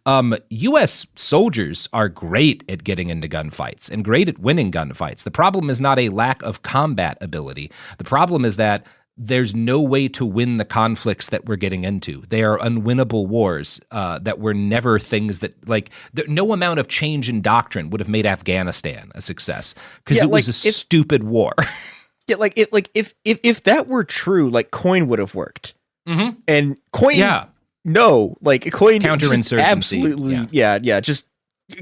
U.S. soldiers are great at getting into gunfights and great at winning gunfights. The problem is not a lack of combat ability. The problem is that there's no way to win the conflicts that we're getting into. They are unwinnable wars that were never things that, like, no amount of change in doctrine would have made Afghanistan a success because it was a stupid war. Yeah, if that were true, like coin would have worked. Mm-hmm. And coin, no, like coin counterinsurgency, absolutely, just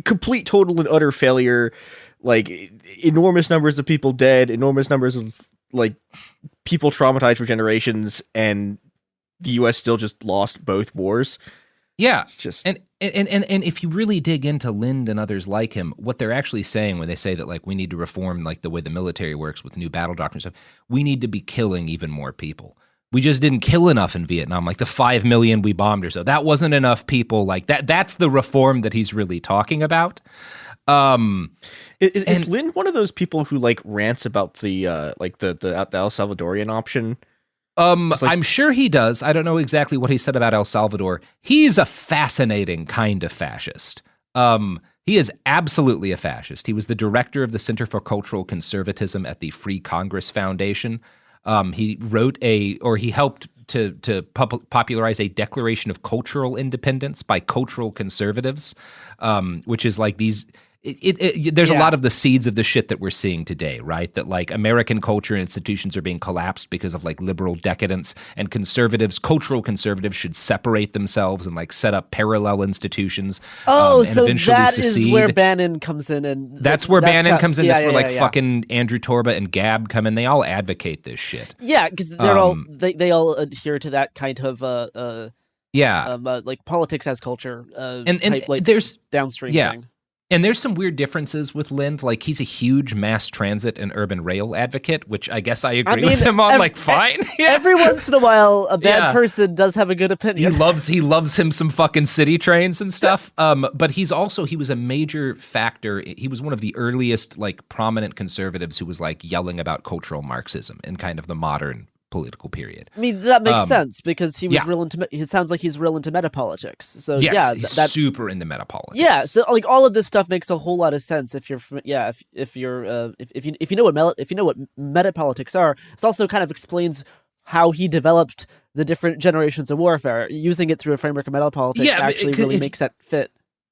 complete, total, and utter failure. Like enormous numbers of people dead, enormous numbers of like people traumatized for generations, and the U.S. still just lost both wars. Yeah, it's just and if you really dig into Lind and others like him, what they're actually saying when they say that like we need to reform like the way the military works with new battle doctrine stuff, we need to be killing even more people. We just didn't kill enough in Vietnam, like the 5 million we bombed or so. That wasn't enough people. Like that's the reform that he's really talking about. Is Lind one of those people who like rants about the El Salvadorian option? I'm sure he does. I don't know exactly what he said about El Salvador. He's a fascinating kind of fascist. He is absolutely a fascist. He was the director of the Center for Cultural Conservatism at the Free Congress Foundation. He helped to popularize a declaration of cultural independence by cultural conservatives, which is like these. there's a lot of the seeds of the shit that we're seeing today, right? That like American culture and institutions are being collapsed because of like liberal decadence, and cultural conservatives should separate themselves and like set up parallel institutions. Oh, and so eventually that secede. is where Bannon comes in, and that's where Bannon comes in. Yeah, that's where like yeah. fucking Andrew Torba and Gab come in. They all advocate this shit. Yeah, because they're all they all adhere to that kind of like politics as culture and type, like there's downstream yeah. thing. And there's some weird differences with Lind. Like, he's a huge mass transit and urban rail advocate, which I guess I agree with him on. Fine. Every once in a while, a bad person does have a good opinion. He loves him some fucking city trains and stuff. But he was a major factor. He was one of the earliest, like, prominent conservatives who was, like, yelling about cultural Marxism in kind of the modern political period. I mean, that makes sense because he was real into. It sounds like he's real into metapolitics. So yes, he's super into metapolitics. Yeah, so like all of this stuff makes a whole lot of sense if you know what metapolitics are. It also kind of explains how he developed the different generations of warfare. Using it through a framework of metapolitics actually really makes that fit.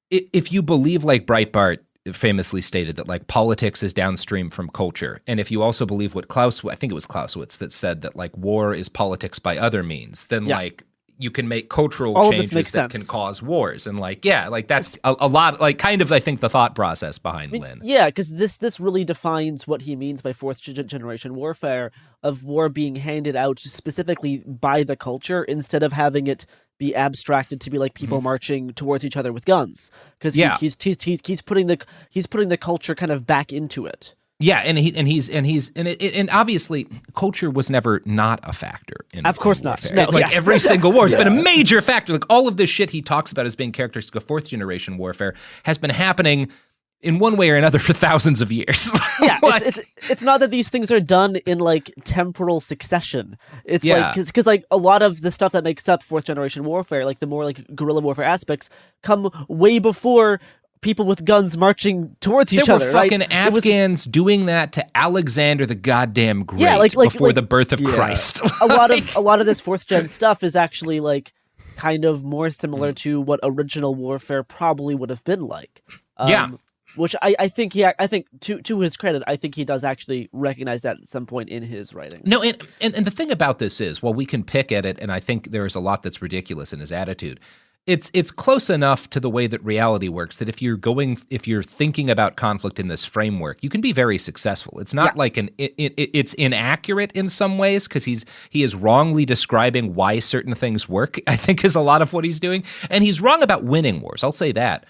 If you believe, like Breitbart famously stated, that like politics is downstream from culture, and if you also believe what I think it was Clausewitz that said that like war is politics by other means, then like you can make cultural changes that can cause wars, and like that's a lot, like kind of I think the thought process behind Lynn. Yeah, because this really defines what he means by fourth generation warfare, of war being handed out specifically by the culture instead of having it be abstracted to be like people marching towards each other with guns, because he's putting the culture kind of back into it. Yeah, and obviously culture was never not a factor in Of course not. No, every single war has been a major factor. Like all of this shit he talks about as being characteristic of fourth generation warfare has been happening in one way or another for thousands of years. Yeah, it's not that these things are done in like temporal succession. It's like because like a lot of the stuff that makes up fourth generation warfare, like the more like guerrilla warfare aspects, come way before people with guns marching towards each other. There were fucking Afghans doing that to Alexander the goddamn Great before the birth of Christ. a lot of this fourth gen stuff is actually like kind of more similar to what original warfare probably would have been like. Which I think to his credit, I think he does actually recognize that at some point in his writing. No, and the thing about this is, while we can pick at it, and I think there is a lot that's ridiculous in his attitude, it's close enough to the way that reality works that if you're thinking about conflict in this framework, you can be very successful. It's not like it's inaccurate in some ways because he is wrongly describing why certain things work, I think, is a lot of what he's doing, and he's wrong about winning wars. I'll say that.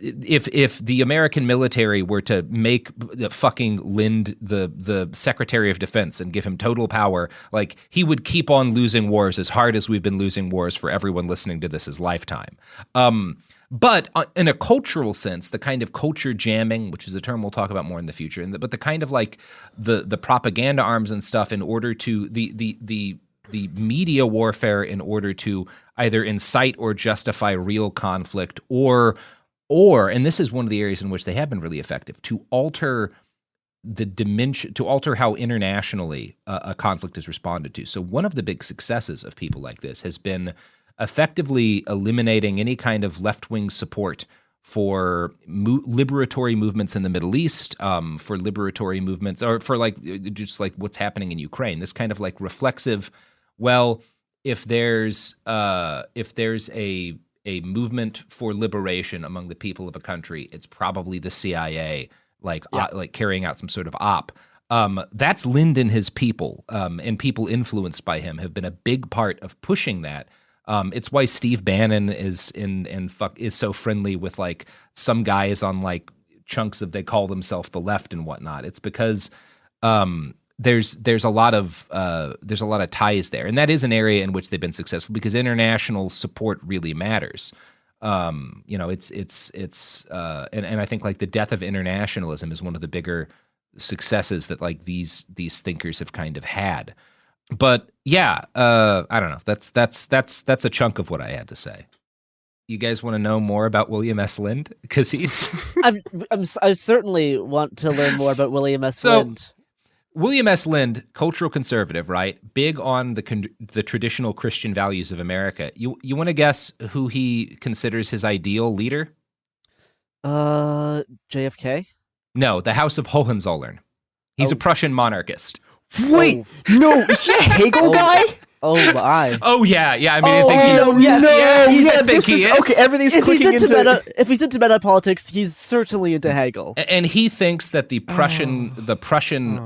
If the American military were to make the fucking Lind the Secretary of Defense and give him total power, like he would keep on losing wars as hard as we've been losing wars for everyone listening to this lifetime. But in a cultural sense, the kind of culture jamming, which is a term we'll talk about more in the future, but the kind of like the propaganda arms and stuff in order to the media warfare in order to either incite or justify real conflict or, and this is one of the areas in which they have been really effective, to alter the dimension, to alter how internationally a conflict is responded to. So one of the big successes of people like this has been effectively eliminating any kind of left-wing support for liberatory movements in the Middle East, for liberatory movements, or for like just like what's happening in Ukraine. This kind of like reflexive, well, if there's a movement for liberation among the people of a country, it's probably the CIA, like carrying out some sort of op. That's Lind and his people, and people influenced by him have been a big part of pushing that. It's why Steve Bannon is so friendly with like some guys on like chunks of, they call themselves the left and whatnot. It's because there's a lot of ties there, and that is an area in which they've been successful because international support really matters. And I think like the death of internationalism is one of the bigger successes that like these thinkers have kind of had. But I don't know. That's a chunk of what I had to say. You guys want to know more about William S. Lind? Because he's I certainly want to learn more about William S. Lind. William S. Lind, cultural conservative, right? Big on the traditional Christian values of America. You want to guess who he considers his ideal leader? JFK? No, the House of Hohenzollern. He's a Prussian monarchist. Wait, no, is he a Hegel guy? Oh my! Oh yeah. I mean, I think he is. Okay. Everything's clicking into. If he's into meta politics, he's certainly into Hegel. And he thinks that the Prussian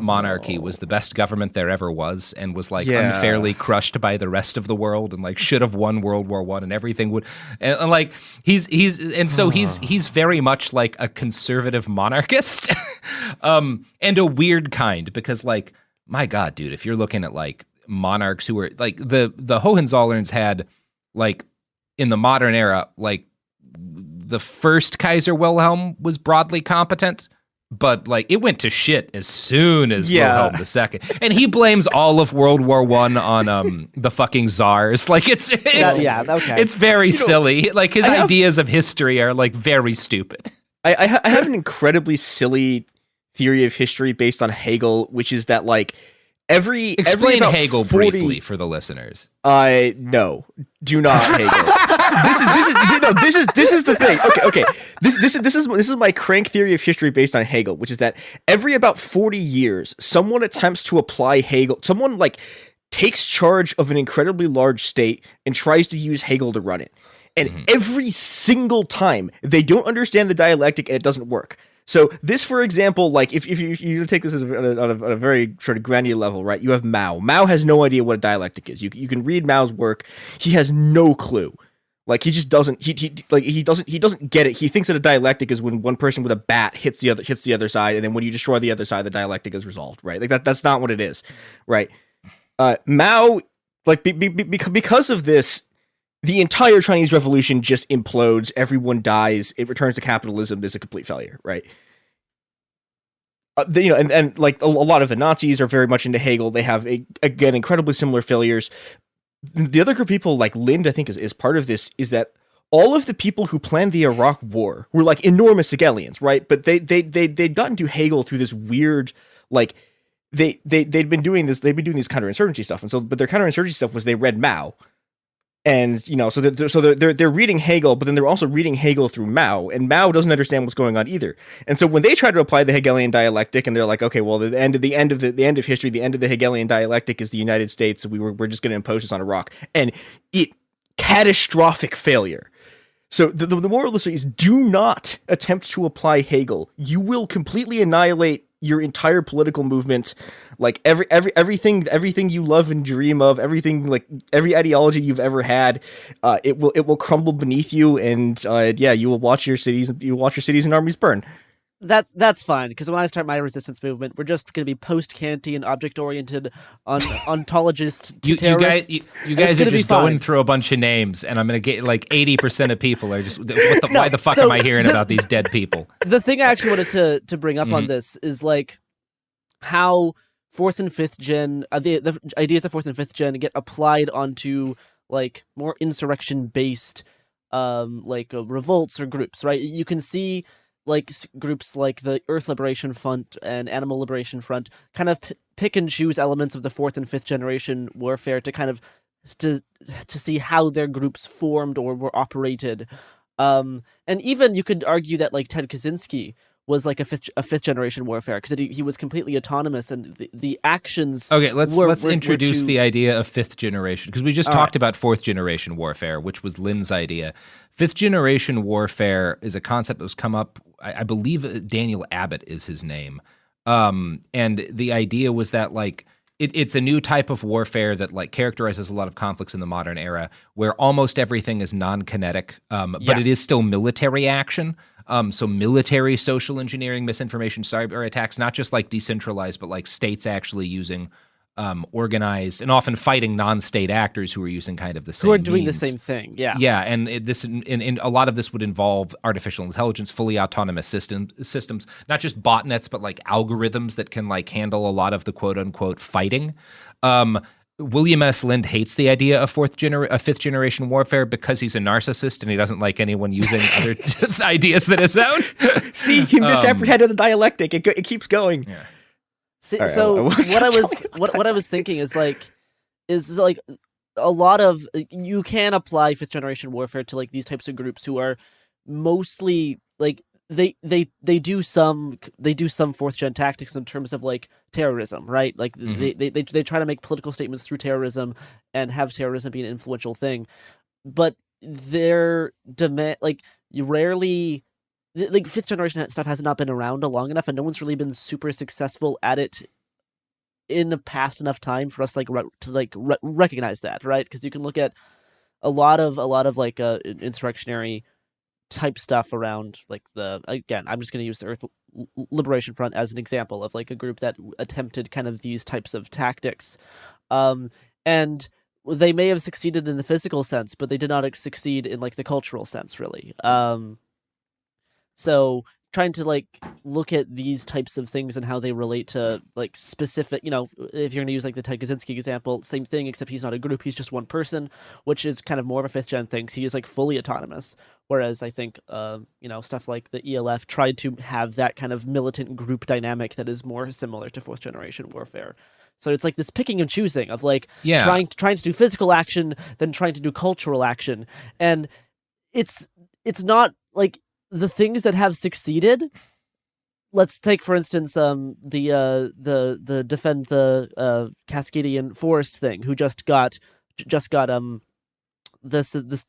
monarchy was the best government there ever was, and was like unfairly crushed by the rest of the world, and like should have won World War I, and everything would. And like he's very much like a conservative monarchist, and a weird kind, because like, my God, dude, if you're looking at like monarchs who were like the Hohenzollerns had, like, in the modern era, like the first Kaiser Wilhelm was broadly competent, but like it went to shit as soon as Wilhelm II, and he blames all of World War I on the fucking czars. Like it's very silly. Like his ideas of history are like very stupid. I have an incredibly silly theory of history based on Hegel, which is that like Explain Hegel briefly for the listeners. No, do not Hegel. This is the thing. Okay. This is my crank theory of history based on Hegel, which is that every about 40 years, someone attempts to apply Hegel. Someone like takes charge of an incredibly large state and tries to use Hegel to run it. And every single time, they don't understand the dialectic and it doesn't work. So this, for example, like if you take this on a very sort of granular level, right? You have Mao. Mao has no idea what a dialectic is. You can read Mao's work. He has no clue. Like he just doesn't. He doesn't get it. He thinks that a dialectic is when one person with a bat hits the other side, and then when you destroy the other side, the dialectic is resolved. Right? Like that's not what it is. Right? Mao, like because of this, the entire Chinese Revolution just implodes. Everyone dies. It returns to capitalism. There's a complete failure, right? And like a lot of the Nazis are very much into Hegel. They have again incredibly similar failures. The other group of people, like Lind, I think is part of this, is that all of the people who planned the Iraq War were like enormous Hegelians, right? But they'd gotten to Hegel through this weird, like they'd been doing this. They've been doing this counterinsurgency stuff, and so but their counterinsurgency stuff was they read Mao. And, so they're reading Hegel, but then they're also reading Hegel through Mao, and Mao doesn't understand what's going on either. And so when they try to apply the Hegelian dialectic, and they're like, okay, well, the end of history, the end of the Hegelian dialectic is the United States, so we're just going to impose this on Iraq, and catastrophic failure. So the moral of the story is, do not attempt to apply Hegel. You will completely annihilate your entire political movement, like everything you love and dream of, everything, like every ideology you've ever had, it will crumble beneath you, and you will watch your cities and armies burn. That's fine, because when I start my resistance movement, we're just going to be post-Kantian, object-oriented, ontologist terrorists. You guys are just going through a bunch of names, and I'm going to get like 80% of people are just, why the fuck am I hearing about these dead people? The thing I actually wanted to bring up on this is like how 4th and 5th gen, the ideas of 4th and 5th gen get applied onto like more insurrection-based revolts or groups, right? You can see like groups like the Earth Liberation Front and Animal Liberation Front kind of pick and choose elements of the 4th and 5th generation warfare to kind of to see how their groups formed or were operated. And even you could argue that like Ted Kaczynski was like a fifth generation warfare, because he was completely autonomous, and the actions. Okay, let's introduce the idea of fifth generation, because we just talked about fourth generation warfare, which was Lynn's idea. Fifth generation warfare is a concept that was come up. I believe Daniel Abbott is his name, and the idea was that like it's a new type of warfare that like characterizes a lot of conflicts in the modern era, where almost everything is non-kinetic, but it is still military action. So military social engineering, misinformation, cyber attacks, not just like decentralized, but like states actually using organized and often fighting non-state actors who are using kind of the same who are doing means. The same thing. Yeah. Yeah. And a lot of this would involve artificial intelligence, fully autonomous systems, not just botnets, but like algorithms that can like handle a lot of the quote unquote fighting. William S. Lind hates the idea of fifth generation warfare because he's a narcissist and he doesn't like anyone using other ideas than his own. See, he misapprehended the dialectic. It keeps going. Yeah. See, right, so what I was thinking is like a lot of you can apply fifth generation warfare to like these types of groups who are mostly like they do some fourth gen tactics in terms of like terrorism, right? Like they try to make political statements through terrorism and have terrorism be an influential thing, but their demand, like, you rarely, like, fifth generation stuff has not been around long enough, and no one's really been super successful at it in the past enough time for us to recognize that, right? Because you can look at a lot of like insurrectionary type stuff around, like, again, I'm just going to use the Earth Liberation Front as an example of like a group that attempted kind of these types of tactics, and they may have succeeded in the physical sense, but they did not succeed in like the cultural sense, really. So trying to like look at these types of things and how they relate to like specific, if you're going to use like the Ted Kaczynski example, same thing, except he's not a group, he's just one person, which is kind of more of a fifth gen thing. So he is like fully autonomous. Whereas I think, stuff like the ELF tried to have that kind of militant group dynamic that is more similar to fourth generation warfare. So it's like this picking and choosing of like trying to do physical action, then trying to do cultural action. And it's not like the things that have succeeded. Let's take, for instance, the defend the Cascadian Forest thing, who just got the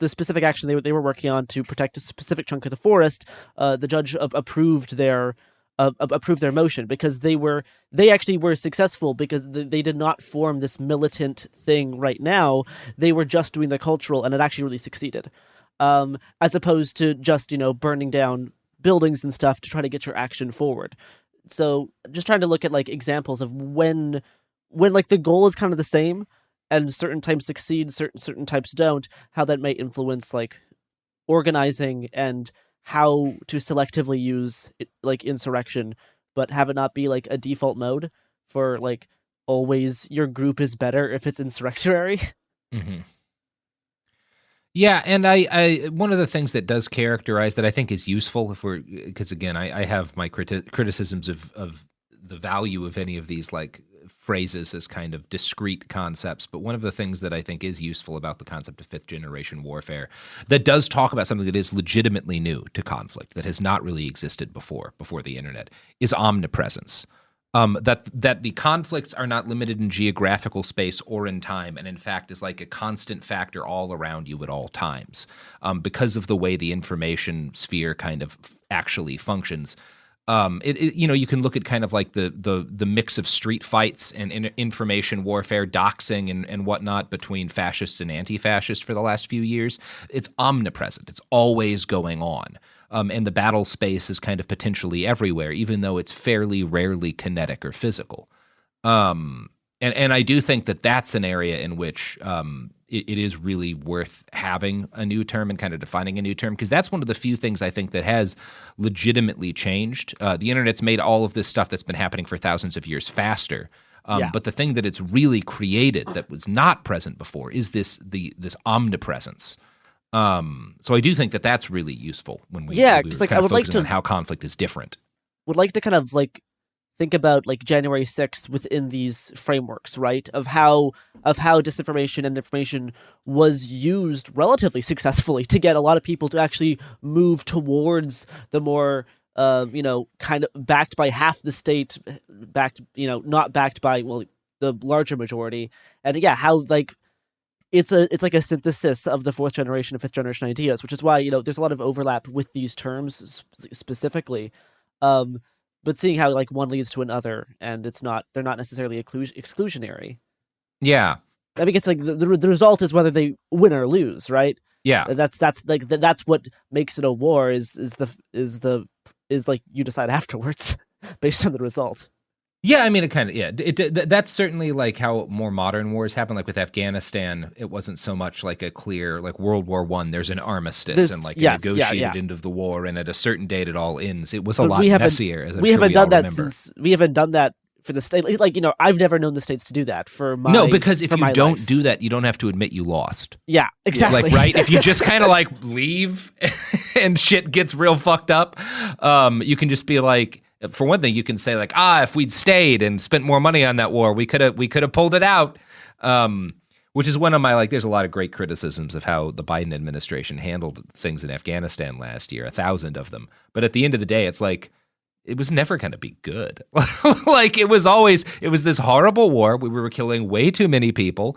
specific action they were working on to protect a specific chunk of the forest. The judge approved their motion because they actually were successful because they did not form this militant thing right now. They were just doing the cultural, and it actually really succeeded. As opposed to just, burning down buildings and stuff to try to get your action forward. So just trying to look at like examples of when like the goal is kind of the same and certain types succeed, certain types don't, how that may influence like organizing and how to selectively use like insurrection, but have it not be like a default mode for like always your group is better if it's insurrectionary. Mm-hmm. Yeah, and I one of the things that does characterize that I think is useful, because again, I have my criticisms of the value of any of these like phrases as kind of discrete concepts, but one of the things that I think is useful about the concept of fifth generation warfare that does talk about something that is legitimately new to conflict, that has not really existed before the internet, is omnipresence. That the conflicts are not limited in geographical space or in time, and in fact is like a constant factor all around you at all times, because of the way the information sphere kind of actually functions. You can look at kind of like the mix of street fights and information warfare, doxing and whatnot between fascists and anti-fascists for the last few years. It's omnipresent. It's always going on. And the battle space is kind of potentially everywhere, even though it's fairly rarely kinetic or physical. And I do think that that's an area in which it is really worth having a new term and kind of defining a new term, because that's one of the few things I think that has legitimately changed. The internet's made all of this stuff that's been happening for thousands of years faster. But the thing that it's really created that was not present before is this omnipresence. So I do think that that's really useful when we like, I would like to on how conflict is different. Would like to kind of like think about like January 6th within these frameworks, right? Of how disinformation and information was used relatively successfully to get a lot of people to actually move towards the more kind of backed by half the state, not backed by the larger majority, and how like it's like a synthesis of the fourth generation and fifth generation ideas, which is why there's a lot of overlap with these terms specifically. But seeing how like one leads to another, and they're not necessarily exclusionary. Yeah, I mean, it's like the result is whether they win or lose, right? Yeah, that's what makes it a war. Is like you decide afterwards based on the result. Yeah, I mean, it kind of, that's certainly like how more modern wars happen. Like with Afghanistan, it wasn't so much like a clear, like World War I, there's an armistice and like a negotiated end of the war, and at a certain date it all ends. It was a lot messier, as I'm sure we all remember. We haven't done that for the state. Like, I've never known the states to do that for my No, because if you don't life. Do that, you don't have to admit you lost. Yeah, exactly. Like, right? If you just kind of like leave and shit gets real fucked up, you can just be like, for one thing, you can say like, if we'd stayed and spent more money on that war, we could have pulled it out. Which is one of my, there's a lot of great criticisms of how the Biden administration handled things in Afghanistan last year, 1,000 of them. But at the end of the day, it's it was never going to be good. It was this horrible war. We were killing way too many people.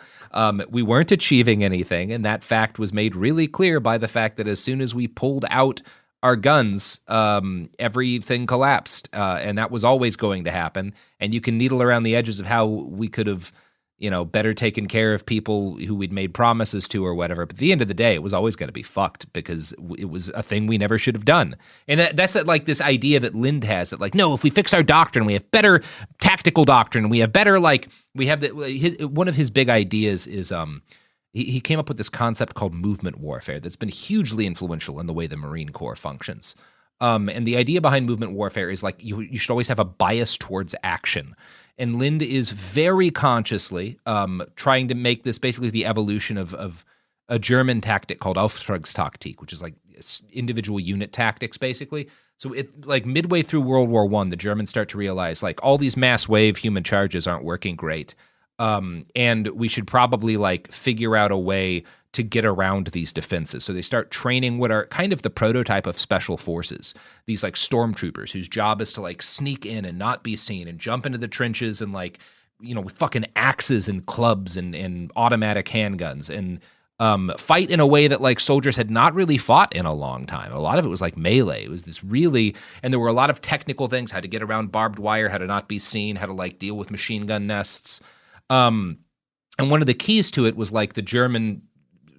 We weren't achieving anything. And that fact was made really clear by the fact that as soon as we pulled out our guns, everything collapsed. And that was always going to happen. And you can needle around the edges of how we could have, better taken care of people who we'd made promises to or whatever. But at the end of the day, it was always going to be fucked because it was a thing we never should have done. And that's this idea that Lind has that no, if we fix our doctrine, we have better tactical doctrine. We have better, one of his big ideas is, he came up with this concept called movement warfare that's been hugely influential in the way the Marine Corps functions. And the idea behind movement warfare is you should always have a bias towards action. And Lind is very consciously trying to make this basically the evolution of a German tactic called Auftragstaktik, which is individual unit tactics, basically. So midway through World War I, the Germans start to realize all these mass wave human charges aren't working great. And we should probably figure out a way to get around these defenses. So they start training what are kind of the prototype of special forces, these stormtroopers whose job is to sneak in and not be seen and jump into the trenches and with fucking axes and clubs and automatic handguns and fight in a way that soldiers had not really fought in a long time. A lot of it was melee. It was this really, and there were a lot of technical things, how to get around barbed wire, how to not be seen, how to deal with machine gun nests. And one of the keys to it was the German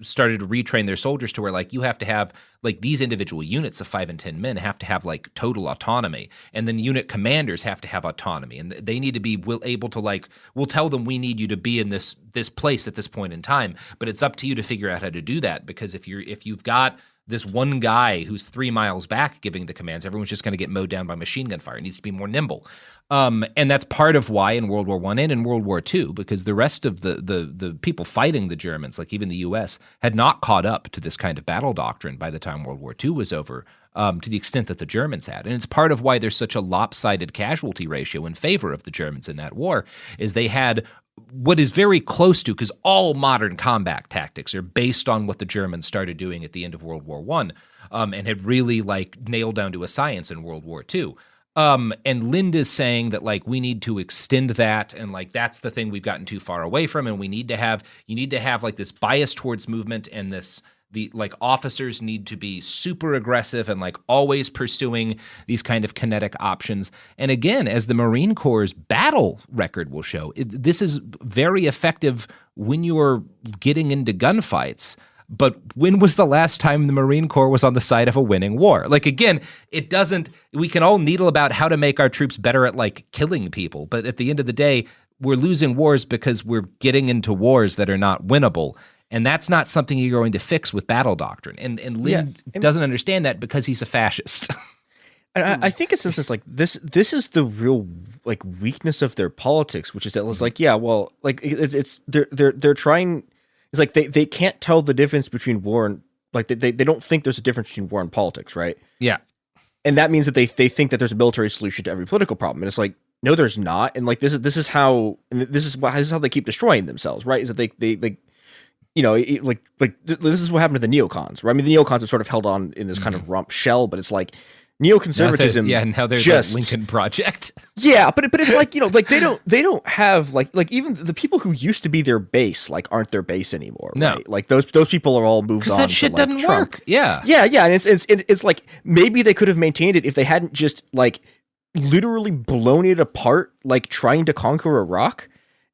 started to retrain their soldiers to where you have to have these individual units of 5 and 10 men have to have total autonomy, and then unit commanders have to have autonomy, and they need to be able to we'll tell them we need you to be in this place at this point in time, but it's up to you to figure out how to do that, because if you've got this one guy who's 3 miles back giving the commands, everyone's just going to get mowed down by machine gun fire. It needs to be more nimble. And that's part of why in World War I and in World War II, because the rest of the people fighting the Germans, even the U.S., had not caught up to this kind of battle doctrine by the time World War II was over, to the extent that the Germans had. And it's part of why there's such a lopsided casualty ratio in favor of the Germans in that war, is they had what is very close to, because all modern combat tactics are based on what the Germans started doing at the end of World War I, and had really nailed down to a science in World War II. And Lind is saying that we need to extend that, and that's the thing we've gotten too far away from, and you need to have this bias towards movement, and the officers need to be super aggressive and always pursuing these kind of kinetic options. And again, as the Marine Corps' battle record will show, this is very effective when you're getting into gunfights. But when was the last time the Marine Corps was on the side of a winning war? Again, we can all needle about how to make our troops better at killing people. But at the end of the day, we're losing wars because we're getting into wars that are not winnable. And that's not something you're going to fix with battle doctrine. And Lind doesn't understand that because he's a fascist. And I think it's just this is the real weakness of their politics, which is that it's they're trying. It's they can't tell the difference between war and they don't think there's a difference between war and politics, right? Yeah. And that means that they think that there's a military solution to every political problem. And it's no, there's not. And this is how they keep destroying themselves, right? Is that they this is what happened to the neocons, right? I mean, the neocons are sort of held on in this kind of rump shell, but it's neoconservatism. Now there's that Lincoln Project. Yeah, but it's they don't have even the people who used to be their base aren't their base anymore. No, right? Those people are all moved on. Because that shit doesn't Trump. work. Yeah, and it's maybe they could have maintained it if they hadn't just literally blown it apart, trying to conquer Iraq.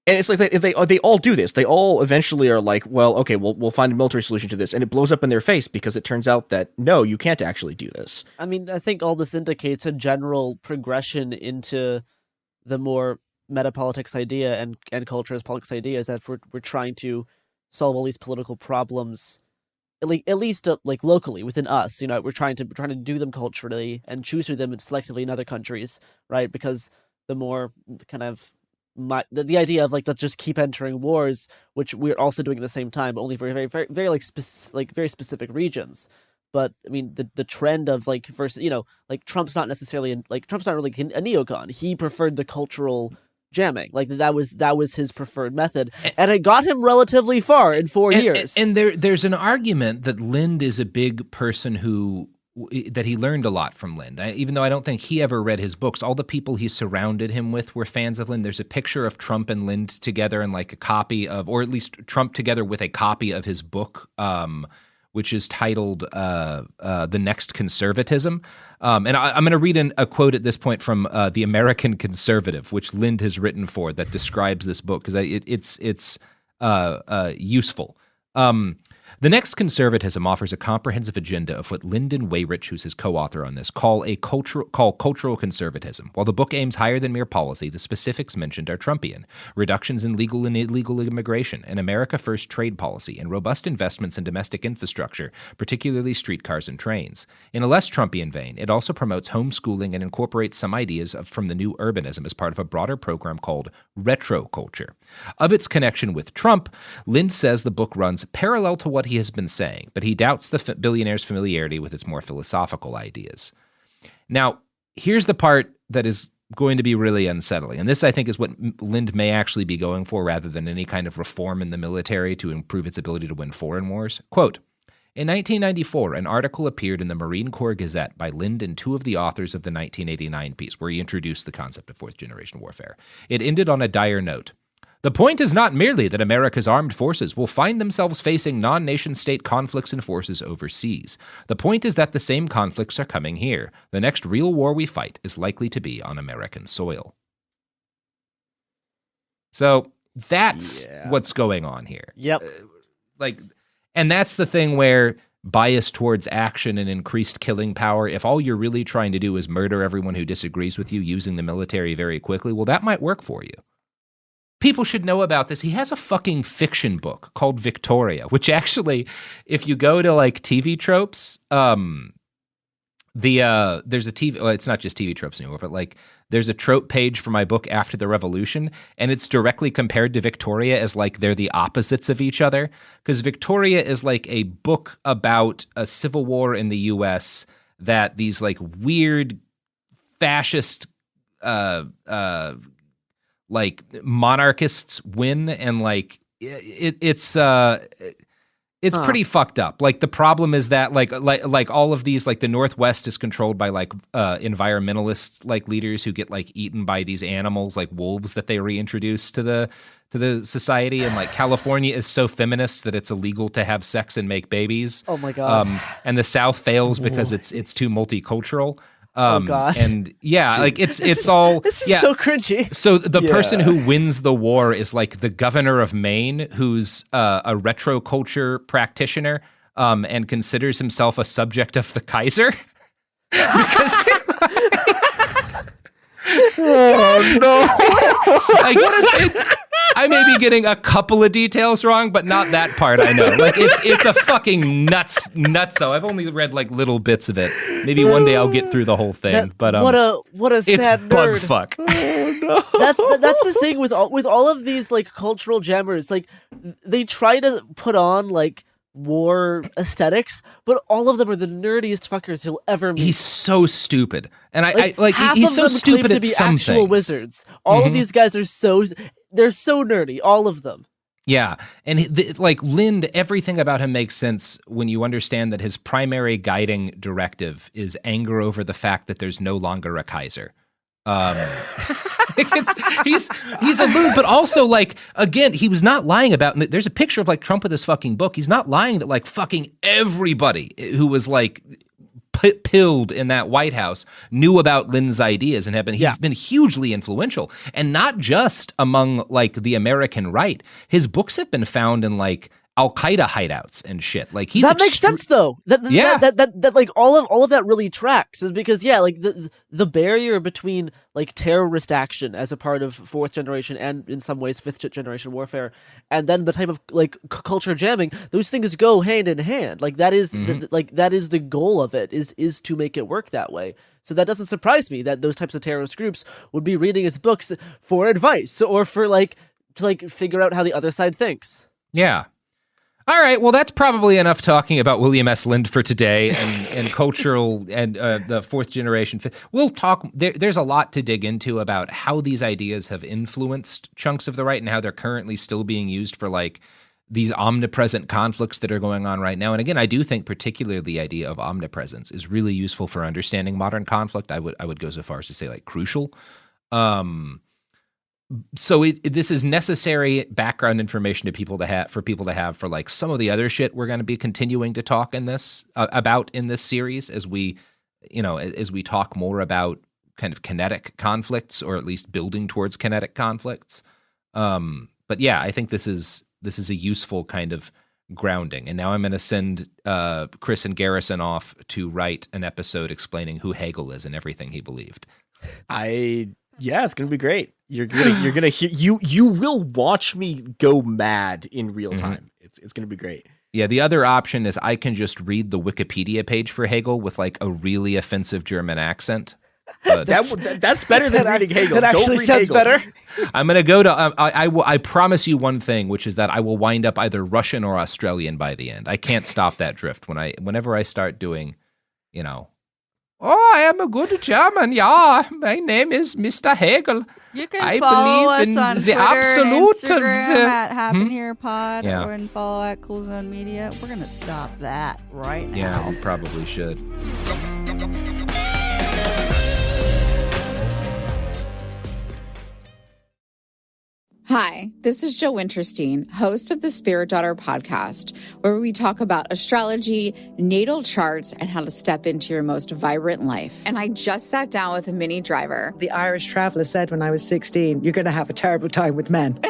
And it's they all do this. They all eventually are well, okay, we'll find a military solution to this, and it blows up in their face because it turns out that no, you can't actually do this. I mean, I think all this indicates a general progression into the more metapolitics idea and culture as politics idea, is that we're trying to solve all these political problems, at least locally within us. We're trying to do them culturally and choose through them selectively in other countries, right? Because the more kind of the idea of let's just keep entering wars, which we're also doing at the same time, only for very very very very specific regions. But I mean, the trend of Trump's not necessarily Trump's not really a neocon. He preferred the cultural jamming. Like that was his preferred method, and it got him relatively far in 4 years. And there's an argument that Lind is a big person that he learned a lot from Lind. Even though I don't think he ever read his books, all the people he surrounded him with were fans of Lind. There's a picture of Trump and Lind together and like a copy of, or at least Trump together with a copy of his book, which is titled The Next Conservatism. And I'm going to read a quote at this point from The American Conservative, which Lind has written for, that describes this book, because it's useful. The Next Conservatism offers a comprehensive agenda of what Lyndon Weyrich, who's his co-author on this, call cultural conservatism. While the book aims higher than mere policy, the specifics mentioned are Trumpian: reductions in legal and illegal immigration, an America First trade policy, and robust investments in domestic infrastructure, particularly streetcars and trains. In a less Trumpian vein, it also promotes homeschooling and incorporates some ideas from the new urbanism as part of a broader program called retroculture. Of its connection with Trump, Lind says the book runs parallel to what he has been saying, but he doubts the billionaire's familiarity with its more philosophical ideas. Now, here's the part that is going to be really unsettling, and this, I think, is what Lind may actually be going for rather than any kind of reform in the military to improve its ability to win foreign wars. Quote, in 1994, an article appeared in the Marine Corps Gazette by Lind and two of the authors of the 1989 piece, where he introduced the concept of fourth-generation warfare. It ended on a dire note. The point is not merely that America's armed forces will find themselves facing non-nation-state conflicts and forces overseas. The point is that the same conflicts are coming here. The next real war we fight is likely to be on American soil. So that's what's going on here. Yep. And that's the thing where bias towards action and increased killing power, if all you're really trying to do is murder everyone who disagrees with you using the military very quickly, well, that might work for you. People should know about this. He has a fucking fiction book called Victoria, which actually, if you go to like TV tropes, there's a TV, well, it's not just TV tropes anymore, but like there's a trope page for my book After the Revolution, and it's directly compared to Victoria as like they're the opposites of each other, because Victoria is like a book about a civil war in the US that these like weird fascist like monarchists win, and like it's pretty fucked up. Like the problem is that like all of these, like the Northwest is controlled by like environmentalist like leaders who get like eaten by these animals like wolves that they reintroduce to the society, and like California is so feminist that it's illegal to have sex and make babies. Oh my god. And the South fails because it's too multicultural. Oh god. And yeah, like it's this is so cringy. So the person who wins the war is like the governor of Maine, who's a retroculture practitioner, and considers himself a subject of the Kaiser. Because oh no! I may be getting a couple of details wrong, but not that part. I know, like it's a fucking nutso. I've only read like little bits of it. Maybe one day I'll get through the whole thing. But what a sad it's bug nerd. fuck. Oh, no. That's the thing with all of these like cultural jammers. Like they try to put on like war aesthetics, but all of them are the nerdiest fuckers you'll ever meet. He's so stupid, and half he's so of them stupid claim to at be some actual things. wizards. All of these guys are they're so nerdy. All of them. Yeah, and like Lind, everything about him makes sense when you understand that his primary guiding directive is anger over the fact that there's no longer a Kaiser. He's a loon, but also like again, he was not lying about. There's a picture of like Trump with his fucking book. He's not lying that like fucking everybody who was like pilled in that White House knew about Lind's ideas and he's been hugely influential, and not just among like the American right. His books have been found in like Al-Qaeda hideouts and shit. Like that makes sense though. That like all of that really tracks, is because like the barrier between like terrorist action as a part of fourth generation and in some ways fifth generation warfare, and then the type of like culture jamming, those things go hand in hand. Like that is that is the goal of it, is to make it work that way. So that doesn't surprise me that those types of terrorist groups would be reading his books for advice or for like to like figure out how the other side thinks. Yeah. All right, well, that's probably enough talking about William S. Lind for today and cultural and the fourth generation. We'll talk. There's a lot to dig into about how these ideas have influenced chunks of the right and how they're currently still being used for like these omnipresent conflicts that are going on right now. And again, I do think particularly the idea of omnipresence is really useful for understanding modern conflict. I would go so far as to say like crucial. So this is necessary background information to people to have for like some of the other shit we're going to be continuing to talk in this about in this series as we talk more about kind of kinetic conflicts, or at least building towards kinetic conflicts. But yeah, I think this is a useful kind of grounding. And now I'm going to send Chris and Garrison off to write an episode explaining who Hegel is and everything he believed. Yeah, it's gonna be great. You're gonna hear you will watch me go mad in real time. It's gonna be great. Yeah, the other option is I can just read the Wikipedia page for Hegel with like a really offensive German accent. That's better than reading Hegel. That actually sounds better. I'm gonna go to. I promise you one thing, which is that I will wind up either Russian or Australian by the end. I can't stop that drift whenever I start doing, Oh, I am a good German. Yeah, my name is Mr. Hegel. You can I follow believe us in on the Twitter absolute and of Instagram the- at Happen Here Pod, Yeah. or and follow at Cool Zone Media. We're gonna stop that right now. Yeah, we probably should. Hi, this is Jill Winterstein, host of the Spirit Daughter podcast, where we talk about astrology, natal charts, and how to step into your most vibrant life. And I just sat down with a Minnie Driver. The Irish traveller said when I was 16, you're going to have a terrible time with men.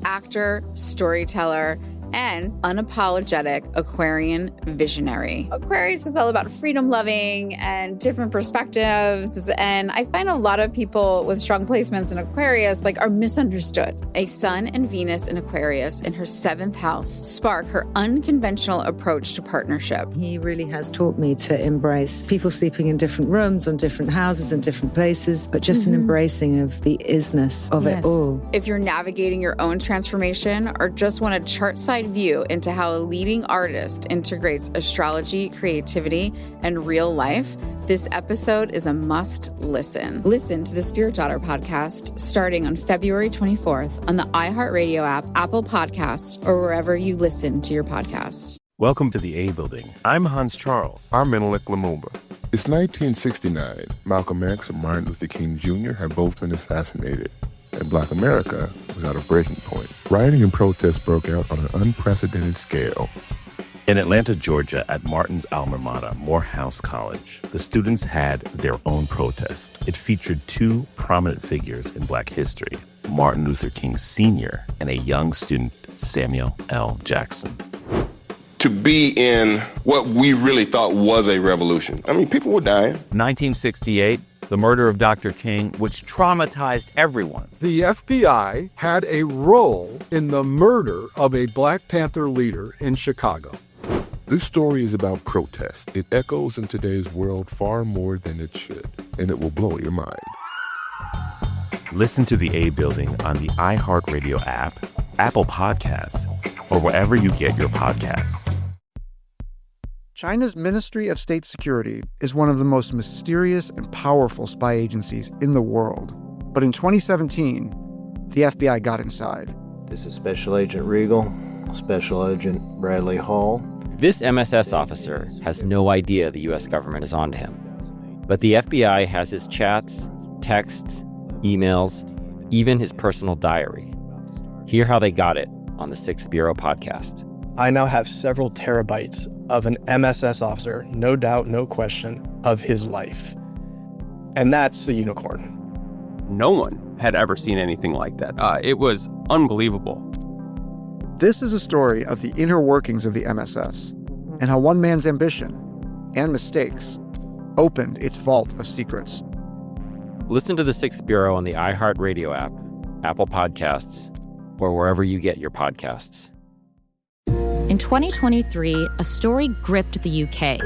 Actor, storyteller, and unapologetic Aquarian visionary. Aquarius is all about freedom loving and different perspectives. And I find a lot of people with strong placements in Aquarius are misunderstood. A Sun and Venus in Aquarius in her 7th house spark her unconventional approach to partnership. He really has taught me to embrace people sleeping in different rooms, on different houses, in different places, but just an embracing of the isness of it all. If you're navigating your own transformation or just want a chart-side view into how a leading artist integrates astrology, creativity, and real life, this episode is a must listen. Listen to the Spirit Daughter podcast starting on February 24th on the iHeartRadio app, Apple Podcasts, or wherever you listen to your podcasts. Welcome to the A Building. I'm Hans Charles. I'm Menelik Lumumba. It's 1969. Malcolm X and Martin Luther King Jr. had both been assassinated, and Black America was at a breaking point. Rioting and protests broke out on an unprecedented scale. In Atlanta, Georgia, at Martin's alma mater, Morehouse College, the students had their own protest. It featured two prominent figures in Black history, Martin Luther King Sr. and a young student, Samuel L. Jackson. To be in what we really thought was a revolution. I mean, people were dying. 1968, the murder of Dr. King, which traumatized everyone. The FBI had a role in the murder of a Black Panther leader in Chicago. This story is about protest. It echoes in today's world far more than it should, and it will blow your mind. Listen to the A Building on the iHeartRadio app, Apple Podcasts, or wherever you get your podcasts. China's Ministry of State Security is one of the most mysterious and powerful spy agencies in the world. But in 2017, the FBI got inside. This is Special Agent Regal, Special Agent Bradley Hall. This MSS officer has no idea the U.S. government is onto him. But the FBI has his chats, texts, emails, even his personal diary. Hear how they got it on the 6th Bureau podcast. I now have several terabytes of an MSS officer, no doubt, no question, of his life. And that's a unicorn. No one had ever seen anything like that. It was unbelievable. This is a story of the inner workings of the MSS and how one man's ambition and mistakes opened its vault of secrets. Listen to the 6th Bureau on the iHeartRadio app, Apple Podcasts, or wherever you get your podcasts. In 2023, a story gripped the UK,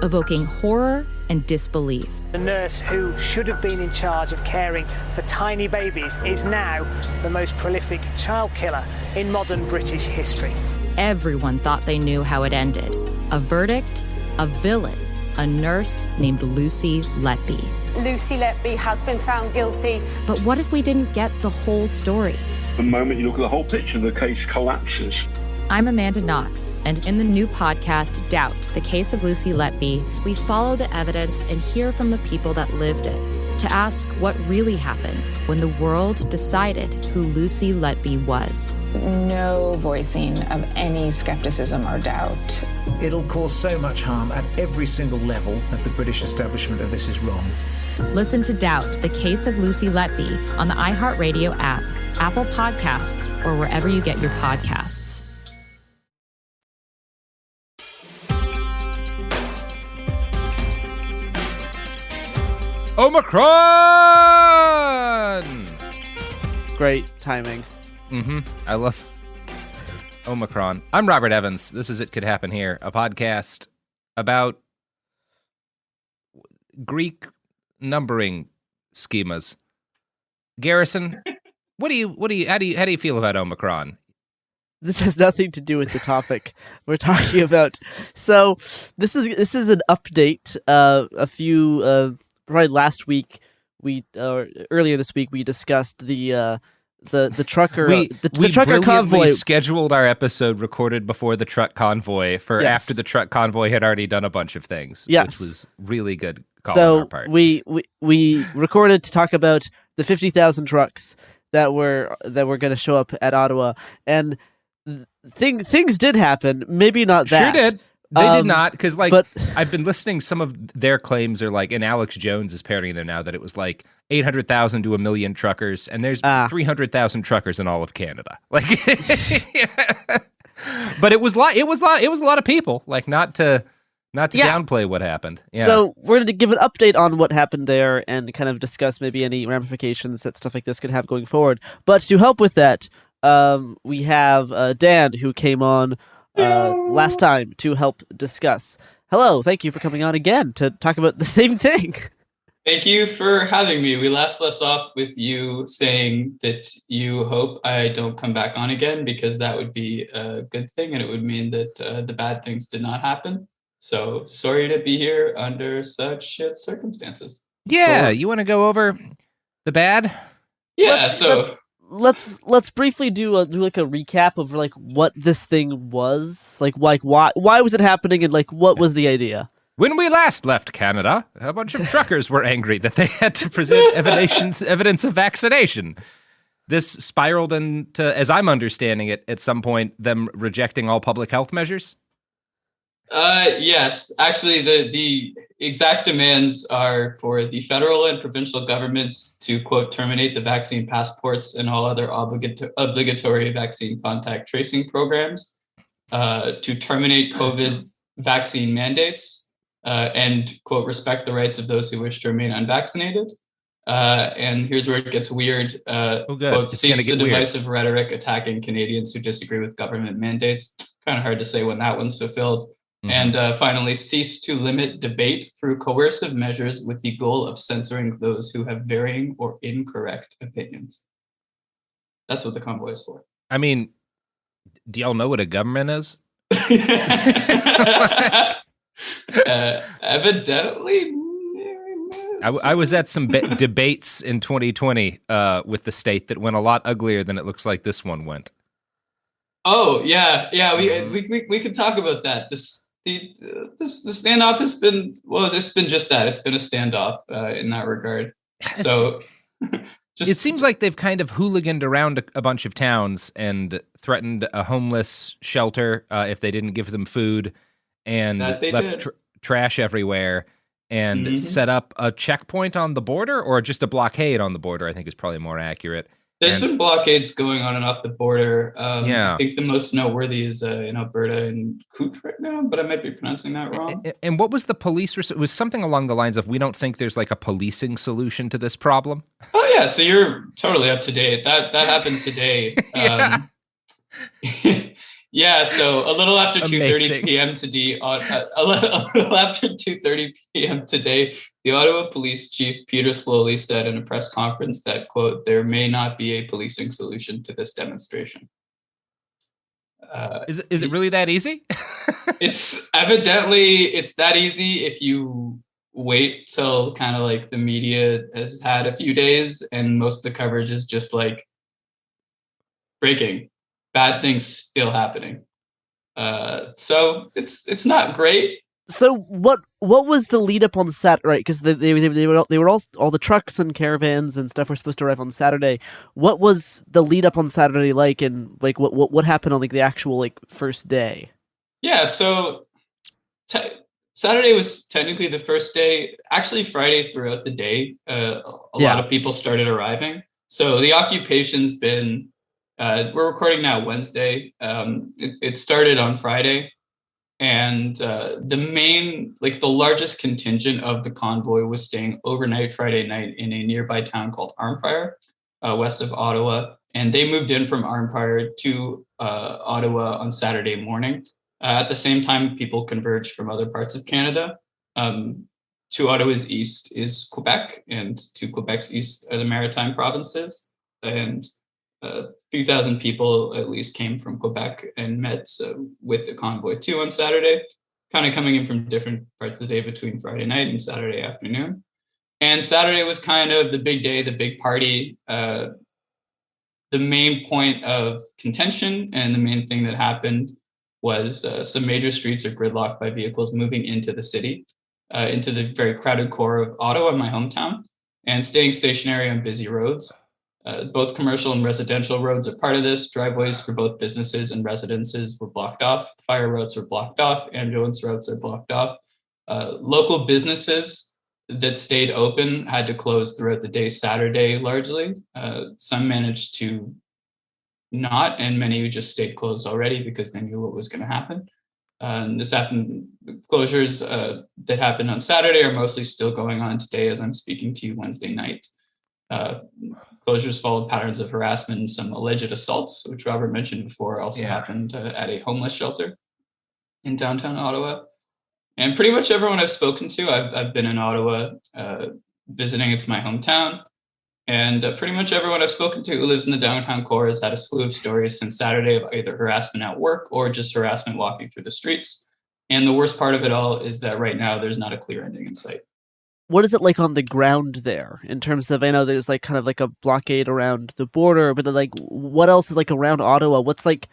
evoking horror and disbelief. The nurse who should have been in charge of caring for tiny babies is now the most prolific child killer in modern British history. everyone thought they knew how it ended. A verdict, a villain, a nurse named Lucy Letby. Lucy Letby has been found guilty. But what if we didn't get the whole story? The moment you look at the whole picture, the case collapses. I'm Amanda Knox, and in the new podcast, Doubt, the Case of Lucy Letby, we follow the evidence and hear from the people that lived it to ask what really happened when the world decided who Lucy Letby was. No voicing of any skepticism or doubt. It'll cause so much harm at every single level of the British establishment of this is wrong. Listen to Doubt, the Case of Lucy Letby on the iHeartRadio app, Apple Podcasts, or wherever you get your podcasts. Omicron! Great timing. I love Omicron. I'm Robert Evans. This is It Could Happen Here, a podcast about Greek numbering schemas. Garrison, how do you feel about Omicron? This has nothing to do with the topic we're talking about. So this is an update. A few probably last week earlier this week we discussed the trucker the trucker convoy. We scheduled our episode recorded before the truck convoy for after the truck convoy had already done a bunch of things, which was really good call on our part. We recorded to talk about the 50,000 trucks that were going to show up at Ottawa, and things did happen. Maybe not that. Sure did. They did not, because I've been listening. Some of their claims are and Alex Jones is parroting them now that it was 800,000 to 1 million truckers, and there's 300,000 truckers in all of Canada. But it was a lot of people. Not to downplay what happened. Yeah. So we're going to give an update on what happened there and kind of discuss maybe any ramifications that stuff like this could have going forward. But to help with that, we have Dan, who came on last time to help discuss. Hello, thank you for coming on again to talk about the same thing. Thank you for having me. We left off with you saying that you hope I don't come back on again because that would be a good thing and it would mean that the bad things did not happen. So sorry to be here under such shit circumstances. Yeah, you want to go over the bad? Yeah, Let's briefly do a recap of what this thing was, why was it happening, and what was the idea. When we last left Canada, a bunch of truckers were angry that they had to present evidence of vaccination. This spiraled into, as I'm understanding it, at some point them rejecting all public health measures. Yes, actually, the exact demands are for the federal and provincial governments to, quote, terminate the vaccine passports and all other obligatory vaccine contact tracing programs, to terminate COVID vaccine mandates, and, quote, respect the rights of those who wish to remain unvaccinated. And here's where it gets weird. Quote, cease the divisive rhetoric attacking Canadians who disagree with government mandates. Kind of hard to say when that one's fulfilled. And finally, cease to limit debate through coercive measures with the goal of censoring those who have varying or incorrect opinions. That's what the convoy is for. I mean, do y'all know what a government is? Evidently. I was at some debates in 2020 with the state that went a lot uglier than it looks like this one went. Oh, yeah. We could talk about that. The standoff has been, there's been just that. It's been a standoff in that regard. So it seems like they've kind of hooliganed around a bunch of towns and threatened a homeless shelter if they didn't give them food, and left trash everywhere, and set up a checkpoint on the border, or just a blockade on the border, I think is probably more accurate. There's been blockades going on and off the border. I think the most noteworthy is in Alberta and Coot right now, but I might be pronouncing that wrong. And what was the police? It was something along the lines of, we don't think there's a policing solution to this problem. Oh, yeah. So you're totally up to date. That happened today. Yeah, so a little after 2:30 p.m. today, a little after 2:30 p.m. today, the Ottawa Police Chief Peter Slowly said in a press conference that, quote, there may not be a policing solution to this demonstration. Is it really that easy? It's that easy if you wait till kind of like the media has had a few days and most of the coverage is just like breaking, bad things still happening. So it's not great. So what was the lead up on Saturday? Right, because they were all the trucks and caravans and stuff were supposed to arrive on Saturday. What was the lead up on Saturday like, and like what happened on like the actual like first day? Yeah, so Saturday was technically the first day. Actually, Friday throughout the day, a lot of people started arriving. So the occupation's been. We're recording now Wednesday. It started on Friday. And the largest contingent of the convoy was staying overnight Friday night in a nearby town called Arnprior, west of Ottawa. And they moved in from Arnprior to Ottawa on Saturday morning. At the same time, people converged from other parts of Canada. To Ottawa's east is Quebec, and to Quebec's east are the Maritime provinces. And 3,000 people at least came from Quebec and met with the convoy too on Saturday, kind of coming in from different parts of the day between Friday night and Saturday afternoon. And Saturday was kind of the big day, the big party, the main point of contention. And the main thing that happened was some major streets are gridlocked by vehicles moving into the city, into the very crowded core of Ottawa, my hometown, and staying stationary on busy roads. Both commercial and residential roads are part of this. Driveways for both businesses and residences were blocked off. Fire routes were blocked off. Ambulance routes are blocked off. Local businesses that stayed open had to close throughout the day Saturday largely. Some managed to not, and many just stayed closed already because they knew what was going to happen. The closures that happened on Saturday are mostly still going on today as I'm speaking to you Wednesday night. Closures followed patterns of harassment and some alleged assaults, which Robert mentioned before, also happened at a homeless shelter in downtown Ottawa. And pretty much everyone I've spoken to, I've been in Ottawa visiting. It's my hometown. And pretty much everyone I've spoken to who lives in the downtown core has had a slew of stories since Saturday of either harassment at work or just harassment walking through the streets. And the worst part of it all is that right now there's not a clear ending in sight. What is it like on the ground there in terms of, I know there's like kind of like a blockade around the border, but like what else is like around Ottawa? What's it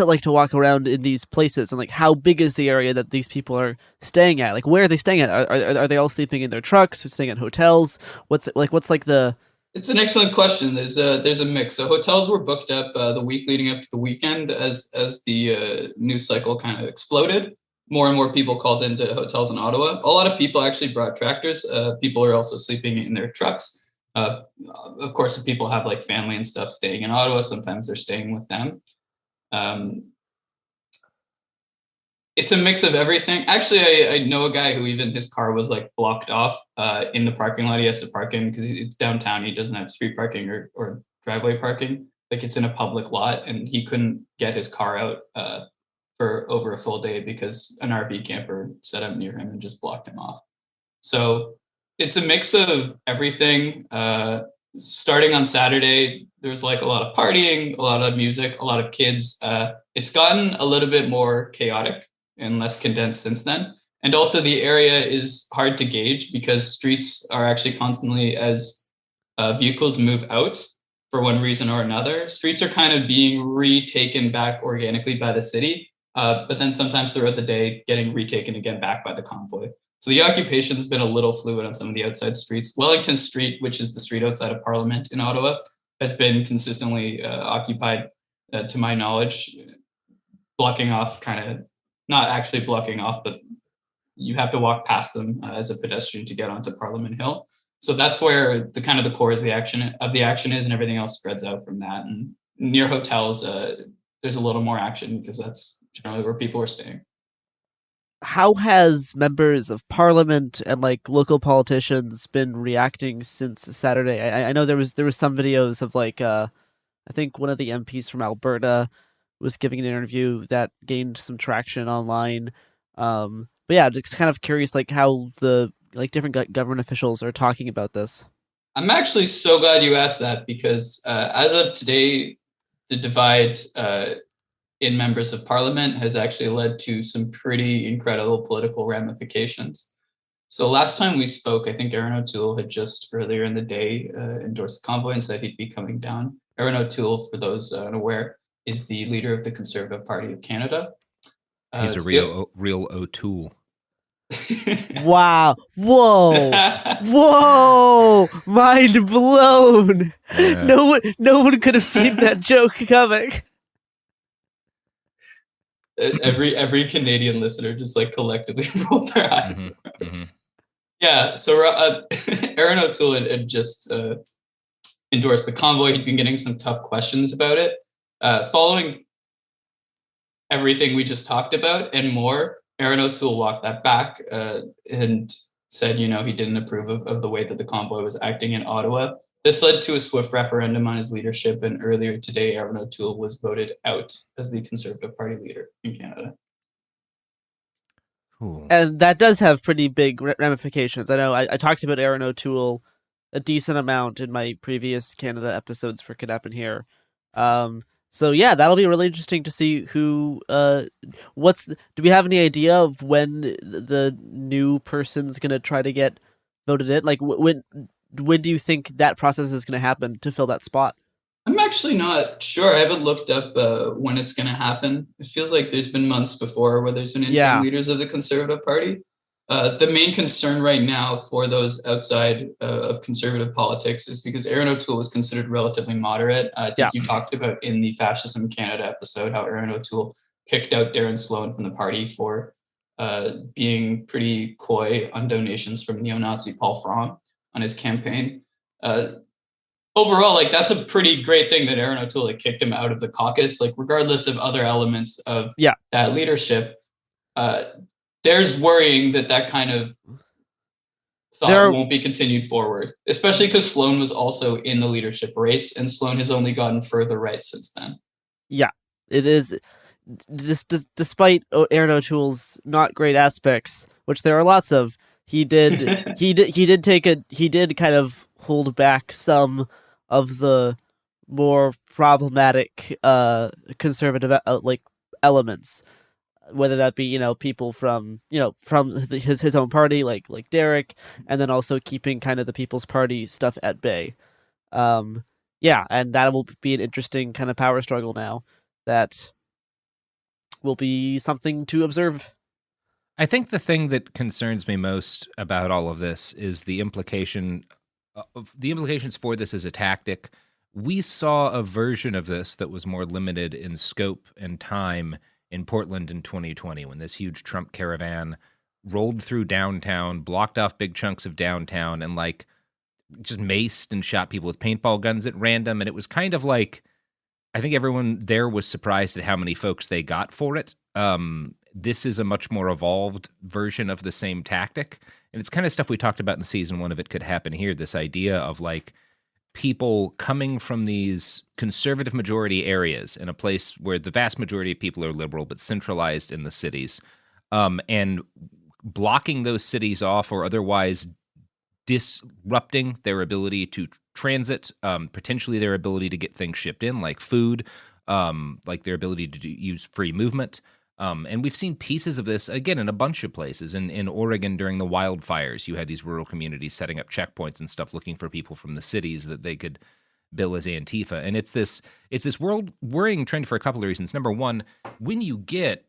like to walk around in these places, and like how big is the area that these people are staying at? Like where are they staying at? Are they all sleeping in their trucks or staying at hotels? What's the It's an excellent question. There's a mix. So hotels were booked up the week leading up to the weekend as the news cycle kind of exploded. More and more people called into hotels in Ottawa. A lot of people actually brought tractors. People are also sleeping in their trucks. Of course, if people have like family and stuff staying in Ottawa, sometimes they're staying with them. It's a mix of everything. Actually, I know a guy who even his car was like blocked off in the parking lot. He has to park in because it's downtown. He doesn't have street parking or driveway parking. Like it's in a public lot, and he couldn't get his car out for over a full day because an RV camper set up near him and just blocked him off. So it's a mix of everything. Starting on Saturday, there's like a lot of partying, a lot of music, a lot of kids. It's gotten a little bit more chaotic and less condensed since then. And also the area is hard to gauge because streets are actually constantly, as vehicles move out for one reason or another, streets are kind of being retaken back organically by the city. But then sometimes throughout the day, getting retaken again back by the convoy. So the occupation's been a little fluid on some of the outside streets. Wellington Street, which is the street outside of Parliament in Ottawa, has been consistently occupied, to my knowledge, blocking off, kind of not actually blocking off, but you have to walk past them as a pedestrian to get onto Parliament Hill. So that's where the kind of the core of the action is, and everything else spreads out from that. And near hotels, there's a little more action because that's generally where people are staying. How has members of parliament and like local politicians been reacting since Saturday? I know there was some videos of like I think one of the MPs from Alberta was giving an interview that gained some traction online. But yeah, just kind of curious like how the like different government officials are talking about this. I'm actually so glad you asked that because as of today, the divide in members of parliament has actually led to some pretty incredible political ramifications. So last time we spoke, I think Aaron O'Toole had just earlier in the day endorsed the convoy and said he'd be coming down. Aaron O'Toole, for those unaware, is the leader of the Conservative Party of Canada. He's a real O'Toole. Wow. Whoa. Whoa. Mind blown. Yeah. No one could have seen that joke coming. Every Canadian listener just like collectively rolled their eyes. Mm-hmm. Mm-hmm. Yeah, so Aaron O'Toole had just endorsed the convoy. He'd been getting some tough questions about it. Following everything we just talked about and more, Aaron O'Toole walked that back and said, he didn't approve of the way that the convoy was acting in Ottawa. This led to a swift referendum on his leadership, and earlier today, Aaron O'Toole was voted out as the Conservative Party leader in Canada. Cool. And that does have pretty big ramifications. I know I talked about Aaron O'Toole a decent amount in my previous Canada episodes for Kidnap and Here. So yeah, that'll be really interesting to see who. Do we have any idea of when the new person's gonna try to get voted in? Like when do you think that process is gonna happen to fill that spot? I'm actually not sure. I haven't looked up when it's going to happen. It feels like there's been months before where there's been interim leaders of the Conservative Party. The main concern right now for those outside of Conservative politics is because Aaron O'Toole was considered relatively moderate. I think you talked about in the Fascism Canada episode how Aaron O'Toole kicked out Darren Sloan from the party for being pretty coy on donations from neo-Nazi Paul Fromm on his campaign. Overall, like that's a pretty great thing that Aaron O'Toole kicked him out of the caucus. Like regardless of other elements of that leadership, there's worrying that kind of thought won't be continued forward, especially because Sloan was also in the leadership race, and Sloan has only gotten further right since then. Yeah, it is. Despite Aaron O'Toole's not great aspects, which there are lots of, he did kind of hold back some of the more problematic conservative elements, whether that be people from his own party like Derek, and then also keeping kind of the People's Party stuff at bay. And that will be an interesting kind of power struggle now that will be something to observe. I think the thing that concerns me most about all of this is the implications for this as a tactic. We saw a version of this that was more limited in scope and time in Portland in 2020 when this huge Trump caravan rolled through downtown, blocked off big chunks of downtown, and just maced and shot people with paintball guns at random. And it was kind of like, I think everyone there was surprised at how many folks they got for it. This is a much more evolved version of the same tactic. And it's kind of stuff we talked about in season 1 of It Could Happen Here, this idea of people coming from these conservative majority areas in a place where the vast majority of people are liberal but centralized in the cities, and blocking those cities off or otherwise disrupting their ability to transit, potentially their ability to get things shipped in like food, like their ability to use free movement. And we've seen pieces of this, again, in a bunch of places. In Oregon during the wildfires, you had these rural communities setting up checkpoints and stuff looking for people from the cities that they could bill as Antifa. And it's this worrying trend for a couple of reasons. Number one, when you get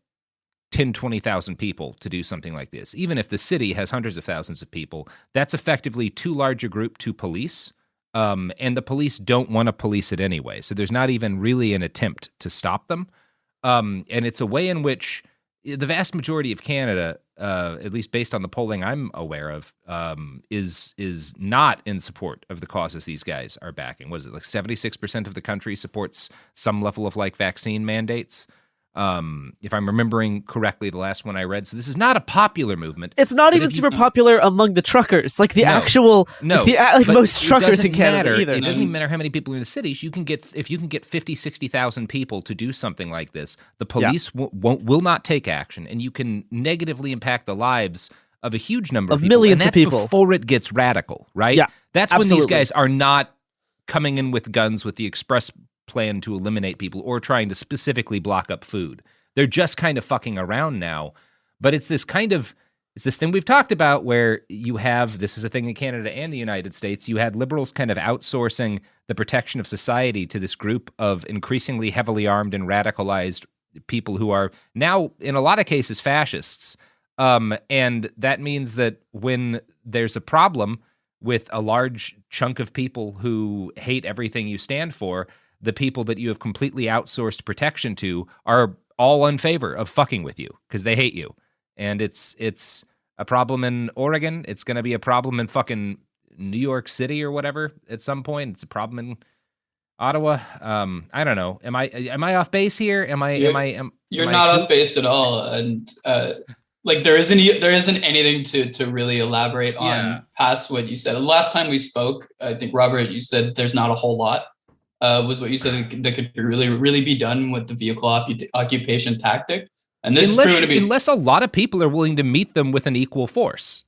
10, 20,000 people to do something like this, even if the city has hundreds of thousands of people, that's effectively too large a group to police. And the police don't want to police it anyway. So there's not even really an attempt to stop them. And it's a way in which the vast majority of Canada, at least based on the polling I'm aware of, is not in support of the causes these guys are backing. What is it, 76% of the country supports some level of vaccine mandates? If I'm remembering correctly, the last one I read. So this is not a popular movement. It's not even super popular among the truckers, most truckers in Canada either. It doesn't even matter how many people are in the cities. If you can get 50, 60,000 people to do something like this, the police will not take action, and you can negatively impact the lives of a huge number of people. Millions of people. Before it gets radical, right? Yeah, that's absolutely. When these guys are not coming in with guns with the express plan to eliminate people or trying to specifically block up food. They're just kind of fucking around now. But it's this thing we've talked about where you have, this is a thing in Canada and the United States, you had liberals kind of outsourcing the protection of society to this group of increasingly heavily armed and radicalized people who are now, in a lot of cases, fascists. And that means that when there's a problem with a large chunk of people who hate everything you stand for, the people that you have completely outsourced protection to are all in favor of fucking with you because they hate you. And it's a problem in Oregon. It's going to be a problem in fucking New York City or whatever at some point. It's a problem in Ottawa. I don't know. Am I off base here? You're not off base at all. And like there isn't anything to really elaborate on past what you said. The last time we spoke, I think, Robert, you said there's not a whole lot. Was what you said that could really be done with the vehicle occupation tactic. And this is proven to be, unless a lot of people are willing to meet them with an equal force,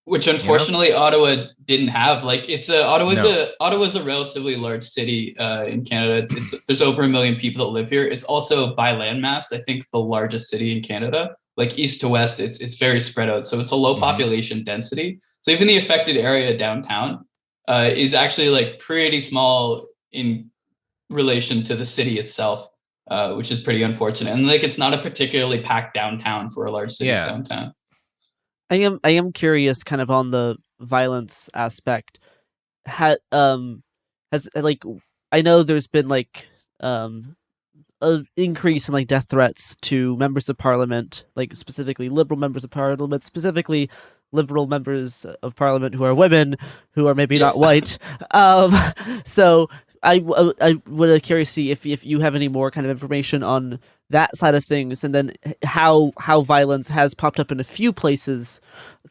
which unfortunately Ottawa didn't have. Like Ottawa's a relatively large city in Canada. There's over 1 million people that live here. It's also by landmass, I think, the largest city in Canada. Like east to west, it's very spread out. So it's a low population density. So even the affected area downtown is actually like pretty small in relation to the city itself. Which is pretty unfortunate. And like, it's not a particularly packed downtown for a large city downtown. I am curious kind of on the violence aspect. Has like, I know there's been like, an increase in like death threats to members of parliament, like specifically liberal members of parliament, specifically liberal members of parliament who are women, who are maybe not white. So I would curious to see if you have any more kind of information on that side of things, and then how violence has popped up in a few places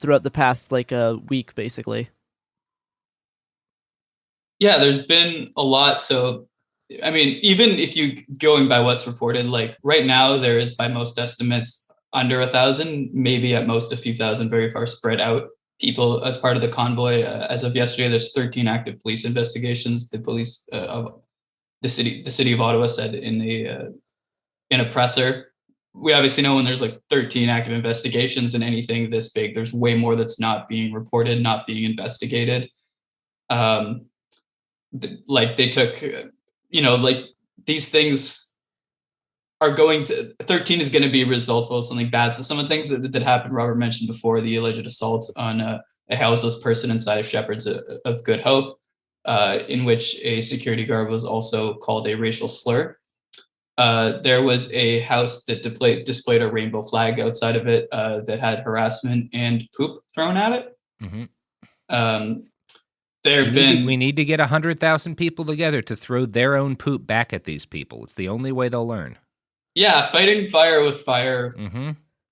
throughout the past like a week, basically. Yeah, there's been a lot. So, I mean, even if you going by what's reported, like right now there is by most estimates under 1,000, maybe at most a few thousand, very far spread out people as part of the convoy. As of yesterday, there's 13 active police investigations. The police of the city of Ottawa said in a presser. We obviously know when there's like 13 active investigations in anything this big, there's way more that's not being reported, not being investigated. Like they took, like these things are going to, 13 is going to be a result of something bad. So some of the things that happened, Robert mentioned before, the alleged assault on a houseless person inside of Shepherd's of Good Hope, in which a security guard was also called a racial slur. There was a house that displayed a rainbow flag outside of it that had harassment and poop thrown at it. Mm-hmm. We need to get 100,000 people together to throw their own poop back at these people. It's the only way they'll learn. Yeah, fighting fire with fire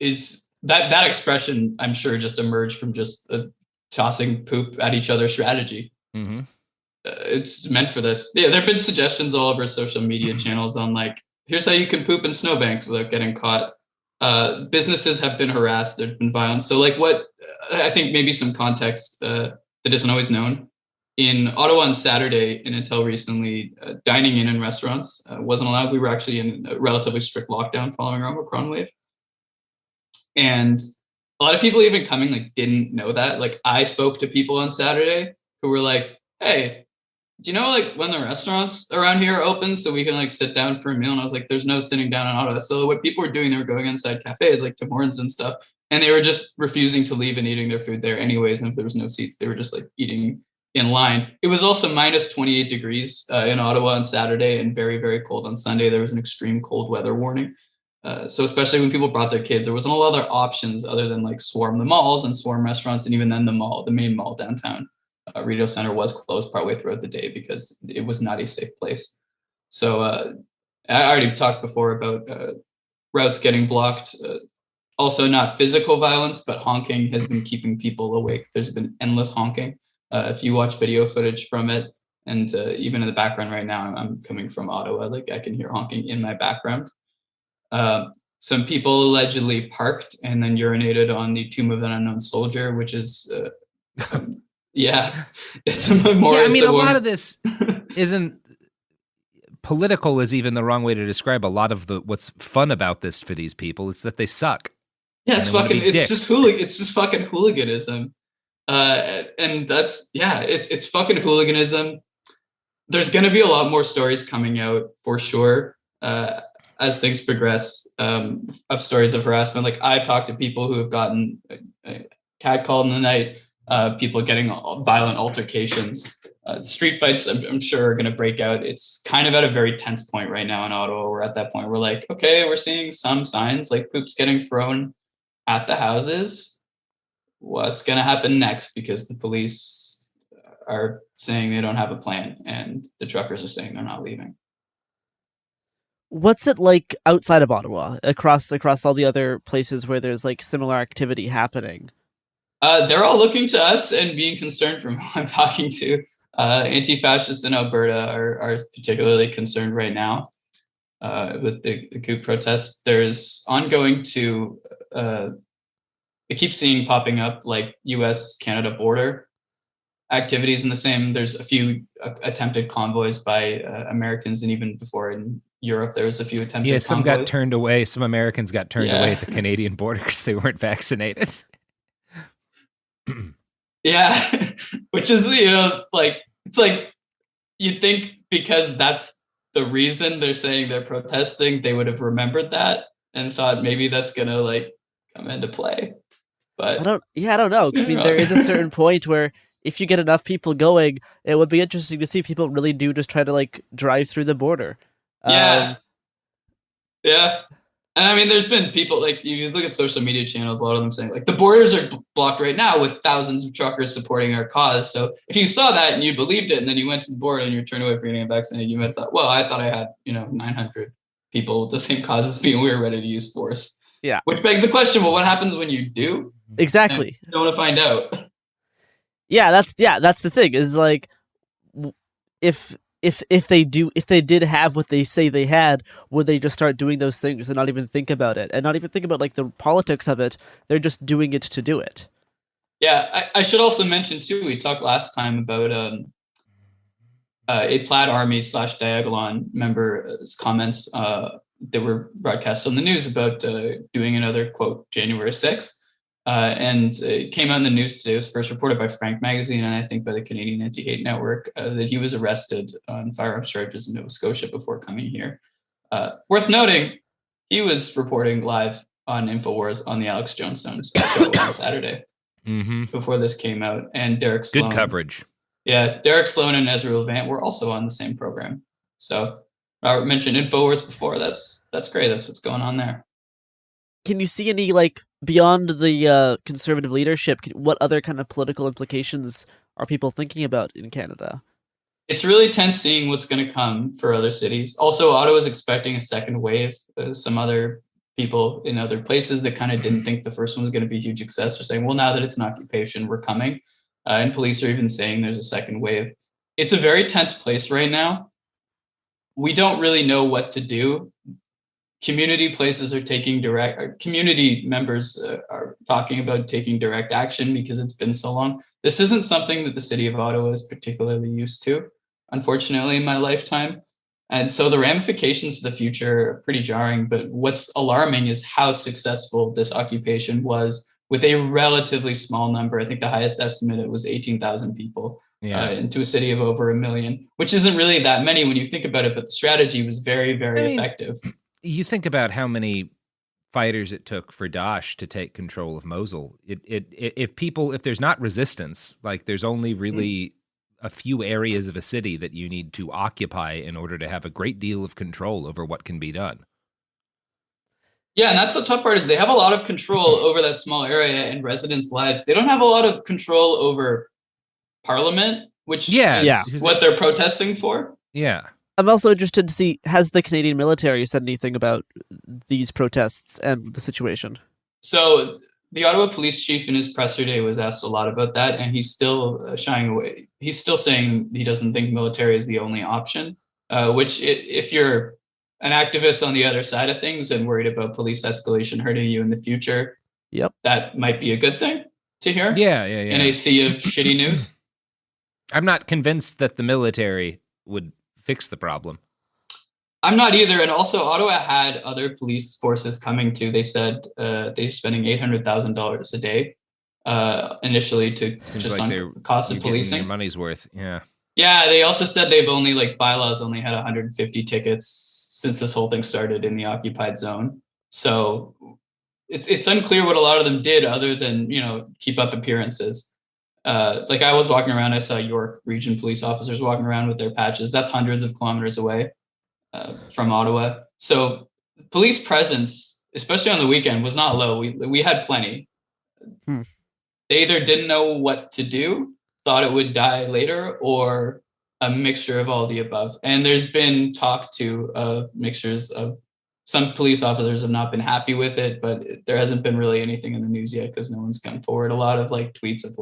is that expression, I'm sure, just emerged from just tossing poop at each other strategy. Mm-hmm. It's meant for this. Yeah, there have been suggestions all over social media channels on like, here's how you can poop in snowbanks without getting caught. Businesses have been harassed. There's been violence. So like what, I think maybe some context that isn't always known. In Ottawa on Saturday and until recently, dining in restaurants wasn't allowed. We were actually in a relatively strict lockdown following our Omicron wave. And a lot of people even coming like didn't know that. Like I spoke to people on Saturday who were like, hey, do you know like when the restaurants around here are open so we can like sit down for a meal? And I was like, there's no sitting down in Ottawa. So what people were doing, they were going inside cafes like Tim Hortons and stuff. And they were just refusing to leave and eating their food there anyways. And if there was no seats, they were just like eating in line. It was also minus 28 degrees in Ottawa on Saturday and very, very cold on Sunday. There was an extreme cold weather warning. So especially when people brought their kids, there wasn't a lot of other options other than like swarm the malls and swarm restaurants. And even then the main mall downtown, Rideau Center, was closed partway throughout the day because it was not a safe place. So I already talked before about routes getting blocked. Also not physical violence, but honking has been keeping people awake. There's been endless honking. If you watch video footage from it, and even in the background right now, I'm coming from Ottawa, like I can hear honking in my background. Some people allegedly parked and then urinated on the tomb of an unknown soldier, which is, it's a memorial. Yeah, I mean, a lot of this isn't political is even the wrong way to describe a lot of what's fun about this for these people. It's that they suck. Yeah, it's just fucking hooliganism. And it's fucking hooliganism. There's going to be a lot more stories coming out for sure as things progress of stories of harassment. Like I've talked to people who have gotten catcalled in the night, people getting violent altercations. Street fights, I'm sure, are going to break out. It's kind of at a very tense point right now in Ottawa. We're at that point. We're like, okay, we're seeing some signs like poop's getting thrown at the houses. What's going to happen next? Because the police are saying they don't have a plan and the truckers are saying they're not leaving. What's it like outside of Ottawa, across all the other places where there's like similar activity happening? They're all looking to us and being concerned from who I'm talking to. Anti-fascists in Alberta are particularly concerned right now with the coup protests. There's ongoing I keep seeing popping up like U.S.-Canada border activities in the same. There's a few attempted convoys by Americans, and even before in Europe, there was a few attempted convoys. Some got turned away. Some Americans got turned away at the Canadian border because they weren't vaccinated. Yeah, which is, it's like you'd think because that's the reason they're saying they're protesting, they would have remembered that and thought maybe that's gonna like come into play. But I don't know. 'Cause, I mean, there is a certain point where if you get enough people going, it would be interesting to see if people really do just try to like drive through the border. Yeah. And I mean, there's been people like you look at social media channels, a lot of them saying like the borders are blocked right now with thousands of truckers supporting our cause. So if you saw that and you believed it, and then you went to the border and you're turned away from getting vaccinated, you might have thought, well, I thought I had 900 people with the same cause as me, and we were ready to use force. Yeah. Which begs the question: well, what happens when you do? Exactly. You don't want to find out. Yeah, that's the thing. Is like if they did have what they say they had, would they just start doing those things and not even think about it, and not even think about like the politics of it? They're just doing it to do it. Yeah, I should also mention too. We talked last time about a Plaid Army / Diagolon member's comments that were broadcast on the news about doing another quote January 6th. And it came out in the news today. It was first reported by Frank Magazine and I think by the Canadian Anti-Hate Network that he was arrested on firearms charges in Nova Scotia before coming here. Worth noting, he was reporting live on InfoWars on the Alex Jones show on Saturday before this came out. And Derek Sloan. Good coverage. Yeah, Derek Sloan and Ezra Levant were also on the same program. So Robert mentioned InfoWars before. That's great. That's what's going on there. Can you see any, like, beyond the conservative leadership, what other kind of political implications are people thinking about in Canada? It's really tense seeing what's going to come for other cities. Also, Ottawa's expecting a second wave. Some other people in other places that kind of didn't think the first one was going to be a huge success are saying, well, now that it's an occupation, we're coming. And police are even saying there's a second wave. It's a very tense place right now. We don't really know what to do. Community members are talking about taking direct action because it's been so long. This isn't something that the city of Ottawa is particularly used to, unfortunately, in my lifetime. And so the ramifications for the future are pretty jarring. But what's alarming is how successful this occupation was with a relatively small number. I think the highest estimate it was 18,000 people into a city of over 1 million, which isn't really that many when you think about it. But the strategy was very, very effective. You think about how many fighters it took for Daesh to take control of Mosul. If there's not resistance, like there's only really a few areas of a city that you need to occupy in order to have a great deal of control over what can be done. Yeah, and that's the tough part is they have a lot of control over that small area and residents' lives. They don't have a lot of control over Parliament, which is what they're protesting for. Yeah. I'm also interested to see, has the Canadian military said anything about these protests and the situation? So the Ottawa police chief in his presser day was asked a lot about that, and he's still shying away. He's still saying he doesn't think military is the only option, which if you're an activist on the other side of things and worried about police escalation hurting you in the future, that might be a good thing to hear. Yeah. In a sea of shitty news. I'm not convinced that the military would fix the problem. I'm not either. And also, Ottawa had other police forces coming too. They said they're spending $800,000 a day initially to Seems just like on cost of policing. Your money's worth. Yeah. Yeah, they also said they've only, like, bylaws only had 150 tickets since this whole thing started in the occupied zone. So it's unclear what a lot of them did other than, keep up appearances. Like, I was walking around, I saw York Region police officers walking around with their patches. That's hundreds of kilometers away from Ottawa. So police presence, especially on the weekend, was not low. We had plenty. They either didn't know what to do, thought it would die later, or a mixture of all the above. And there's been talk to mixtures of some police officers have not been happy with it, but there hasn't been really anything in the news yet because no one's come forward. A lot of tweets of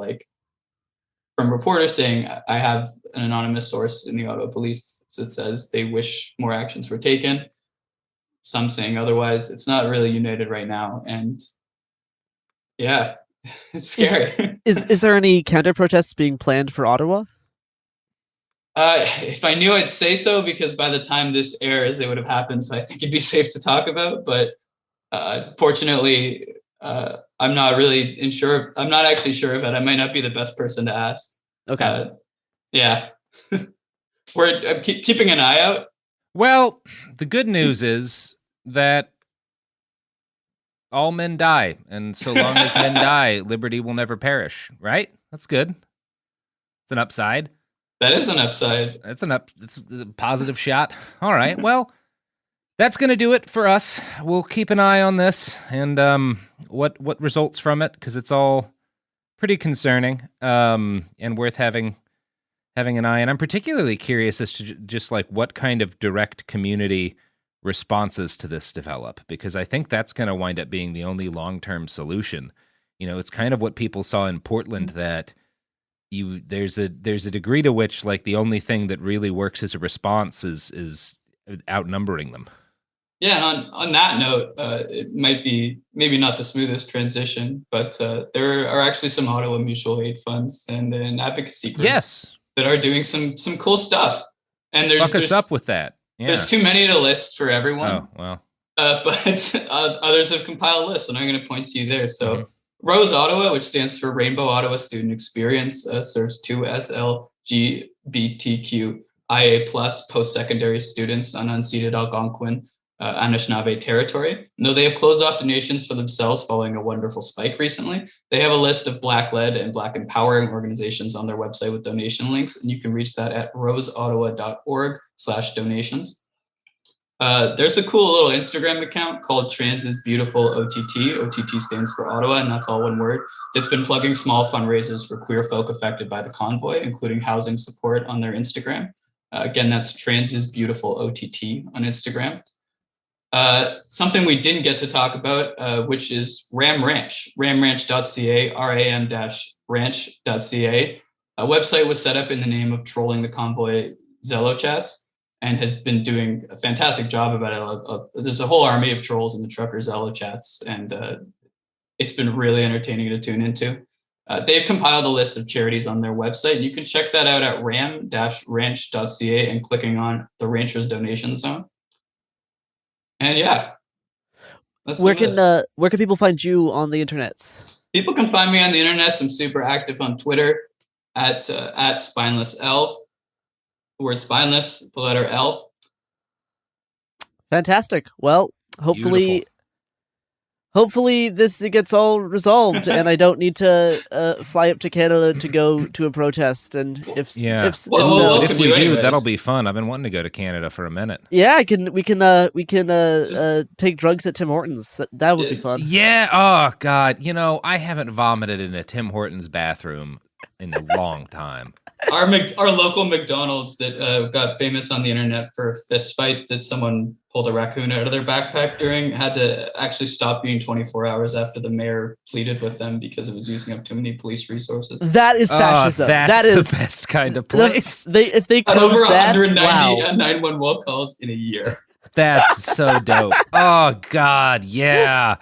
from reporters saying, I have an anonymous source in the Ottawa police that says they wish more actions were taken. Some saying otherwise. It's not really united right now. And yeah, it's scary. Is there any counter protests being planned for Ottawa? If I knew, I'd say so, because by the time this airs, it would have happened. So I think it'd be safe to talk about. But fortunately, I'm not really sure. I'm not actually sure of it. I might not be the best person to ask. Okay. Yeah. We're keeping an eye out. Well, the good news is that all men die, and so long as men die, liberty will never perish, right? That's good. It's an upside. That is an upside. It's a positive shot. All right. Well, that's going to do it for us. We'll keep an eye on this and what results from it, because it's all pretty concerning and worth having an eye. And I'm particularly curious as to just what kind of direct community responses to this develop, because I think that's going to wind up being the only long-term solution. It's kind of what people saw in Portland, that there's a degree to which the only thing that really works as a response is outnumbering them. Yeah, and on that note, it might be maybe not the smoothest transition, but there are actually some Ottawa mutual aid funds and an advocacy groups that are doing some cool stuff. And Fuck us up with that. Yeah. There's too many to list for everyone. Oh, well. But others have compiled lists, and I'm going to point to you there. So Rose Ottawa, which stands for Rainbow Ottawa Student Experience, serves 2 SLGBTQIA+ post-secondary students on unceded Algonquin Anishinaabe territory. And though they have closed off donations for themselves following a wonderful spike recently, they have a list of Black-led and Black empowering organizations on their website with donation links, and you can reach that at roseottawa.org/donations. There's a cool little Instagram account called Trans is Beautiful OTT. OTT stands for Ottawa, and that's all one word. It's been plugging small fundraisers for queer folk affected by the convoy, including housing support on their Instagram. Again, that's Trans is Beautiful OTT on Instagram. Something we didn't get to talk about, which is Ram Ranch, ramranch.ca, ram-ranch.ca. A website was set up in the name of trolling the convoy Zello chats and has been doing a fantastic job about it. There's a whole army of trolls in the trucker Zello chats, and it's been really entertaining to tune into. They've compiled a list of charities on their website, and you can check that out at ram-ranch.ca and clicking on the Ranchers Donation Zone. And yeah, where can people find you on the internets? People can find me on the internets. I'm super active on Twitter at SpinelessL. The word spineless, the letter L. Fantastic. Well, hopefully this gets all resolved, and I don't need to fly up to Canada to go to a protest. And if we do, that'll be fun. I've been wanting to go to Canada for a minute. Yeah, we can take drugs at Tim Hortons. That would be fun. Yeah. Oh God. I haven't vomited in a Tim Hortons bathroom in a long time. Our local McDonald's that got famous on the internet for a fist fight that someone pulled a raccoon out of their backpack during had to actually stop being 24 hours after the mayor pleaded with them because it was using up too many police resources. That is fascism. That is the best kind of place. If they close over that, 190 wow. 911 calls in a year. That's so dope. Oh God, yeah.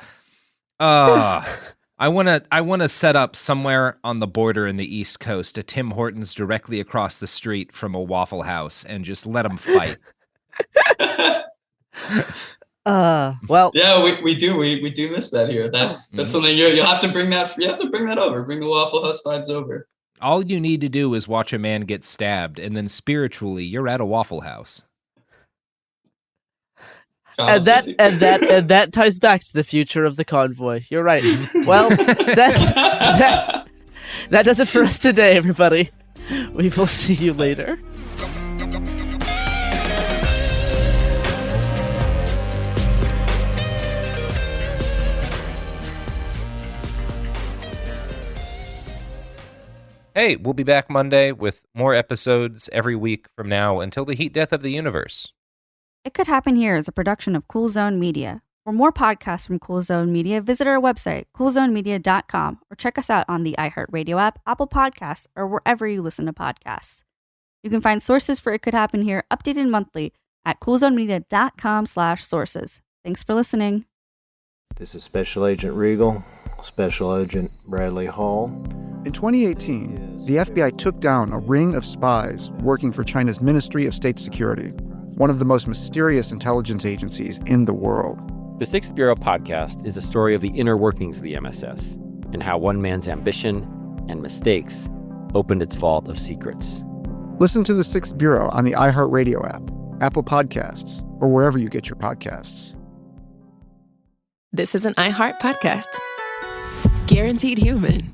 I want to set up somewhere on the border in the East Coast a Tim Hortons directly across the street from a Waffle House and just let them fight. Well, yeah, we do miss that here. That's something you'll have to bring that. You have to bring that over. Bring the Waffle House vibes over. All you need to do is watch a man get stabbed, and then spiritually, you're at a Waffle House. And that ties back to the future of the convoy. You're right. Well, that does it for us today, everybody. We will see you later. Hey, we'll be back Monday with more episodes every week from now until the heat death of the universe. It Could Happen Here is a production of Cool Zone Media. For more podcasts from Cool Zone Media, visit our website, coolzonemedia.com, or check us out on the iHeartRadio app, Apple Podcasts, or wherever you listen to podcasts. You can find sources for It Could Happen Here updated monthly at coolzonemedia.com/sources. Thanks for listening. This is Special Agent Regal, Special Agent Bradley Hall. In 2018, the FBI took down a ring of spies working for China's Ministry of State Security, one of the most mysterious intelligence agencies in the world. The Sixth Bureau podcast is a story of the inner workings of the MSS and how one man's ambition and mistakes opened its vault of secrets. Listen to The Sixth Bureau on the iHeartRadio app, Apple Podcasts, or wherever you get your podcasts. This is an iHeart podcast. Guaranteed Human.